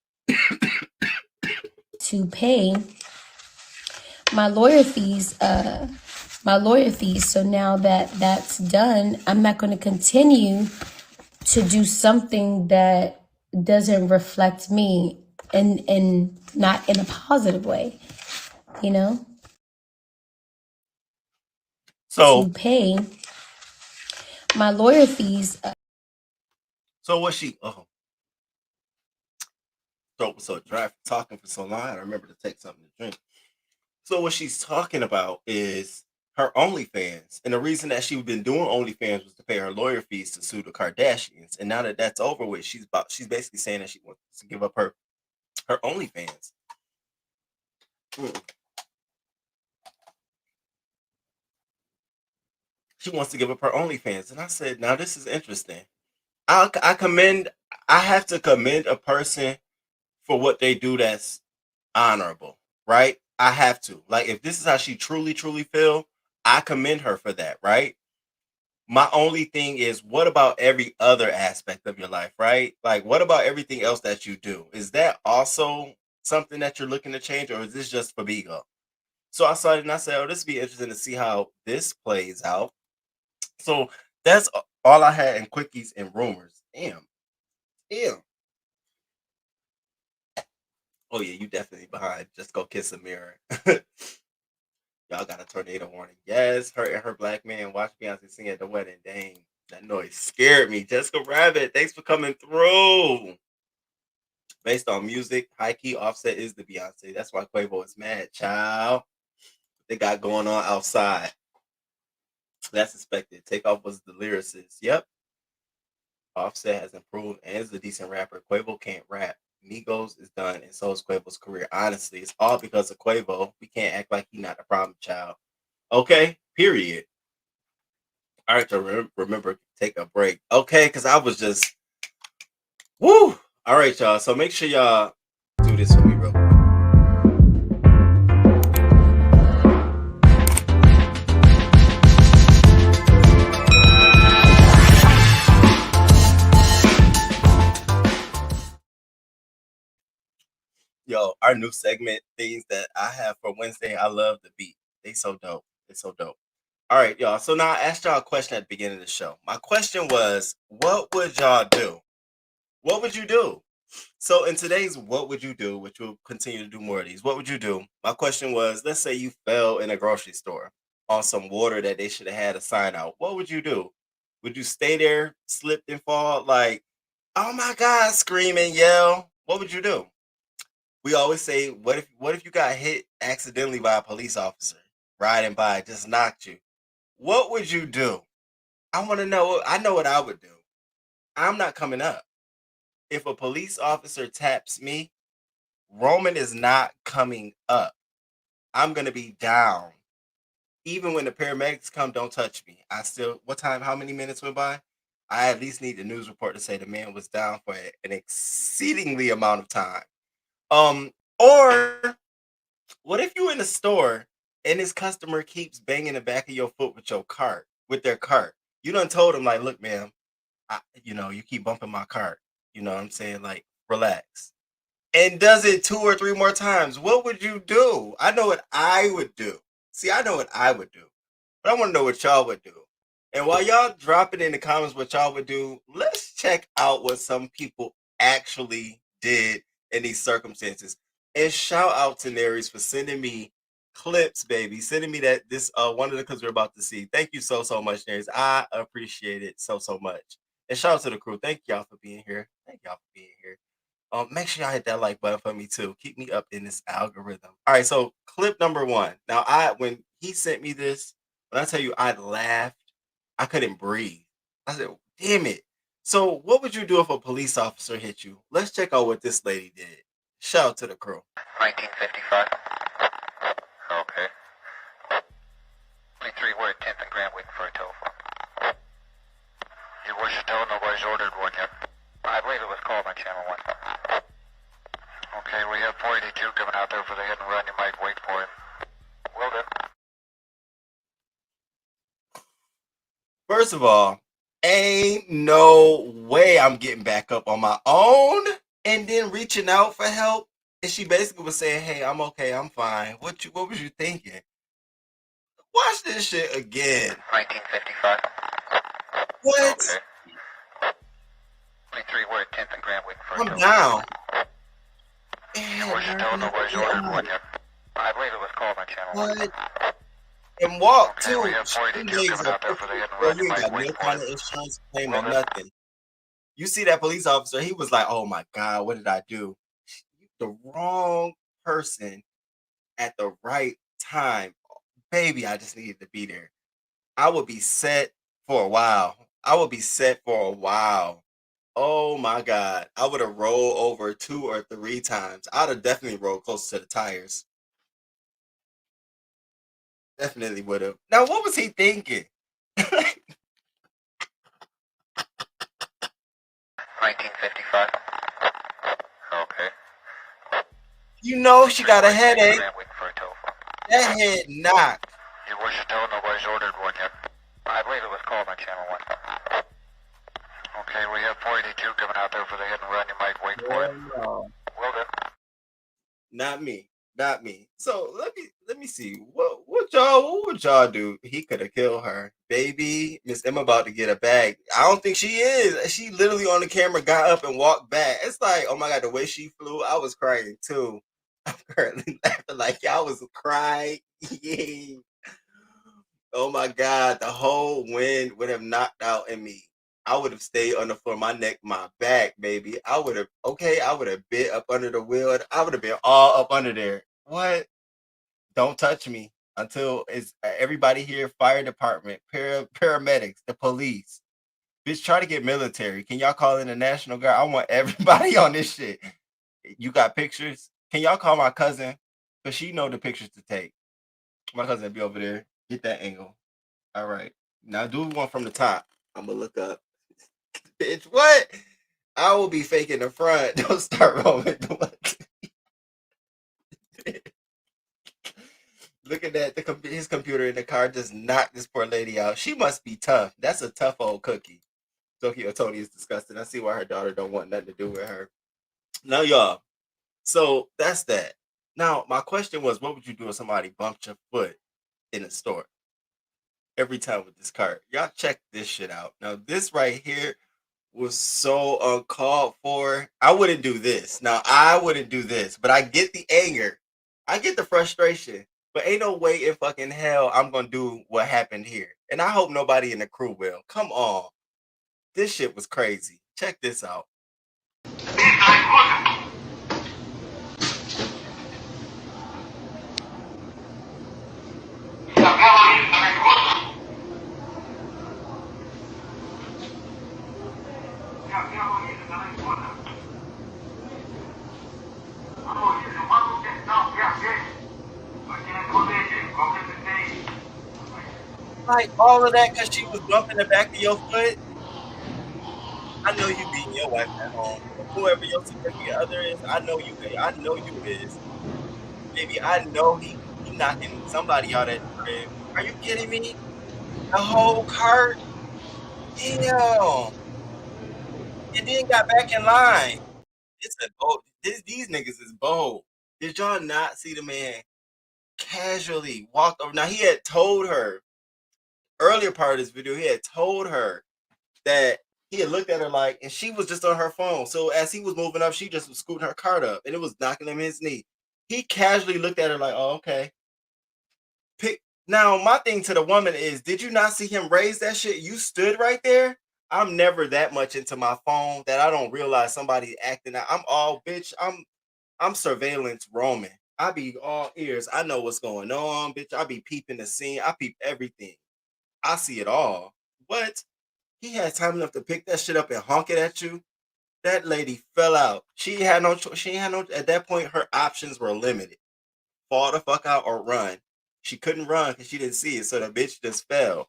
Speaker 2: To pay my lawyer fees, So now that that's done, I'm not going to continue to do something that doesn't reflect me and not in a positive way,
Speaker 1: So
Speaker 2: to pay my lawyer fees.
Speaker 1: So what she? Oh, throat was so dry from talking for so long. I remember to take something to drink. So what she's talking about is her OnlyFans, and the reason that she's been doing OnlyFans was to pay her lawyer fees to sue the Kardashians. And now that that's over with, she's basically saying that she wants to give up her OnlyFans. She wants to give up her OnlyFans, and I said, now this is interesting. I have to commend a person for what they do that's honorable, right? I have to. Like, if this is how she truly feel, I commend her for that, right? My only thing is, what about every other aspect of your life, right? Like, what about everything else that you do? Is that also something that you're looking to change, or is this just for Bigo? So I saw it and I said, oh, this would be interesting to see how this plays out. So that's all I had in quickies and rumors. Damn. Oh yeah, you definitely behind. Just go kiss a mirror. Y'all got a tornado warning. Yes, her and her black man watched Beyonce sing at the wedding. Dang, that noise scared me. Jessica Rabbit, thanks for coming through. Based on music, high key Offset is the Beyonce. That's why Quavo is mad, child. They got going on outside. That's expected. Takeoff was the lyricist. Yep. Offset has improved and is a decent rapper. Quavo can't rap. Migos is done, and so is Quavo's career. Honestly, it's all because of Quavo. We can't act like he's not the problem child. Okay, period. All right, to remember, take a break. Okay, because I was just, woo. All right, y'all. So make sure y'all do this for me real quick. our new segment things that I have for Wednesday. I love the beat. They so dope. It's so dope. All right, y'all. So now I asked y'all a question at the beginning of the show. My question was, what would y'all do? What would you do? So in today's what would you do, which we'll continue to do more of these, what would you do? My question was, let's say you fell in a grocery store on some water that they should have had a sign out. What would you do? Would you stay there, slip and fall, like, oh my God, scream and yell? What would you do? We always say, what if you got hit accidentally by a police officer riding by, just knocked you? What would you do? I want to know. I know what I would do. I'm not coming up. If a police officer taps me, Roman is not coming up. I'm going to be down. Even when the paramedics come, don't touch me. What time, how many minutes went by? I at least need the news report to say the man was down for an exceedingly amount of time. Or what if you're in a store and this customer keeps banging the back of your foot with their cart? You done told him, like, look, ma'am, you keep bumping my cart. You know what I'm saying? Like, relax. And does it 2 or 3 more times. What would you do? I know what I would do. See, I know what I would do. But I want to know what y'all would do. And while y'all drop it in the comments what y'all would do, let's check out what some people actually did in these circumstances. And shout out to Naries for sending me clips, baby. Sending me one of the clips we're about to see. Thank you so much, Naries. I appreciate it so much. And shout out to the crew. Thank y'all for being here. Make sure y'all hit that like button for me too. Keep me up in this algorithm. All right, so clip number 1. Now, when he sent me this, when I tell you I laughed, I couldn't breathe. I said, damn it. So what would you do if a police officer hit you? Let's check out what this lady did. Shout out to the crew.
Speaker 3: 1955. Okay. 23 Word 10th and Grant waiting for a telephone. You wish to tell nobody's ordered one yet? I believe it was called on channel 1. Okay, we have 482 coming out there for the hit and run. You might wait for him. Will do.
Speaker 1: First of all, ain't no way I'm getting back up on my own and then reaching out for help. And she basically was saying, hey, I'm okay, I'm fine. What was you thinking? Watch this shit again.
Speaker 3: 1955.
Speaker 1: What?
Speaker 3: Okay. 23 Word 10th and Grant waiting for a
Speaker 1: I'm
Speaker 3: telephone.
Speaker 1: down.
Speaker 3: You wish to tell nobody's ordered one yet? I believe it was called on channel 1.
Speaker 1: What? And walk
Speaker 3: Okay,
Speaker 1: too.
Speaker 3: we have 482 coming out there for the hit and run.
Speaker 1: You
Speaker 3: You
Speaker 1: ain't
Speaker 3: might
Speaker 1: got
Speaker 3: wait
Speaker 1: no
Speaker 3: for
Speaker 1: kind
Speaker 3: him.
Speaker 1: of insurance claim or nothing. You see that police officer, he was like, oh my God, what did I do? The wrong person at the right time. Baby, I just needed to be there. I would be set for a while. Oh my God. I would have rolled over 2 or 3 times. I'd have definitely rolled close to the tires. Definitely would have. Now, what was he thinking?
Speaker 3: 1955. Okay.
Speaker 1: You know she got a headache.
Speaker 3: Grant waiting for a telephone.
Speaker 1: That head knocked.
Speaker 3: You wish to tell nobody's ordered one yet? I believe it was called on channel 1. Okay, we have 482 coming out there for the hit and run. You might wait for him.
Speaker 1: No.
Speaker 3: Will do.
Speaker 1: Not me. So let me see. What would y'all do? He could have killed her. Baby, Miss Emma about to get a bag. I don't think she is. She literally on the camera got up and walked back. It's like, oh my God, the way she flew, I was crying too. I'm currently laughing like y'all was crying. Oh my God, the whole wind would have knocked out in me. I would have stayed on the floor, my neck, my back, baby. I would have been up under the wheel. I would have been all up under there. What? Don't touch me until it's everybody here, fire department, paramedics, the police. Bitch, try to get military. Can y'all call in the National Guard? I want everybody on this shit. You got pictures? Can y'all call my cousin? Because she know the pictures to take. My cousin be over there. Get that angle. All right. Now do one from the top. I'm going to look up. Bitch, what? I will be faking the front. Don't start rolling. Look at that. His computer in the car just knocked this poor lady out. She must be tough. That's a tough old cookie. Tokyo Tony is disgusting. I see why her daughter don't want nothing to do with her. Now, y'all, So that's that. Now, my question was, what would you do if somebody bumped your foot in a store? Every time with this cart. Y'all check this shit out. Now, this right here was so uncalled for. I wouldn't do this. Now, I wouldn't do this, but I get the anger. I get the frustration. But ain't no way in fucking hell I'm going to do what happened here. And I hope nobody in the crew will. Come on. This shit was crazy. Check this out. Like all of that because she was bumping the back of your foot. I know you beating your wife at home. Whoever your significant other is, I know you is. Baby, I know he knocking somebody out at the crib. Are you kidding me? The whole cart? Damn. And then got back in line. These niggas is bold. Did y'all not see the man casually walk over? Now, he had told her, earlier part of this video, he had told her that he had looked at her like, and she was just on her phone. So as he was moving up, she just was scooting her cart up, and it was knocking him in his knee. He casually looked at her like, oh, okay. Now, my thing to the woman is, did you not see him raise that shit? You stood right there. I'm never that much into my phone that I don't realize somebody acting out. I'm all bitch. I'm surveillance roaming. I be all ears. I know what's going on, bitch. I be peeping the scene. I peep everything. I see it all. What? He had time enough to pick that shit up and honk it at you. That lady fell out. She had no choice. She had no. At that point, her options were limited: fall the fuck out or run. She couldn't run because she didn't see it, so the bitch just fell.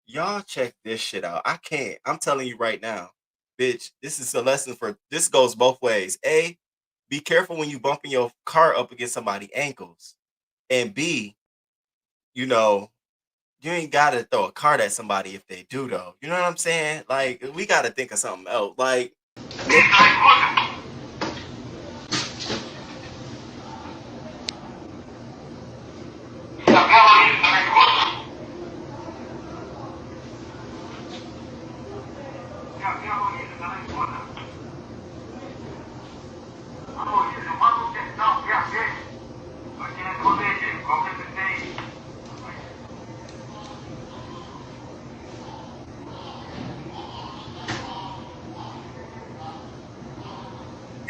Speaker 1: Y'all check this shit out. I can't. I'm telling you right now, bitch. This is a lesson for. This goes both ways. A, be careful when you bumping your car up against somebody's ankles, and B, you know, you ain't gotta throw a card at somebody if they do though. You know what I'm saying? Like, we gotta think of something else. Like,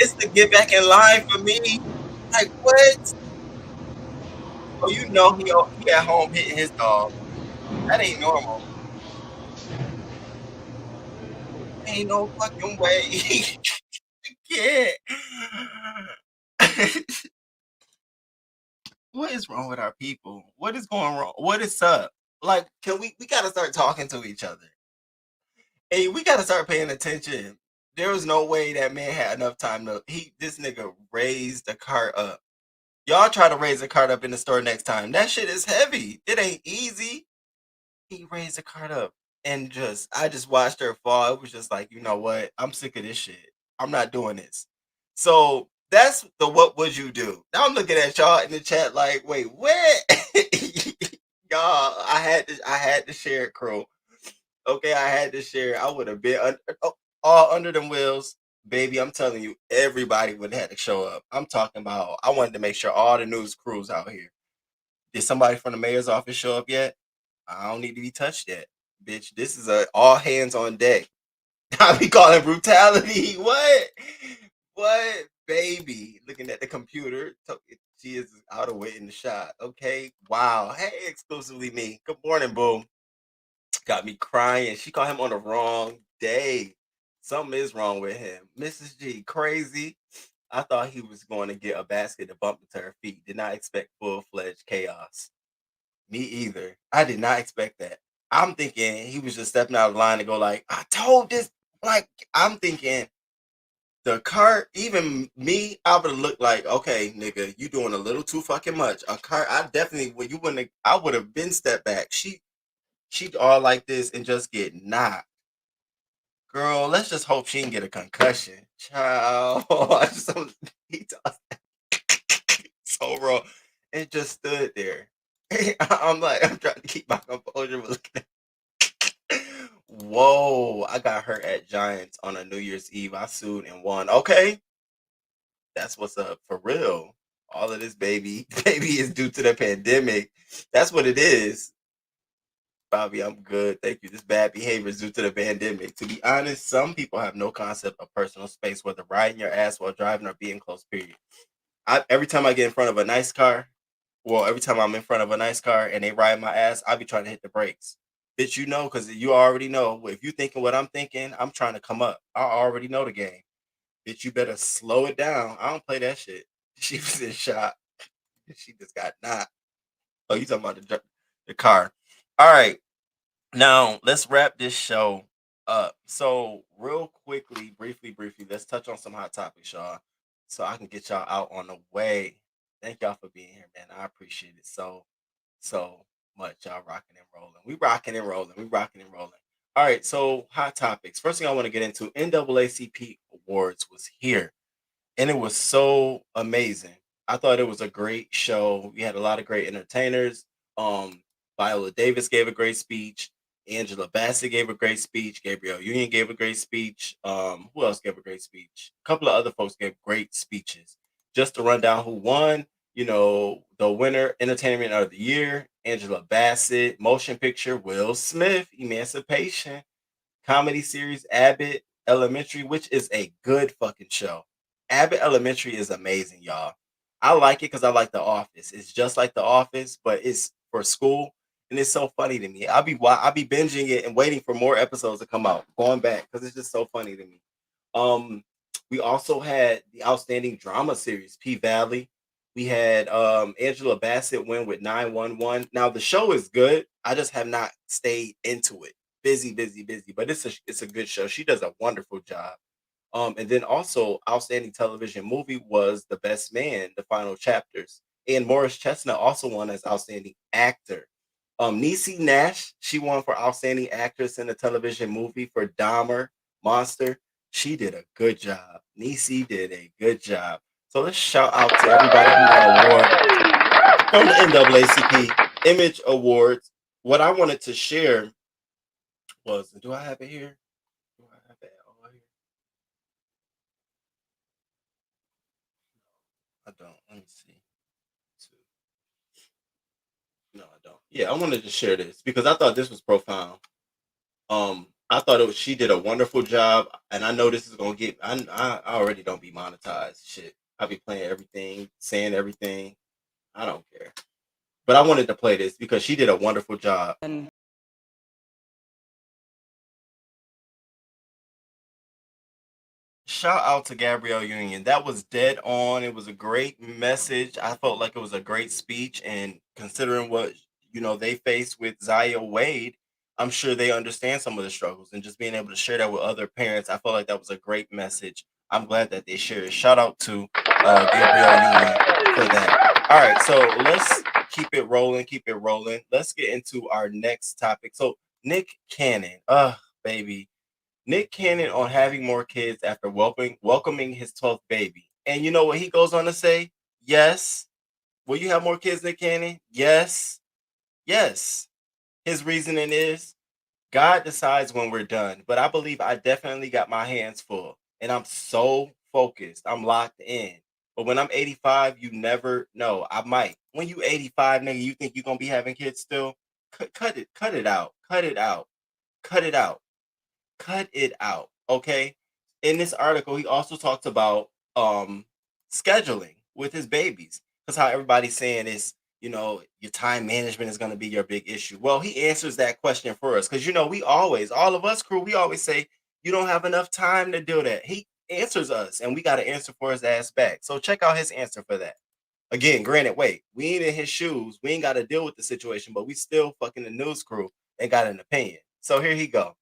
Speaker 1: it's to get back in line for me. Like, what? Oh, you know he at home hitting his dog. That ain't normal. Ain't no fucking way. I can't. What is wrong with our people? What is going wrong? What is up? Like, can we gotta start talking to each other. Hey, we gotta start paying attention. There was no way that man had enough time to this nigga raised the cart up. Y'all try to raise the cart up in the store next time. That shit is heavy. It ain't easy. He raised the cart up and I just watched her fall. It was just like, you know what? I'm sick of this shit. I'm not doing this. So that's the what would you do? Now I'm looking at y'all in the chat like, wait, what? Y'all, I had to share it, crew. Okay, I had to share. I would have been all under them wheels. Baby, I'm telling you, everybody would have had to show up. I'm talking about, I wanted to make sure all the news crews out here. Did somebody from the mayor's office show up yet? I don't need to be touched yet. Bitch, this is a all hands on deck. I be calling brutality. What? Baby, looking at the computer. She is out of way in the shot. Okay, wow. Hey, exclusively me. Good morning, boom. Got me crying. She called him on the wrong day. Something is wrong with him. Mrs. G, crazy. I thought he was going to get a basket to bump into her feet. Did not expect full-fledged chaos. Me either. I did not expect that. I'm thinking he was just stepping out of line to go like, I told this. Like, I'm thinking the cart, even me, I would have looked like, okay, nigga, you doing a little too fucking much. A cart, I definitely, when you wouldn't, I would have been stepped back. She all like this and just get knocked. Girl, let's just hope she didn't get a concussion. Child. I just don't he tossed that so wrong. It just stood there. I'm like, I'm trying to keep my composure. But whoa, I got hurt at Giants on a New Year's Eve. I sued and won. Okay, that's what's up for real. All of this baby is due to the pandemic. That's what it is. Bobby, I'm good. Thank you. This bad behavior is due to the pandemic. To be honest, some people have no concept of personal space, whether riding your ass while driving or being close, period. Every time I get in front of a nice car, well, every time I'm in front of a nice car and they ride my ass, I'll be trying to hit the brakes. Bitch, you know, because you already know. If you thinking what I'm thinking, I'm trying to come up. I already know the game. Bitch, you better slow it down. I don't play that shit. She was in shock. She just got knocked. Oh, you talking about the car. All right. Now, let's wrap this show up. So, real quickly, briefly, let's touch on some hot topics, y'all, so I can get y'all out on the way. Thank y'all for being here, man. I appreciate it so much. Y'all rocking and rolling. We rocking and rolling. We rocking and rolling. All right, so hot topics. First thing I want to get into, NAACP Awards was here, and it was so amazing. I thought it was a great show. We had a lot of great entertainers. Viola Davis gave a great speech. Angela Bassett gave a great speech. Gabrielle Union gave a great speech. Who else gave a great speech? A couple of other folks gave great speeches. Just to run down who won, the winner, Entertainment of the Year, Angela Bassett. Motion picture, Will Smith, Emancipation. Comedy series, Abbott Elementary, which is a good fucking show. Abbott Elementary is amazing, y'all. I like it because I like The Office. It's just like The Office, but it's for school, and it's so funny to me. I'll be binging it and waiting for more episodes to come out, going back because it's just so funny to me. We also had the outstanding drama series, P Valley. We had Angela Bassett win with 911. Now the show is good. I just have not stayed into it. Busy, but it's a good show. She does a wonderful job. And then also outstanding television movie was The Best Man, The Final Chapters. And Morris Chestnut also won as outstanding actor. Niecy Nash, she won for outstanding actress in a television movie for Dahmer Monster. She did a good job. Niecy did a good job. So let's shout out to everybody who won an award from the NAACP Image Awards. What I wanted to share was, do I have it here? Do I have it all here? I don't. Let me see. No, I don't. Yeah, I wanted to share this because I thought this was profound. I thought she did a wonderful job, and I know this is gonna get. I already don't be monetized. Shit, I be playing everything, saying everything. I don't care, but I wanted to play this because she did a wonderful job. Shout out to Gabrielle Union. That was dead on. It was a great message. I felt like it was a great speech, and considering what they faced with Zaya Wade, I'm sure they understand some of the struggles, and just being able to share that with other parents, I felt like that was a great message. I'm glad that they shared it. Shout out to Gabrielle Union for that. All right, so let's keep it rolling. Let's get into our next topic. So Nick Cannon, baby. Nick Cannon on having more kids after welcoming his 12th baby. And you know what he goes on to say? Yes. Will you have more kids, Nick Cannon? Yes. Yes. His reasoning is God decides when we're done. But I believe I definitely got my hands full. And I'm so focused. I'm locked in. But when I'm 85, you never know. I might. When you 85, nigga, you think you're going to be having kids still? Cut it out. Cut it out. Okay. In this article, he also talks about scheduling with his babies. Because how everybody's saying is, your time management is going to be your big issue. Well, he answers that question for us. Because we always, all of us crew, we always say you don't have enough time to do that. He answers us, and we got to answer for his ass back. So check out his answer for that. Again, granted, wait, we ain't in his shoes. We ain't got to deal with the situation, but we still fucking the news crew and got an opinion. So here he go.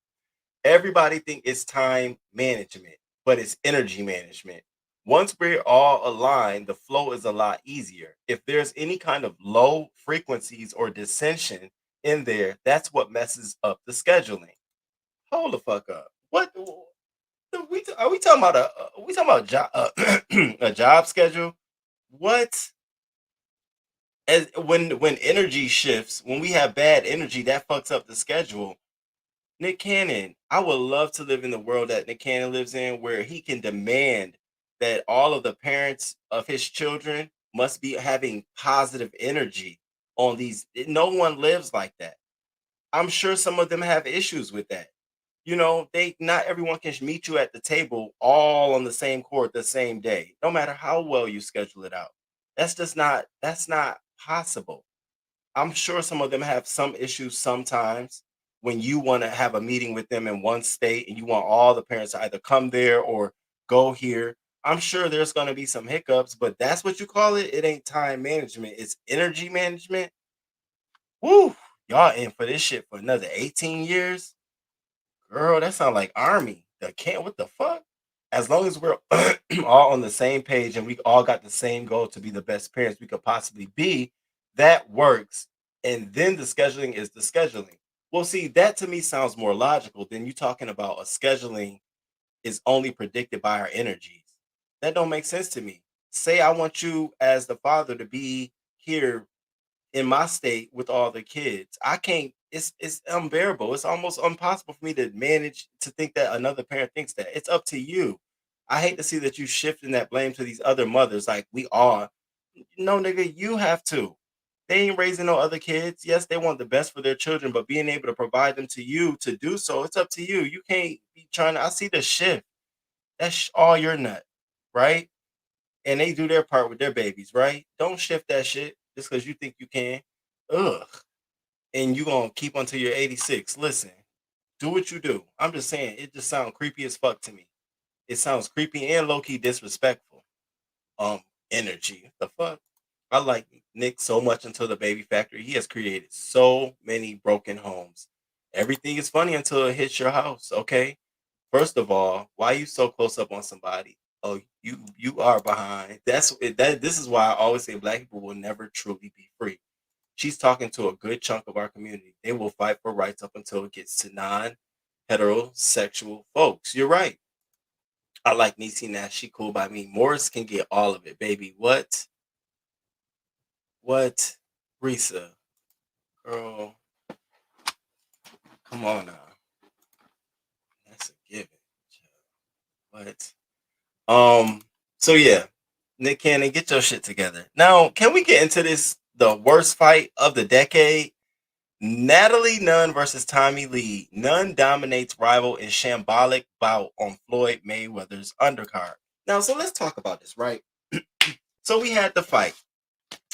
Speaker 1: Everybody think it's time management, but it's energy management. Once we're all aligned, the flow is a lot easier. If there's any kind of low frequencies or dissension in there, that's what messes up the scheduling. Hold the fuck up. What are we talking about? We talking about a job schedule? What? As when energy shifts, when we have bad energy, that fucks up the schedule. Nick Cannon, I would love to live in the world that Nick Cannon lives in, where he can demand that all of the parents of his children must be having positive energy on these. No one lives like that. I'm sure some of them have issues with that. You know, they not everyone can meet you at the table all on the same court the same day, no matter how well you schedule it out. That's not possible. I'm sure some of them have some issues sometimes when you want to have a meeting with them in one state and you want all the parents to either come there or go here. I'm sure there's going to be some hiccups, but that's what you call it. It ain't time management, it's energy management. Woo! Y'all in for this shit for another 18 years? Girl, that sounds like army. The can't what the fuck? As long as we're all on the same page and we all got the same goal to be the best parents we could possibly be, that works. And then the scheduling is the scheduling. Well, see, that to me sounds more logical than you talking about a scheduling is only predicted by our energies. That don't make sense to me. Say I want you as the father to be here in my state with all the kids. I can't. It's unbearable. It's almost impossible for me to manage to think that another parent thinks that. It's up to you. I hate to see that you shifting that blame to these other mothers like we are. No, nigga, you have to. They ain't raising no other kids. Yes, they want the best for their children, but being able to provide them to you to do so, it's up to you. You can't be trying to. I see the shift. That's all your nut, right? And they do their part with their babies, right? Don't shift that shit just because you think you can. Ugh. And you gonna keep until you're 86. Listen, do what you do. I'm just saying, it just sounds creepy as fuck to me. It sounds creepy and low-key disrespectful. Energy. The fuck? I like Nick so much until the baby factory. He has created so many broken homes. Everything is funny until it hits your house, okay? First of all, why you so close up on somebody? Oh, you are behind. This is why I always say black people will never truly be free. She's talking to a good chunk of our community. They will fight for rights up until it gets to non-heterosexual folks. You're right. I like Niecy Nash. She cool by me. Morris can get all of it, baby. What? What? Risa. Girl. Come on now. That's a given. What? So yeah. Nick Cannon, get your shit together. Now, can we get into this? The worst fight of the decade? Natalie Nunn versus Tommy Lee. Nunn dominates rival in shambolic bout on Floyd Mayweather's undercard. Now, so let's talk about this, right? So we had the fight.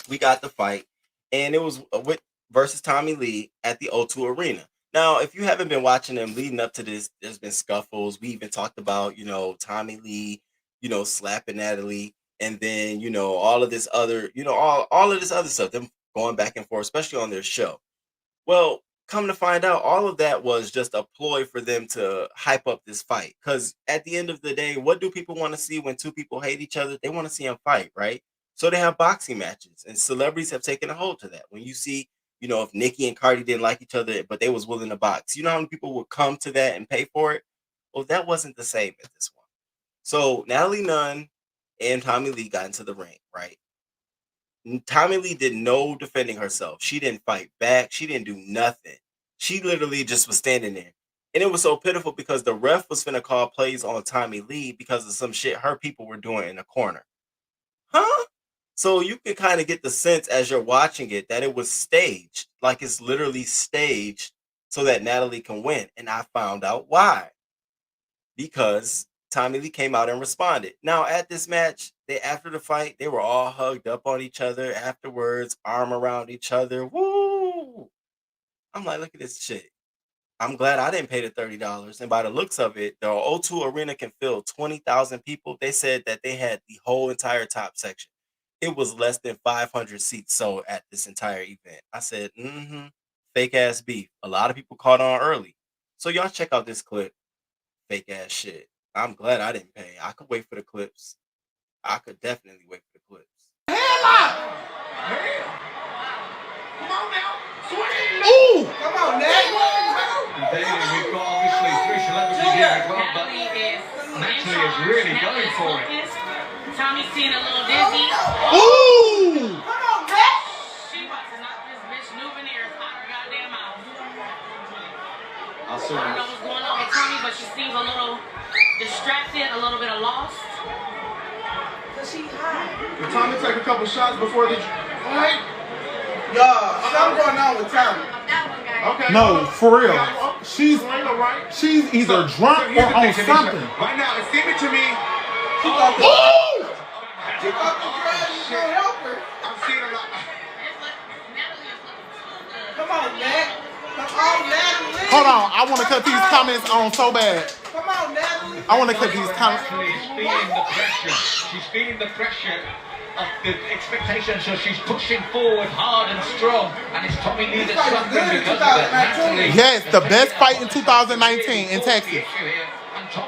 Speaker 1: We got the fight, and it was with versus Tommy Lee at the O2 Arena. Now, if you haven't been watching them leading up to this, there's been scuffles. We even talked about, Tommy Lee, slapping Natalie, and then, all of this other, all of this other stuff, them going back and forth, especially on their show. Well, come to find out, all of that was just a ploy for them to hype up this fight. Because at the end of the day, what do people want to see when two people hate each other? They want to see them fight, right? So they have boxing matches, and celebrities have taken a hold to that. When you see, if Nicki and Cardi didn't like each other, but they was willing to box, you know how many people would come to that and pay for it? Well, that wasn't the same at this one. So Natalie Nunn and Tommy Lee got into the ring, right? Tommy Lee did no defending herself. She didn't fight back. She didn't do nothing. She literally just was standing there. And it was so pitiful because the ref was finna call plays on Tommy Lee because of some shit her people were doing in the corner. Huh? So you can kind of get the sense as you're watching it that it was staged. Like it's literally staged so that Natalie can win. And I found out why. Because Tommy Lee came out and responded. Now, at this match, after the fight, they were all hugged up on each other afterwards, arm around each other. Woo! I'm like, look at this shit. I'm glad I didn't pay the $30. And by the looks of it, the O2 Arena can fill 20,000 people. They said that they had the whole entire top section. It was less than 500 seats sold at this entire event. I said, fake ass beef. A lot of people caught on early. So y'all check out this clip. Fake ass shit. I'm glad I didn't pay. I could wait for the clips. I could definitely wait for the clips.
Speaker 5: Headlock! Come on now. Swing! Ooh! Come on, Nat.
Speaker 6: Daily, we've got obviously three celebrities here. Natalie is really going for it.
Speaker 5: Tommy's seeing a little dizzy.
Speaker 6: Ooh!
Speaker 5: Come on, Matt. She about to knock this bitch Nuveneers out her goddamn mouth. I don't know what's going on with Tommy, but she seems a little distracted, a little bit of lost. Cause she high.
Speaker 6: Did Tommy take a couple shots before the fight?
Speaker 7: Y'all, something going on with Tommy.
Speaker 6: Okay.
Speaker 20: No, for real. She's either drunk or on something.
Speaker 6: Right now, it seems to me.
Speaker 7: She got the she got the crowd. You gonna help her?
Speaker 6: I'm seeing a lot.
Speaker 7: Come on, Nat. Come on, Natalie.
Speaker 20: Hold on, I want to cut these comments on so bad.
Speaker 7: Come on, Natalie.
Speaker 20: I want to cut these comments.
Speaker 6: Natalie is feeling the pressure. She's feeling the pressure of the expectation, so she's pushing forward hard and strong. And it's Tommy needed something because of that. Natalie.
Speaker 20: Yes, the best fight in 2019 in Texas.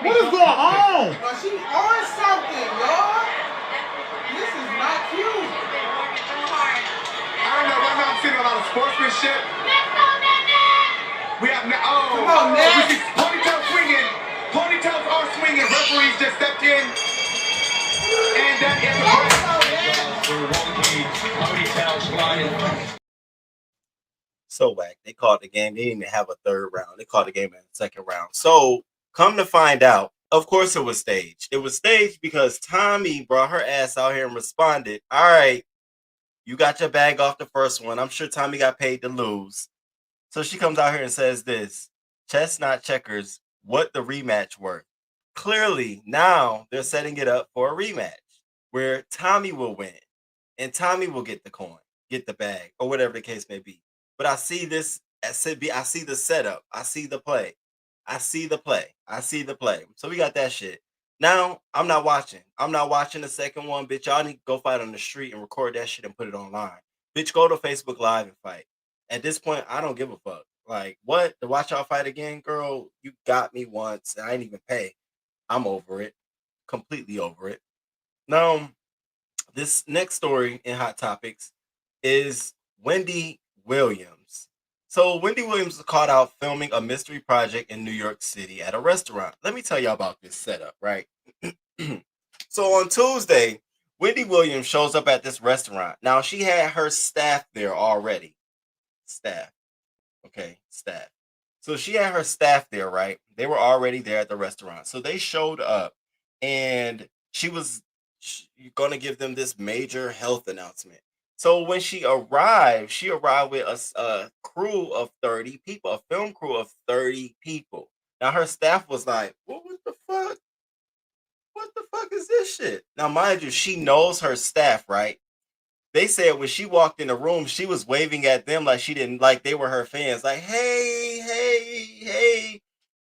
Speaker 20: What is going on?
Speaker 7: But she on something, y'all. This is not cute.
Speaker 6: I don't know. Right now, I'm seeing a lot of sportsmanship. We have
Speaker 7: come on, Nat.
Speaker 6: Ponytails swinging. Ponytails are swinging. Referees just stepped in, and that is a break. Ponytails flying.
Speaker 1: So whack. They called the game. They didn't even have a third round. They called the game in the second round. So come to find out, of course it was staged. It was staged because Tommy brought her ass out here and responded, all right, you got your bag off the first one. I'm sure Tommy got paid to lose. So she comes out here and says this, chess not checkers, what the rematch worth. Clearly, now they're setting it up for a rematch where Tommy will win and Tommy will get the coin, get the bag, or whatever the case may be. But I see this, I see the setup. I see the play. I see the play. So we got that shit. Now, I'm not watching. I'm not watching the second one, bitch. Y'all need to go fight on the street and record that shit and put it online. Bitch, go to Facebook Live and fight. At this point, I don't give a fuck. Like, what? To watch y'all fight again? Girl, you got me once, and I didn't even pay. I'm over it. Completely over it. Now, this next story in Hot Topics is Wendy Williams. So Wendy Williams was caught out filming a mystery project in New York City at a restaurant. Let me tell y'all about this setup, right? So on Tuesday, Wendy Williams shows up at this restaurant. Now, she had her staff there already. Staff. So she had her staff there, right? They were already there at the restaurant. So they showed up and she was going to give them this major health announcement. So when she arrived with a crew of 30 people, a film crew of 30 people. Now her staff was like, what the fuck? What the fuck is this shit? Now, mind you, she knows her staff, right? They said when she walked in the room, she was waving at them like she didn't, like they were her fans, like, hey,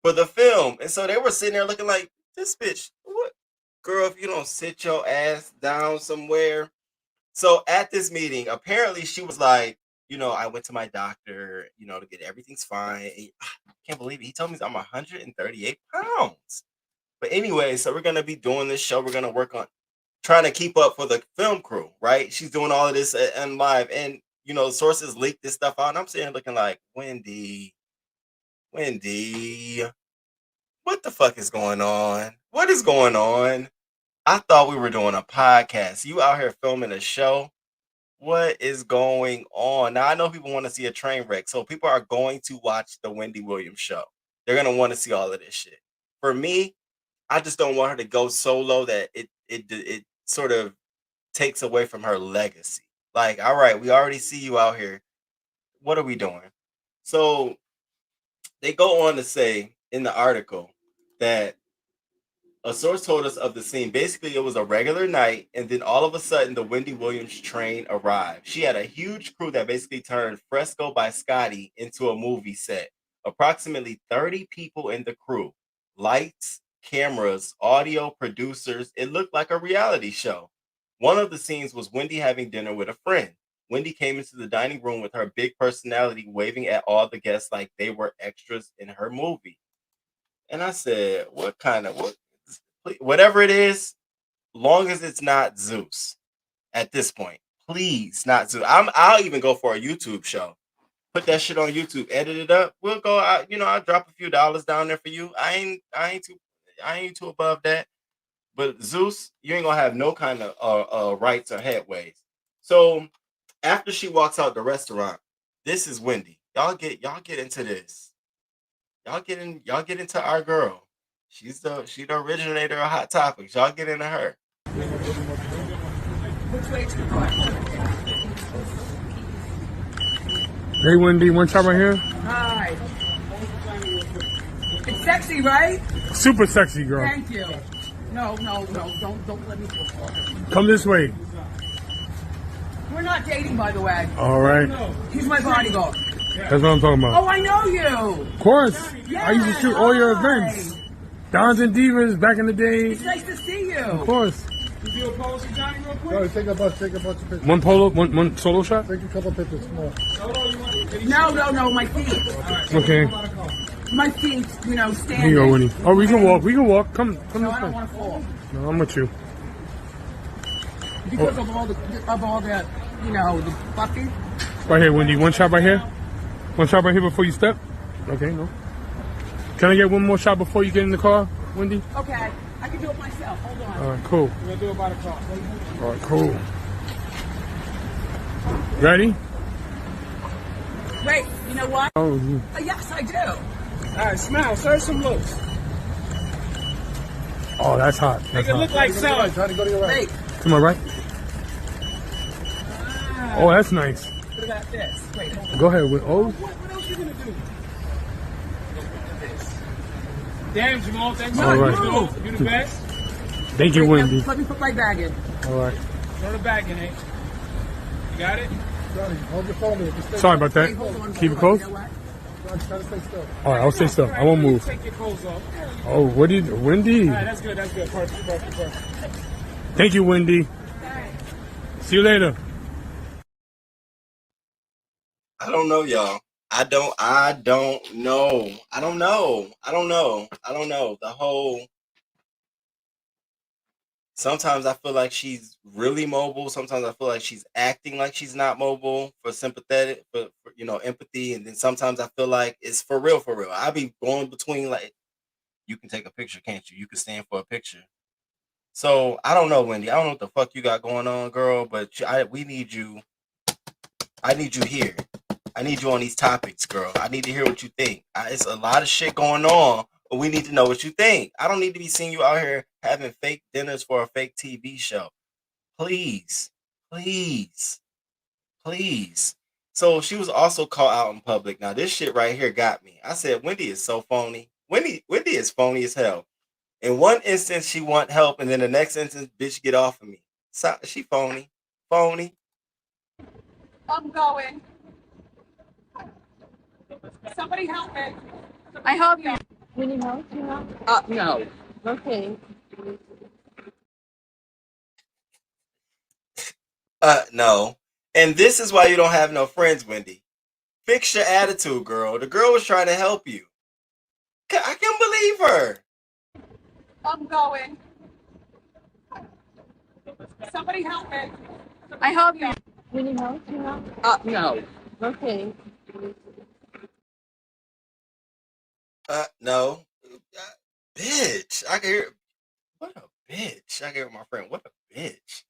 Speaker 1: for the film. And so they were sitting there looking like, this bitch, what? Girl, if you don't sit your ass down somewhere. So at this meeting, apparently she was like, I went to my doctor, to get everything's fine. I can't believe it. He told me I'm 138 pounds. But anyway, so we're going to be doing this show. We're going to work on trying to keep up for the film crew, right? She's doing all of this and live. And, sources leaked this stuff out. And I'm sitting here looking like, Wendy, what the fuck is going on? What is going on? I thought we were doing a podcast. You out here filming a show? What is going on? Now, I know people want to see a train wreck. So people are going to watch the Wendy Williams show. They're going to want to see all of this shit. For me, I just don't want her to go so low that it sort of takes away from her legacy. Like, all right, we already see you out here. What are we doing? So they go on to say in the article that a source told us of the scene. Basically, it was a regular night, and then all of a sudden, the Wendy Williams train arrived. She had a huge crew that basically turned Fresco by Scotty into a movie set. Approximately 30 people in the crew. Lights, cameras, audio, producers. It looked like a reality show. One of the scenes was Wendy having dinner with a friend. Wendy came into the dining room with her big personality, waving at all the guests like they were extras in her movie. And I said, whatever it is, long as it's not Zeus at this point, please, not Zeus. I'll even go for a YouTube show. Put that shit on YouTube, edit it up. We'll go out, I'll drop a few dollars down there for you. I ain't too above that. But Zeus, you ain't gonna have no kind of rights or headways. So after she walks out the restaurant, this is Wendy. Y'all get into this. Y'all get into our girl. She the originator of Hot Topics. Y'all get into her.
Speaker 10: Hey Wendy, one shot right here.
Speaker 21: Hi. It's sexy, right?
Speaker 10: Super sexy, girl.
Speaker 21: Thank you. No, don't let me go.
Speaker 10: Come this way.
Speaker 21: We're not dating, by the way.
Speaker 10: All right.
Speaker 21: He's my bodyguard.
Speaker 10: That's what I'm talking about.
Speaker 21: Oh, I know you.
Speaker 10: Of course.
Speaker 21: Yeah,
Speaker 10: I used to shoot all your events. Dons and Divas back in the day.
Speaker 21: It's nice to see you.
Speaker 10: Of course.
Speaker 21: You do a polo shoot, Johnny, real quick?
Speaker 20: No, take a bunch of pictures.
Speaker 10: One polo, one solo shot?
Speaker 20: Take a couple pictures.
Speaker 21: No, my feet.
Speaker 10: Okay.
Speaker 21: My feet, standing.
Speaker 10: Here you go, Winnie. Oh, we can walk. Come
Speaker 21: No,
Speaker 10: this
Speaker 21: I don't
Speaker 10: way.
Speaker 21: want to fall.
Speaker 10: No, I'm with you.
Speaker 21: Because of all the, the bucket.
Speaker 10: Right here, Wendy. One shot right here. One shot right here before you step. Okay, no. Can I get one more shot before you get in the car, Wendy?
Speaker 21: Okay, I can do it myself. Hold on.
Speaker 10: All right, cool.
Speaker 21: We're gonna do it by the car.
Speaker 10: All right, cool. Ready?
Speaker 21: Wait, you know what?
Speaker 10: Oh,
Speaker 21: Yes, I do. All right, smile. Serve some looks.
Speaker 10: oh, that's hot.
Speaker 21: Make
Speaker 10: That's
Speaker 21: it look
Speaker 10: hot.
Speaker 21: like so.
Speaker 20: Trying to go to your right.
Speaker 21: Wait.
Speaker 10: To my right. Oh, that's nice.
Speaker 21: What about this? Wait, hold on.
Speaker 10: Go ahead. Oh,
Speaker 21: What else you gonna do? Damn, Jamal, thanks
Speaker 10: All right.
Speaker 21: Jamal. You the best.
Speaker 10: thank you, Wendy.
Speaker 21: Let me put my bag in.
Speaker 10: All right.
Speaker 21: Throw the bag in, eh? You got it?
Speaker 20: Johnny, hold your phone there. Just stay
Speaker 10: Sorry about that.
Speaker 21: Wait, hold on,
Speaker 10: Keep it
Speaker 21: hold on.
Speaker 10: close.
Speaker 21: You know what?
Speaker 20: Johnny, try to stay still.
Speaker 10: All right, I'll stay still. I won't move.
Speaker 21: Take your clothes off.
Speaker 10: Oh, what did Wendy?
Speaker 21: All right, that's good. Perfect.
Speaker 10: Thank you, Wendy. See you later.
Speaker 1: I don't know, y'all. I don't know. The whole. Sometimes I feel like she's really mobile. Sometimes I feel like she's acting like she's not mobile for sympathetic, for empathy. And then sometimes I feel like it's for real. I be going between like, you can take a picture, can't you? You can stand for a picture. So I don't know, Wendy. I don't know what the fuck you got going on, girl. But we need you. I need you here. I need you on these topics, girl. I need to hear what you think. It's a lot of shit going on, but we need to know what you think. I don't need to be seeing you out here having fake dinners for a fake TV show. Please. So she was also caught out in public. Now this shit right here got me. I said, Wendy is so phony. Wendy is phony as hell. In one instance, she want help, and then the next instance, bitch, get off of me. So, she phony.
Speaker 21: I'm going. Somebody help me. I help you.
Speaker 19: We need help, you know?
Speaker 21: No.
Speaker 19: Okay.
Speaker 1: No. And this is why you don't have no friends, Wendy. Fix your attitude, girl. The girl was trying to help you. I can't believe her.
Speaker 21: I'm going. Somebody help me. I help you.
Speaker 19: We need help, you know?
Speaker 21: No.
Speaker 19: Okay.
Speaker 1: No. Bitch. I can hear. What a bitch. I can hear my friend. What a bitch.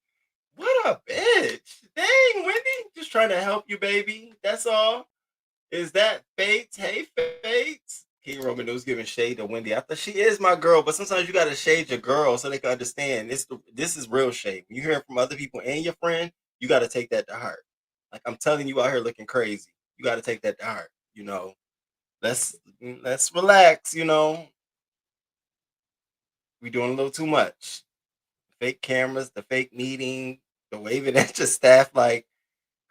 Speaker 1: Dang, Wendy. Just trying to help you, baby. That's all. Is that Fates? Hey, Fates. King Roman News giving shade to Wendy. I thought she is my girl, but sometimes you got to shade your girl so they can understand. This is real shade. When you hear it from other people and your friend, you got to take that to heart. Like I'm telling you out here looking crazy. You got to take that to heart. Let's relax. We doing a little too much. Fake cameras, the fake meeting, the waving at your staff. Like,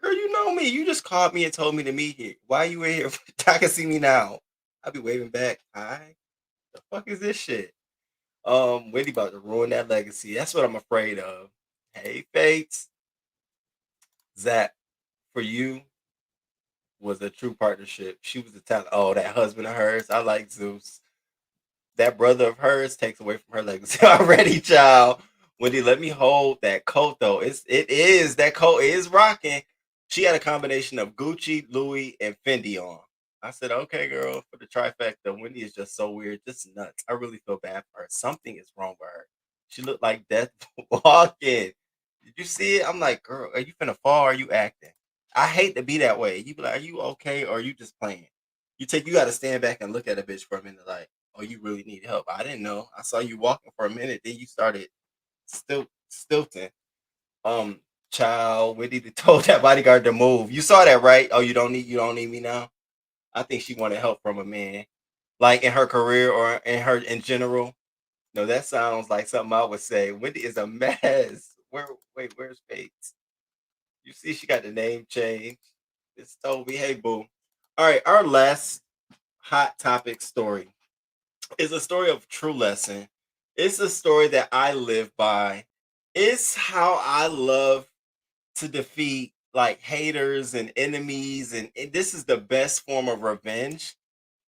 Speaker 1: girl, you know me. You just called me and told me to meet here. Why you in here? I can see me now. I'll be waving back. Hi. The fuck is this shit? Wendy about to ruin that legacy. That's what I'm afraid of. Hey, Fates. Zach, for you was a true partnership. She was the talent. Oh, that husband of hers. I like Zeus. That brother of hers takes away from her legacy already, child. Wendy, let me hold that coat though. That coat is rocking. She had a combination of Gucci, Louis, and Fendi on. I said, okay, girl, for the trifecta. Wendy is just so weird, just nuts. I really feel bad for her. Something is wrong with her. She looked like death walking. Did you see it? I'm like, girl, are you finna fall? Or are you acting? I hate to be that way. You be like, are you okay or are you just playing? You got to stand back and look at a bitch for a minute, like, oh, you really need help. I didn't know. I saw you walking for a minute, then you started stilting. Um, Child, Wendy told that bodyguard to move. You saw that, right? Oh, you don't need me now. I think she wanted help from a man, like in her career or in general. No, that sounds like something I would say. Wendy is a mess. Where's Faith? You see, she got the name change. It's Toby. Hey, boo. All right, our last hot topic story is a story of true lesson. It's a story that I live by. It's how I love to defeat like haters and enemies, and this is the best form of revenge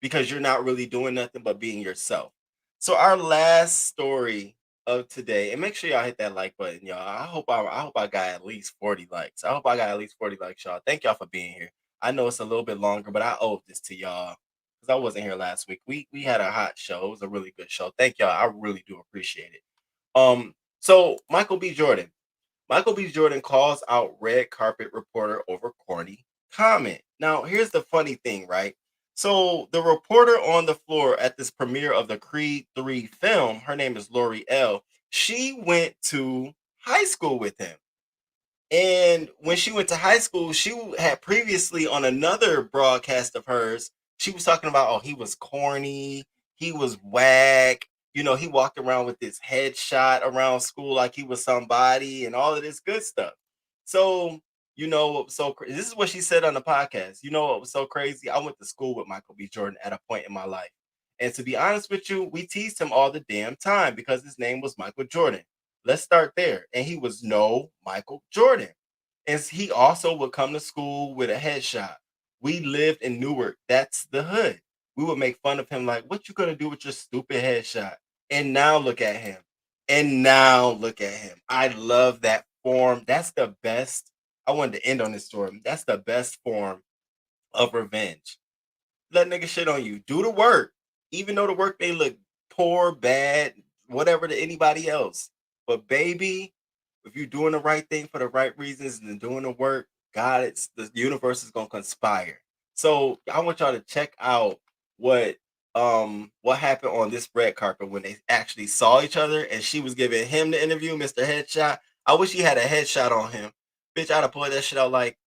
Speaker 1: because you're not really doing nothing but being yourself. So our last story of today, and make sure y'all hit that like button, y'all. I hope I got at least 40 likes. I hope I got at least 40 likes, y'all. Thank y'all for being here. I know it's a little bit longer, but I owe this to y'all because I wasn't here last week. We had a hot show. It was a really good show. Thank y'all. I really do appreciate it. So Michael B. Jordan. Michael B. Jordan calls out red carpet reporter over corny comment. Now, here's the funny thing, right? So the reporter on the floor at this premiere of the Creed 3 film, her name is Lori L. She went to high school with him. And when she went to high school, she had previously on another broadcast of hers, she was talking about, oh, he was corny, he was whack. You know, he walked around with this headshot around school like he was somebody and all of this good stuff. So, this is what she said on the podcast. You know what was so crazy? I went to school with Michael B. Jordan at a point in my life. And to be honest with you, we teased him all the damn time because his name was Michael Jordan. Let's start there. And he was no Michael Jordan. And he also would come to school with a headshot. We lived in Newark. That's the hood. We would make fun of him like, what you gonna do with your stupid headshot? And now look at him. I love that form. That's the best. I wanted to end on this story. That's the best form of revenge. Let nigga shit on you. Do the work. Even though the work may look poor, bad, whatever to anybody else. But baby, if you're doing the right thing for the right reasons and doing the work, God, the universe is gonna conspire. So I want y'all to check out what happened on this red carpet when they actually saw each other and she was giving him the interview, Mr. Headshot. I wish he had a headshot on him. Bitch, I'd have pulled that shit out like,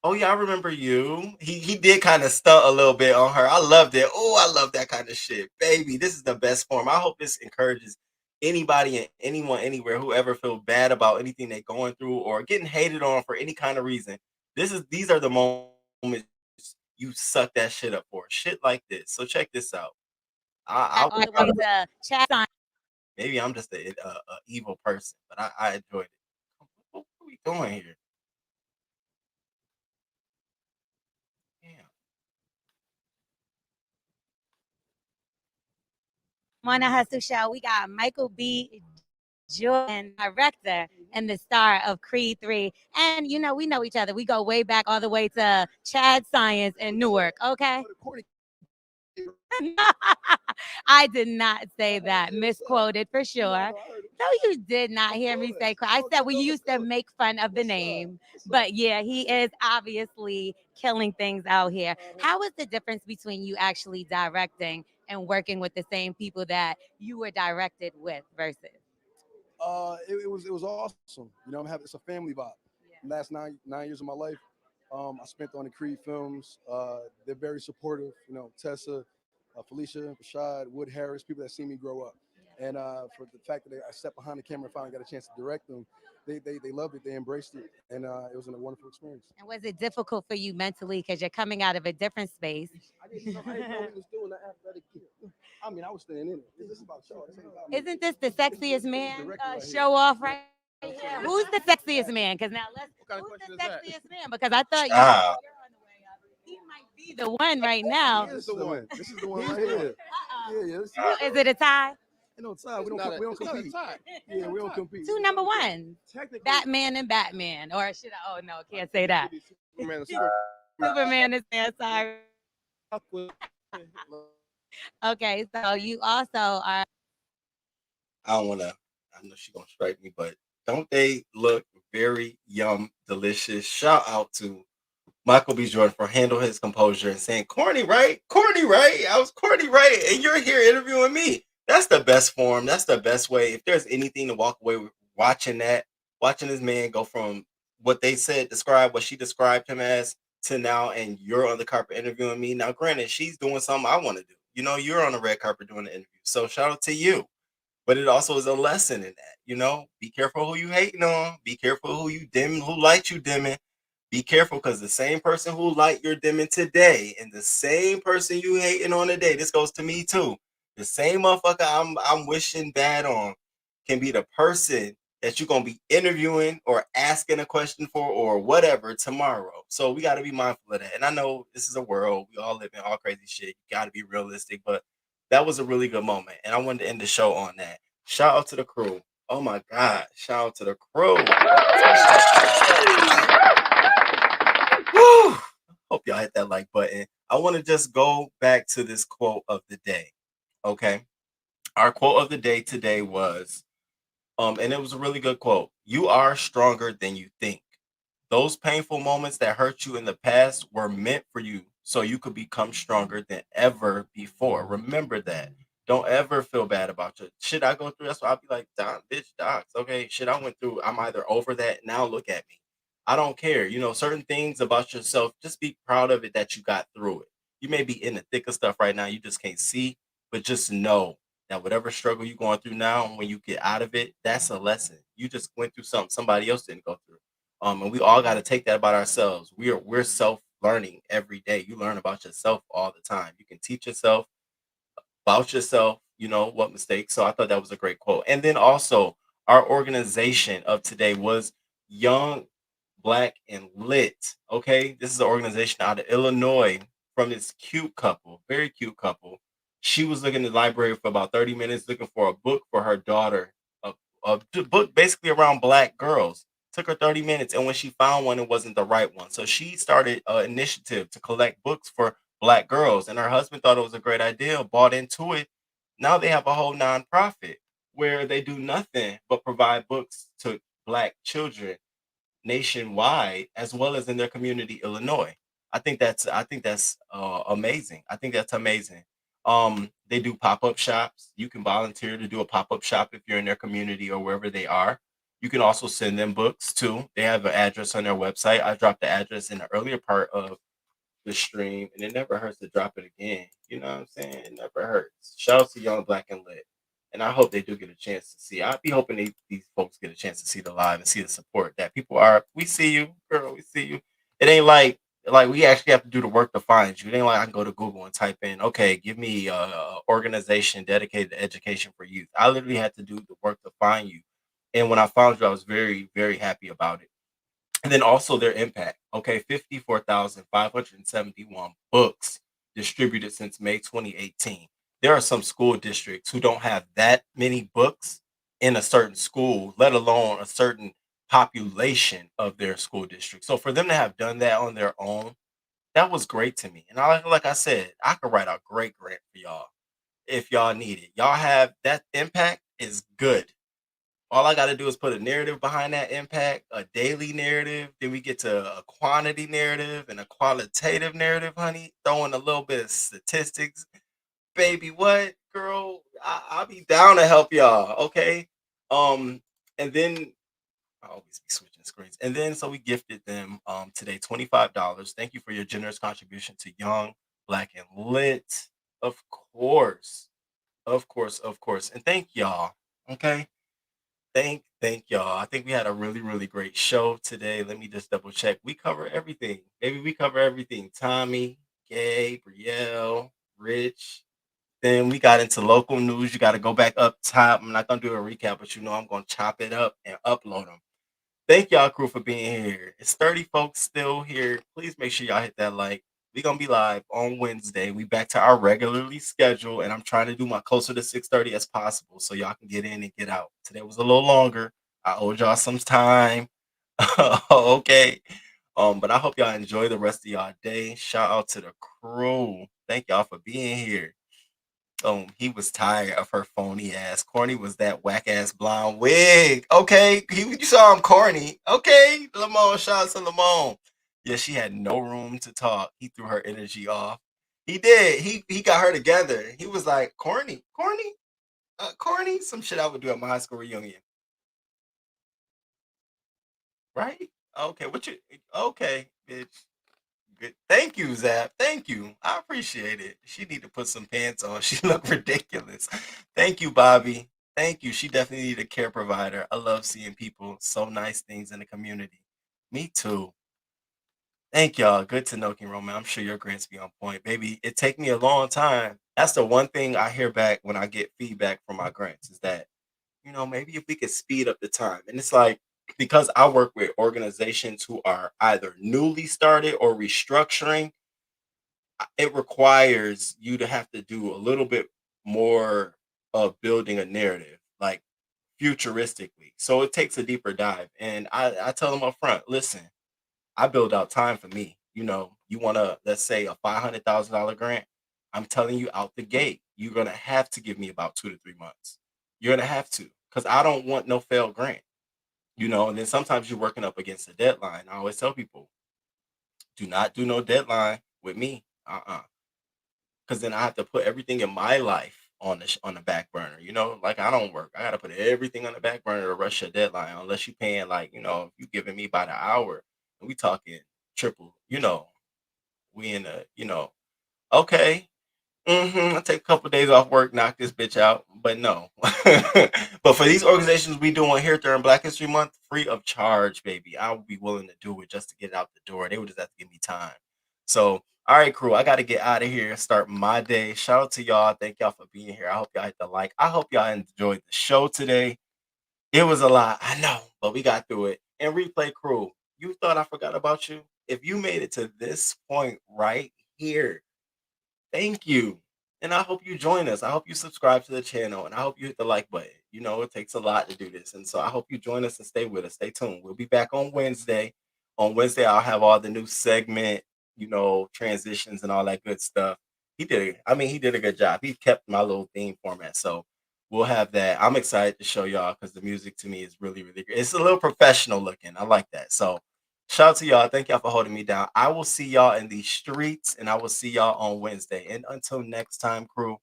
Speaker 1: oh yeah, I remember you. He did kind of stunt a little bit on her. I loved it. Oh, I love that kind of shit. Baby, this is the best form. I hope this encourages anybody and anyone anywhere who ever feel bad about anything they're going through or getting hated on for any kind of reason. These are the moments you suck that shit up for. Shit like this. So check this out. Maybe I'm just a evil person, but I enjoyed it. What are we doing here?
Speaker 11: On the Hustle Show, we got Michael B. Jordan, director and the star of Creed 3. And, we know each other. We go way back all the way to Chad Science in Newark, okay? I did not say that. Misquoted for sure. No, you did not hear me say. I said we used to make fun of the name. But yeah, he is obviously killing things out here. How is the difference between you actually directing and working with the same people that you were directed with versus?
Speaker 12: It was awesome. It's a family vibe. Last nine years of my life, I spent on the Creed films. They're very supportive. Tessa, Felicia, Rashad, Wood Harris, people that see me grow up. And for the fact that I stepped behind the camera and finally got a chance to direct them, they loved it. They embraced it. And it was a wonderful experience.
Speaker 11: And was it difficult for you mentally because you're coming out of a different space?
Speaker 12: I didn't know he was doing the athletic kid. I mean, I was staying in it. This is about y'all.
Speaker 11: Isn't this the sexiest man show off right here? Who's the sexiest man? Because now who's the sexiest man? Because I thought he might be the one right now.
Speaker 12: This is the one. This is the one right here. Yeah.
Speaker 11: Is it a tie?
Speaker 12: No tie. We don't compete. Yeah, we don't compete.
Speaker 11: Two number ones. Batman and Batman. Or should I? Oh no, can't say that. Superman is there. Sorry. Okay, so you also are.
Speaker 1: I don't want to. know she's gonna strike me, but don't they look very yum, delicious? Shout out to Michael B. Jordan for handle his composure and saying, "Corny, right? Corny, right? I was corny, right? And you're here interviewing me." That's the best form. That's the best way. If there's anything to walk away with watching that, watching this man go from what they said, describe what she described him as to now, and you're on the carpet interviewing me. Now, granted, she's doing something I want to do. You know, you're on the red carpet doing the interview. So shout out to you. But it also is a lesson in that, you know. Be careful who you hating on. Be careful who you dimming, who light you dimming. Be careful because the same person who light you're dimming today and the same person you hating on today, this goes to me too. The same motherfucker I'm wishing bad on can be the person that you're gonna be interviewing or asking a question for or whatever tomorrow. So we got to be mindful of that. And I know this is a world we all live in, all crazy shit. You got to be realistic, but that was a really good moment, and I wanted to end the show on that. Shout out to the crew. Oh my God! Shout out to the crew. Woo! Hope y'all hit that like button. I want to just go back to this quote of the day. Okay, our quote of the day today was, and it was a really good quote. You are stronger than you think. Those painful moments that hurt you in the past were meant for you so you could become stronger than ever before. Remember that. Don't ever feel bad about your shit I go through. That's why I'll be like, bitch, docs. Okay, shit I went through. I'm either over that. Now look at me. I don't care. You know, certain things about yourself, just be proud of it that you got through it. You may be in the thick of stuff right now. You just can't see, but just know that whatever struggle you're going through now, when you get out of it, that's a lesson. You just went through something somebody else didn't go through. And we all got to take that about ourselves. We're self learning every day. You learn about yourself all the time. You can teach yourself about yourself, you know, what mistakes. So I thought that was a great quote. And then also, our organization of today was Young, Black, and Lit. Okay. This is an organization out of Illinois from this cute couple, very cute couple. She was looking in the library for about 30 minutes looking for a book for her daughter, a book basically around Black girls. Took her 30 minutes. And when she found one, it wasn't the right one. So she started an initiative to collect books for Black girls. And her husband thought it was a great idea, bought into it. Now they have a whole nonprofit where they do nothing but provide books to Black children nationwide as well as in their community, Illinois. I think that's amazing. I think that's amazing. They do pop-up shops. You can volunteer to do a pop-up shop if you're in their community or wherever they are. You can also send them books too. They have an address on their website. I dropped the address in the earlier part of the stream, and it never hurts to drop it again. You know what I'm saying? It never hurts. Shout out to Young, Black, and Lit. And I hope they do get a chance to see. I'd be hoping these folks get a chance to see the live and see the support that people are. We see you, girl. We see you. It ain't like we actually have to do the work to find you. It ain't like I can go to Google and type in, okay, give me a organization dedicated to education for youth. I literally had to do the work to find you. And when I found you, I was very, very happy about it. And then also their impact. Okay, 54,571 books distributed since May 2018. There are some school districts who don't have that many books in a certain school, let alone a certain population of their school district. So for them to have done that on their own, that was great to me. And like I said, I could write a great grant for y'all if y'all need it. Y'all have that impact is good. All I got to do is put a narrative behind that impact, a daily narrative. Then we get to a quantity narrative and a qualitative narrative, honey. Throwing a little bit of statistics. Baby, what, girl? I'll be down to help y'all, okay? And then I always be switching screens. And then so we gifted them today $25. Thank you for your generous contribution to Young, Black, and Lit. Of course. Of course, of course. And thank y'all. Okay. Thank y'all. I think we had a really, really great show today. Let me just double check. We cover everything. Maybe we cover everything. Tommy, Gay, Brielle, Rich. Then we got into local news. You got to go back up top. I'm not gonna do a recap, but you know I'm gonna chop it up and upload them. Thank y'all, crew, for being here. It's 30 folks still here. Please make sure y'all hit that like. We're gonna be live on Wednesday. We back to our regularly schedule, and I'm trying to do my closer to 6:30 as possible so y'all can get in and get out. Today was a little longer. I owed y'all some time. Okay. But I hope y'all enjoy the rest of y'all day. Shout out to the crew. Thank y'all for being here. He was tired of her phony ass. Corny was that whack ass blonde wig. Okay, you saw him corny. Okay, Lamone, shout out to Lamone. Yeah, she had no room to talk. He threw her energy off. He did. He got her together. He was like, corny, corny. Some shit I would do at my high school reunion. Right? Okay, okay, bitch. Good. Thank you, Zap. Thank you. I appreciate it. She need to put some pants on. She look ridiculous. Thank you, Bobby. Thank you. She definitely need a care provider. I love seeing people so nice things in the community. Me too. Thank y'all. Good to know, King Roman. I'm sure your grants be on point. Baby, it take me a long time. That's the one thing I hear back when I get feedback from my grants is that, maybe if we could speed up the time. And it's like, because I work with organizations who are either newly started or restructuring, it requires you to have to do a little bit more of building a narrative, like futuristically. So it takes a deeper dive. And I tell them up front, listen, I build out time for me. You want to, let's say, a $500,000 grant. I'm telling you out the gate, you're going to have to give me about 2 to 3 months. You're going to have to, because I don't want no failed grant. And then sometimes you're working up against a deadline. I always tell people, do not do no deadline with me. Because then I have to put everything in my life on the back burner. Like I don't work. I got to put everything on the back burner to rush a deadline. Unless you paying if you giving me by the hour, and we talking triple. We in okay. I take a couple of days off work, knock this bitch out. But no. But for these organizations we doing here during Black History Month, free of charge, baby. I would be willing to do it just to get it out the door. They would just have to give me time. So, all right, crew, I got to get out of here and start my day. Shout out to y'all. Thank y'all for being here. I hope y'all hit the like. I hope y'all enjoyed the show today. It was a lot, I know, but we got through it. And replay crew, you thought I forgot about you? If you made it to this point right here, thank you. And I hope you join us. I hope you subscribe to the channel, and I hope you hit the like button. It takes a lot to do this. And so I hope you join us and stay with us. Stay tuned. We'll be back on Wednesday. On Wednesday, I'll have all the new segment, transitions and all that good stuff. He did a good job. He kept my little theme format. So we'll have that. I'm excited to show y'all because the music to me is really, really great. It's a little professional looking. I like that. So shout out to y'all. Thank y'all for holding me down. I will see y'all in these streets, and I will see y'all on Wednesday. And until next time, crew,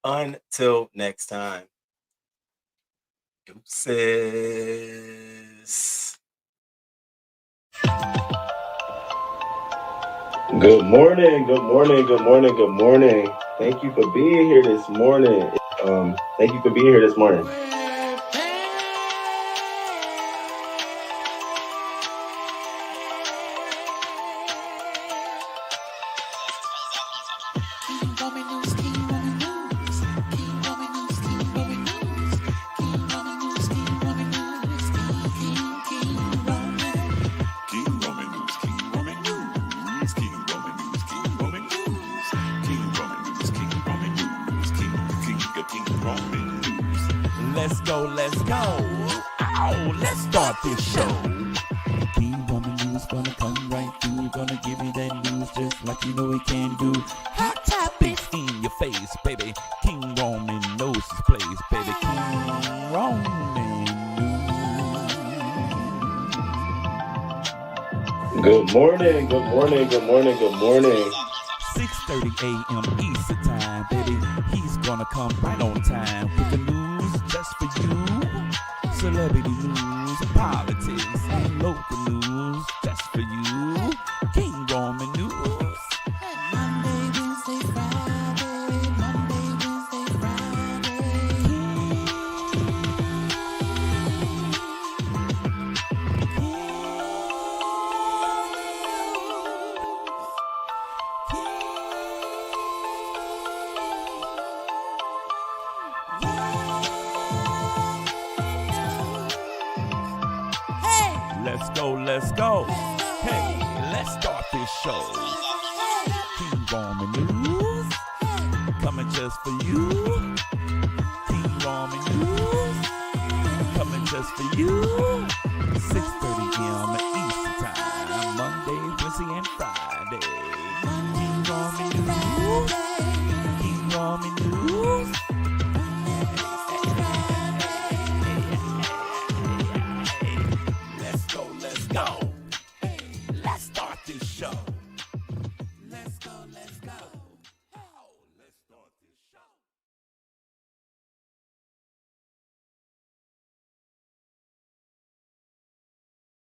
Speaker 1: until next time, deuces.
Speaker 13: Good morning, good morning, good morning, good morning. Thank you for being here this morning.
Speaker 14: Let's go. Ow, let's start this show. King Roman News gonna come right through. Gonna give you that news just like you know he can do. Hot topics in your face, baby. King Roman knows his place, baby. King Roman News.
Speaker 13: Good morning, good morning, good morning, good morning.
Speaker 14: 6:30 a.m. Eastern time, baby. He's gonna come right on time with the news just for you. Celebrity news, politics, and local news just for you. King Roman News. Monday, Wednesday, Friday. Monday, Wednesday, Friday. Let's go. Hey, let's start this show. King Roman News, coming just for you. King Roman News, coming just for you. 6:30 a.m.